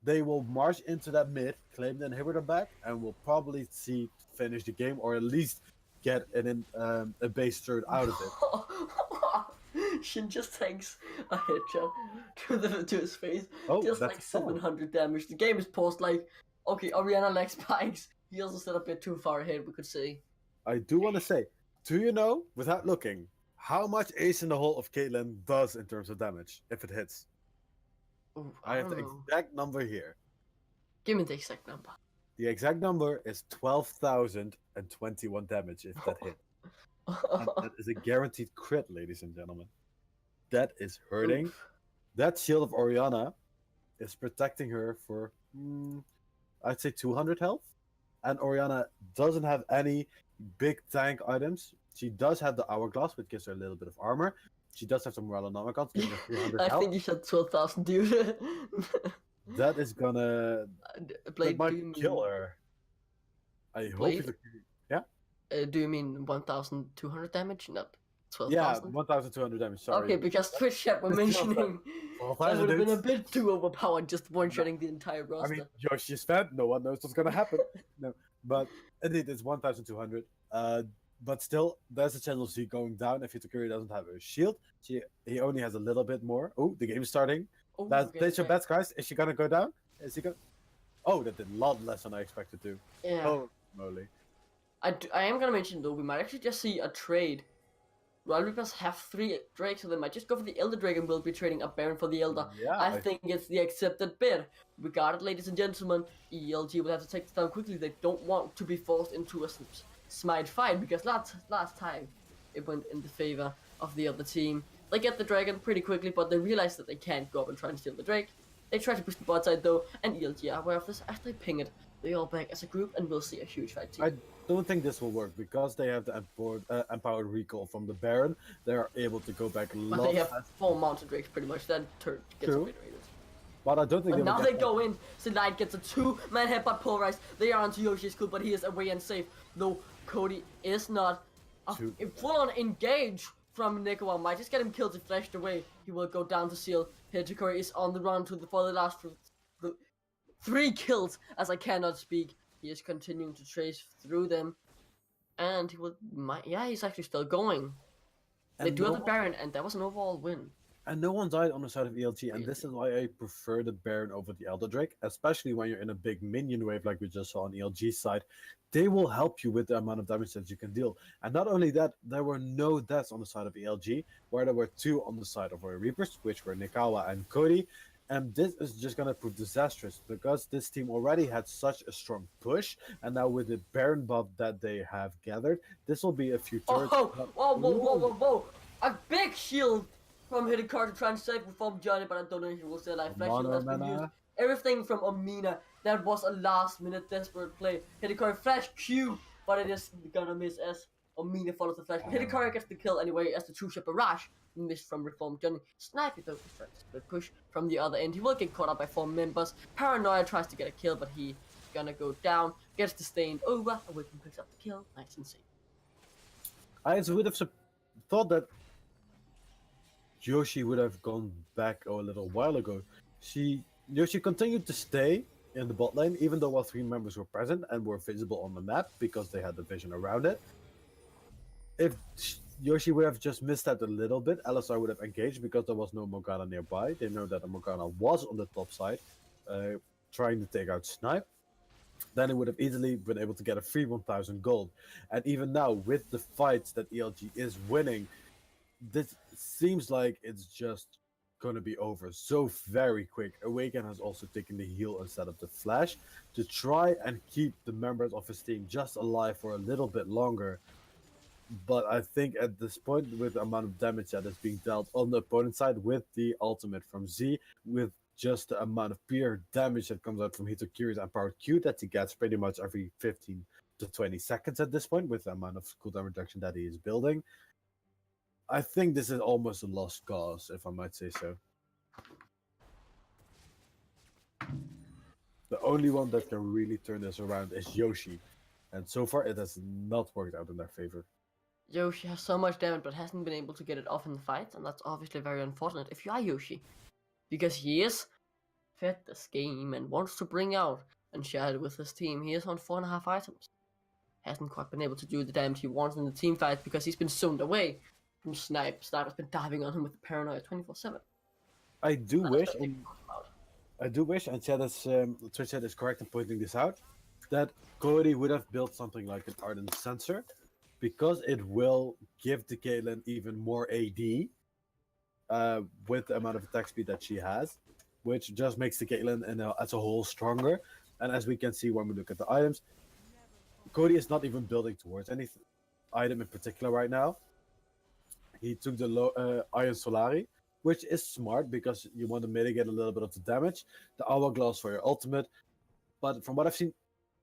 they will march into that mid, claim the inhibitor back, and will probably finish the game, or at least get a base third out of it. Shin just takes a headshot to his face. Oh, just that's like 700 damage. The game is paused like, okay, Orianna likes spikes. He also set a bit too far ahead, we could say. I do want to say, do you know, without looking, how much Ace in the Hole of Caitlyn does in terms of damage, if it hits? Ooh, I have the exact number here. Give me the exact number. The exact number is 12,021 damage if that hit. And that is a guaranteed crit, ladies and gentlemen. That is hurting. Oof. That shield of Orianna is protecting her for, I'd say 200 health. And Orianna doesn't have any big tank items. She does have the Hourglass, which gives her a little bit of armor. She does have some Morellonomicons, giving her 300 health. I think you said 12,000, dude. That is gonna... Blade, that might kill her. I hope you... Yeah? Do you mean 1,200 damage? Not 12,000? Yeah, 1,200 damage, sorry. Okay, because Twitch chat were mentioning that would have been a bit too overpowered, just one-shotting the entire roster. I mean, Yoshi's fed, no one knows what's gonna happen. No, but indeed, it's 1,200. But still, there's a chance of she going down if Hitakuri doesn't have a shield. He only has a little bit more. Oh, the game's starting. Place your bets, guys. Is she gonna go down? Is he gonna... Oh, that did a lot less than I expected to. Yeah. Oh, moly. I am gonna mention, though, we might actually just see a trade. Royal Reapers have 3 Drakes, so they might just go for the Elder Drake and we'll be trading a Baron for the Elder. Yeah, I think it's the accepted bid. Regarded, ladies and gentlemen, ELG will have to take this down quickly. They don't want to be forced into a smite fight, because last time it went in the favor of the other team. They get the dragon pretty quickly, but they realize that they can't go up and try and steal the Drake. They try to push the bot side though, and ELG are aware of this as they ping it. They all back as a group, and we'll see a huge fight too. I don't think this will work because they have the empowered recall from the Baron. They are able to go back a But lot they have faster. 4 mountain drakes pretty much. That turret gets True. obliterated. But I don't think But they will now get they go in. Sinlight gets a 2-man headbutt polarized. They are onto Yoshi's cool, but he is away and safe. Though Cody is not. Two. Full on engage from Nikawa. Might just get him killed if flashed away. He will go down to seal. Hijikori is on the run for the last 3 kills, as I cannot speak. He is continuing to trace through them. And he's actually still going. They And do have no the Baron, and that was an overall win. And no one died on the side of ELG, and this is why I prefer the Baron over the Elder Drake, especially when you're in a big minion wave like we just saw on ELG's side. They will help you with the amount of damage that you can deal. And not only that, there were no deaths on the side of ELG, where there were 2 on the side of our Reapers, which were Nikawa and Cody. And this is just going to prove disastrous, because this team already had such a strong push, and now with the Baron buff that they have gathered, this will be a few turns. Whoa. A big shield from Hidekar to try and save him from Johnny, but I don't know if he will stay alive. Flash shield has been used. Everything from Omina. That was a last-minute desperate play. Hidekar flash Q, but it is gonna miss as Omina follows the flash. Hidekar gets the kill anyway as the 2-shot barrage missed from Reformed Johnny. Sniper though tries to push from the other end. He will get caught up by 4 members. Paranoia tries to get a kill, but he's gonna go down. Gets the stain over. Awaken picks up the kill. Nice and safe. I would have thought that Yoshi would have gone back a little while ago. Yoshi continued to stay in the bot lane, even though all 3 members were present and were visible on the map because they had the vision around it. If Yoshi would have just missed out a little bit, LSR would have engaged because there was no Morgana nearby. They know that a Morgana was on the top side, trying to take out Snipe. Then it would have easily been able to get a free 1000 gold. And even now, with the fights that ELG is winning, this seems like it's just gonna be over so very quick. Awaken has also taken the heal instead of the flash to try and keep the members of his team just alive for a little bit longer. But I think at this point, with the amount of damage that is being dealt on the opponent side with the ultimate from Z, with just the amount of pure damage that comes out from Hitokiri's empowered Q that he gets pretty much every 15 to 20 seconds at this point, with the amount of cooldown reduction that he is building, I think this is almost a lost cause, if I might say so. The only one that can really turn this around is Yoshi, and so far it has not worked out in their favor. Yoshi has so much damage but hasn't been able to get it off in the fight, and that's obviously very unfortunate if you are Yoshi. Because he is fed this game and wants to bring out and share it with his team. He is on 4.5 items. Hasn't quite been able to do the damage he wants in the team fight because he's been zoned away from Snipe. Sniper's been diving on him with the paranoia 24/7. I do wish, and Twitch is correct in pointing this out, that Cody would have built something like an Ardent Sensor, because it will give the Caitlyn even more AD with the amount of attack speed that she has, which just makes the Caitlyn as a whole stronger. And as we can see when we look at the items, Cody is not even building towards any item in particular right now. He took the Iron Solari, which is smart because you want to mitigate a little bit of the damage. The Hourglass for your ultimate. But from what I've seen,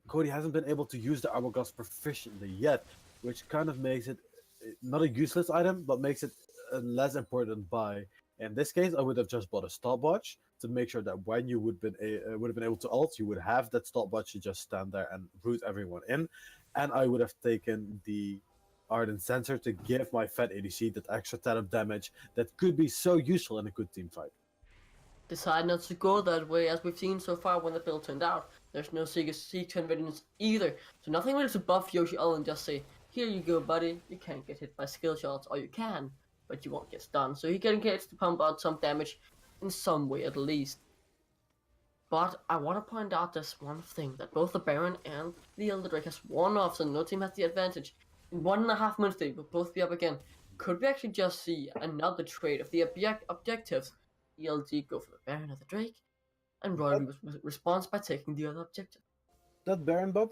Cody hasn't been able to use the Hourglass proficiently yet, which kind of makes it not a useless item, but makes it a less important buy. In this case, I would have just bought a stopwatch to make sure that when you would have been able to ult, you would have that stopwatch to just stand there and root everyone in. And I would have taken the Ardent Sensor to give my Fed ADC that extra 10 of damage that could be so useful in a good team fight. Decide not to go that way, as we've seen so far when the build turned out. There's no C10 readiness either, so nothing really to buff Yoshi other than just say, here you go buddy, you can't get hit by skill shots, or you can, but you won't get stunned. So he gets to pump out some damage in some way at least. But I want to point out this one thing, that both the Baron and the Elder Drake has one off, so no team has the advantage. In 1.5 minutes they will both be up again. Could we actually just see another trade of the objectives? ELG go for the Baron or the Drake, and Royal responds by taking the other objective. That Baron buff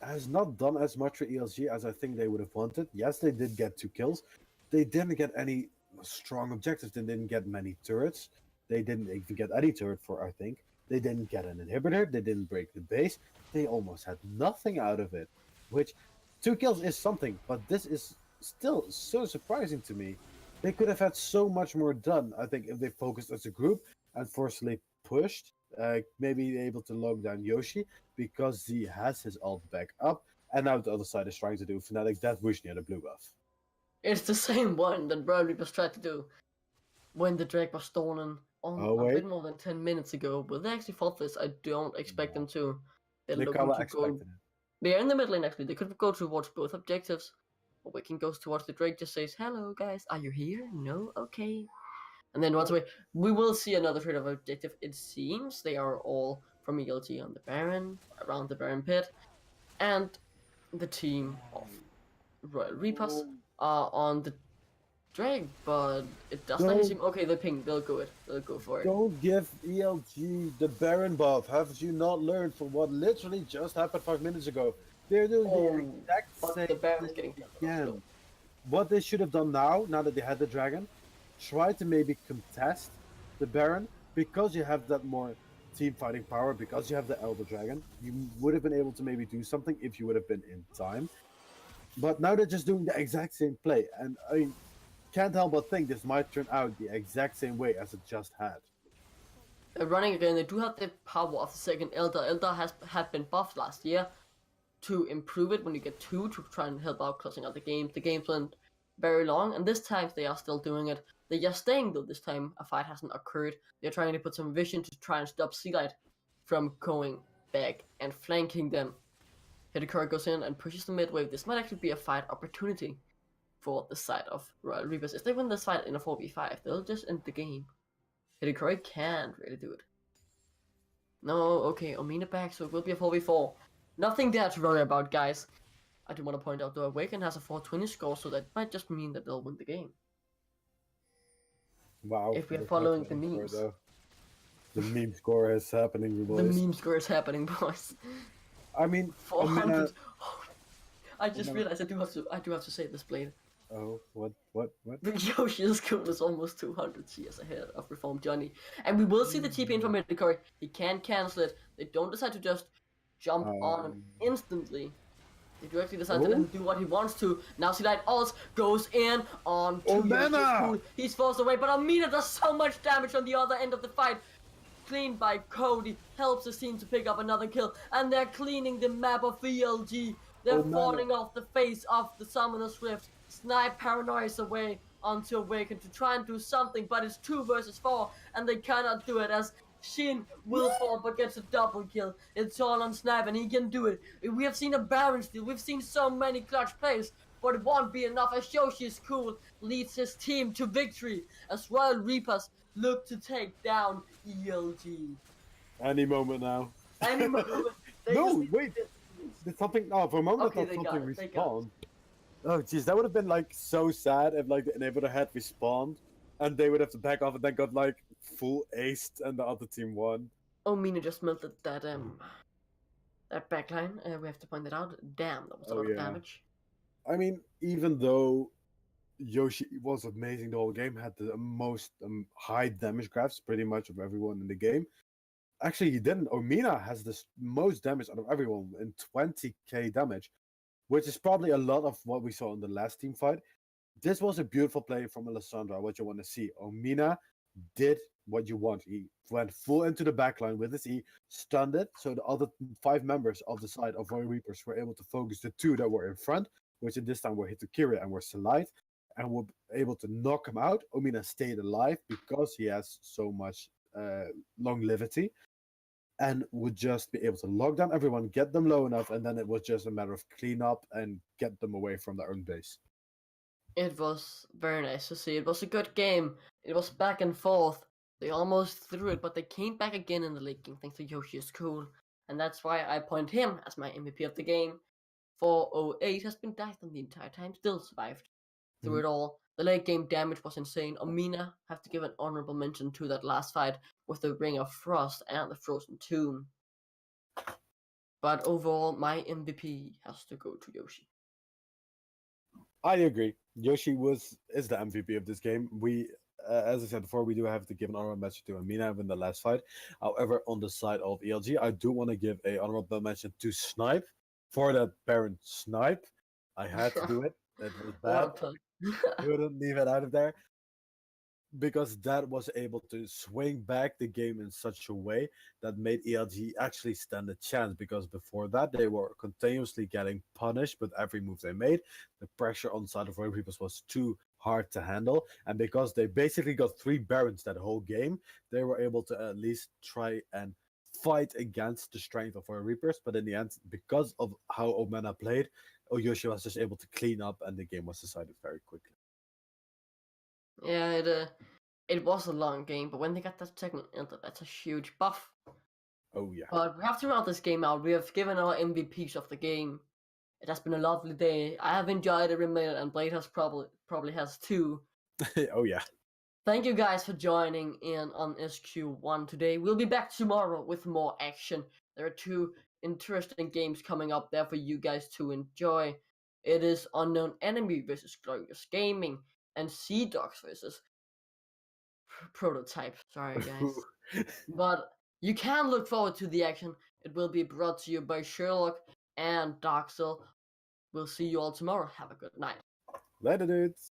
has not done as much for ELG as I think they would have wanted. Yes, they did get 2 kills. They didn't get any strong objectives. They didn't get many turrets. They didn't even get any turret for, I think. They didn't get an inhibitor. They didn't break the base. They almost had nothing out of it. Which, 2 kills is something, but this is still so surprising to me. They could have had so much more done, I think, if they focused as a group and forcefully pushed. Maybe able to lock down Yoshi because he has his ult back up. And now the other side is trying to do Fnatic's Death Wish near the blue buff. It's the same one that Royal Reapers tried to do when the Drake was stolen on a bit more than 10 minutes ago. But they actually fought this. I don't expect them to. They're looking to go. They are in the middle lane actually. They could go towards both objectives. Or Wicken goes towards the Drake, just says, "Hello guys, are you here? No? Okay." And then once away, we will see another trade of objective. It seems they are all from ELG on the Baron, around the Baron pit. And the team of Royal Reapers are on the Drake, but it does not seem okay. They ping. They'll go for it. Don't give ELG the Baron buff. Have you not learned from what literally just happened 5 minutes ago? They're doing the exact same the Baron's getting again. What they should have done now that they had the dragon, try to maybe contest the Baron because you have that more team fighting power, because you have the Elder Dragon. You would have been able to maybe do something if you would have been in time. But now they're just doing the exact same play, and I can't help but think this might turn out the exact same way as it just had. They're running again. They do have the power of the second Elder. Elder had been buffed last year to improve it when you get 2 to try and help out closing out the game. The games went very long, and this time they are still doing it. They're just staying though. This time a fight hasn't occurred. They're trying to put some vision to try and stop Sealight from going back and flanking them. Hidekari goes in and pushes the mid wave. This might actually be a fight opportunity for the side of Royal Reapers. If they win this fight in a 4v5, they'll just end the game. Hidekari can't really do it. No, okay, Omina back, so it will be a 4v4. Nothing there to worry about, guys. I do want to point out though, Awaken has a 420 score, so that might just mean that they'll win the game. Wow. If we're following the memes. The meme score is happening, boys. The meme score is happening, boys. I mean, 400. I just realized I do have to say this, Blade. Oh, what? Yoshi's Cool is almost 200 CS ahead of Reformed Johnny. And we will see the TP in from Hidekari. He can cancel it. They don't decide to just jump on him instantly. They do actually decide to let him do what he wants to. Now Sealight ult goes in on Yoshi's Cool. He's forced away, but Amina does so much damage on the other end of the fight. Cleaned by Cody, helps his team to pick up another kill, and they're cleaning the map of VLG. They're falling off the face of the Summoner's Rift. Snipe paranoias away onto Awaken to try and do something, but it's 2 versus 4, and they cannot do it as Shin will fall but gets a double kill. It's all on Snipe, and he can do it. We have seen a Baron steal. We've seen so many clutch plays, but it won't be enough as Yoshi's Cool leads his team to victory as Royal Reapers look to take down ELG. Any moment now. Any moment. No, wait. Did something? Oh, for a moment I thought something respawned. Oh, jeez, that would have been like so sad if like the inhibitor had respawned, and they would have to back off and then got like full aced, and the other team won. Oh, Mina just melted that backline. We have to point that out. Damn, that was a lot of damage. I mean, even though Yoshi was amazing the whole game, had the most high damage graphs pretty much of everyone in the game. Actually, he didn't. Omina has the most damage out of everyone in 20k damage, which is probably a lot of what we saw in the last team fight. This was a beautiful play from Alessandra, what you want to see. Omina did what you want. He went full into the backline with his E, stunned it, so the other 5 members of the side of Royal Reapers were able to focus the 2 that were in front, which in this time were Hitakiri and were Sealight, and were able to knock him out. Omina stayed alive because he has so much longevity, and would just be able to lock down everyone, get them low enough, and then it was just a matter of clean up and get them away from their own base. It was very nice to see. It was a good game. It was back and forth. They almost threw it, but they came back again in the late game thanks to Yoshi's Cool. And that's why I point him as my MVP of the game. 408 has been dived on the entire time, still survived through it all. The late game damage was insane. Omina have to give an honorable mention to that last fight with the Ring of Frost and the Frozen Tomb. But overall, my MVP has to go to Yoshi. I agree. Yoshi is the MVP of this game. As I said before, we do have to give an honorable mention to Amina in the last fight. However, on the side of ELG, I do want to give a honorable mention to Snipe for that parent Snipe. I had to do it. It was bad. Well put. Couldn't leave it out of there because that was able to swing back the game in such a way that made ELG actually stand a chance, because before that they were continuously getting punished with every move they made. The pressure on the side of Royal Reapers was too hard to handle, and because they basically got 3 Barons that whole game, they were able to at least try and fight against the strength of Royal Reapers. But in the end, because of how Omena played, Oyoshi was just able to clean up and the game was decided very quickly. Yeah, it was a long game, but when they got that second enter, that's a huge buff. Oh yeah. But we have to round this game out. We have given our MVPs of the game. It has been a lovely day. I have enjoyed every minute, and Blade has probably has too. Oh yeah. Thank you guys for joining in on SQ1 today. We'll be back tomorrow with more action. There are 2 interesting games coming up there for you guys to enjoy. It is Unknown Enemy versus Glorious Gaming, and Sea Dogs versus Prototype. Sorry, guys. But you can look forward to the action. It will be brought to you by Sherlock and Darkcell. We'll see you all tomorrow. Have a good night. Later, dudes.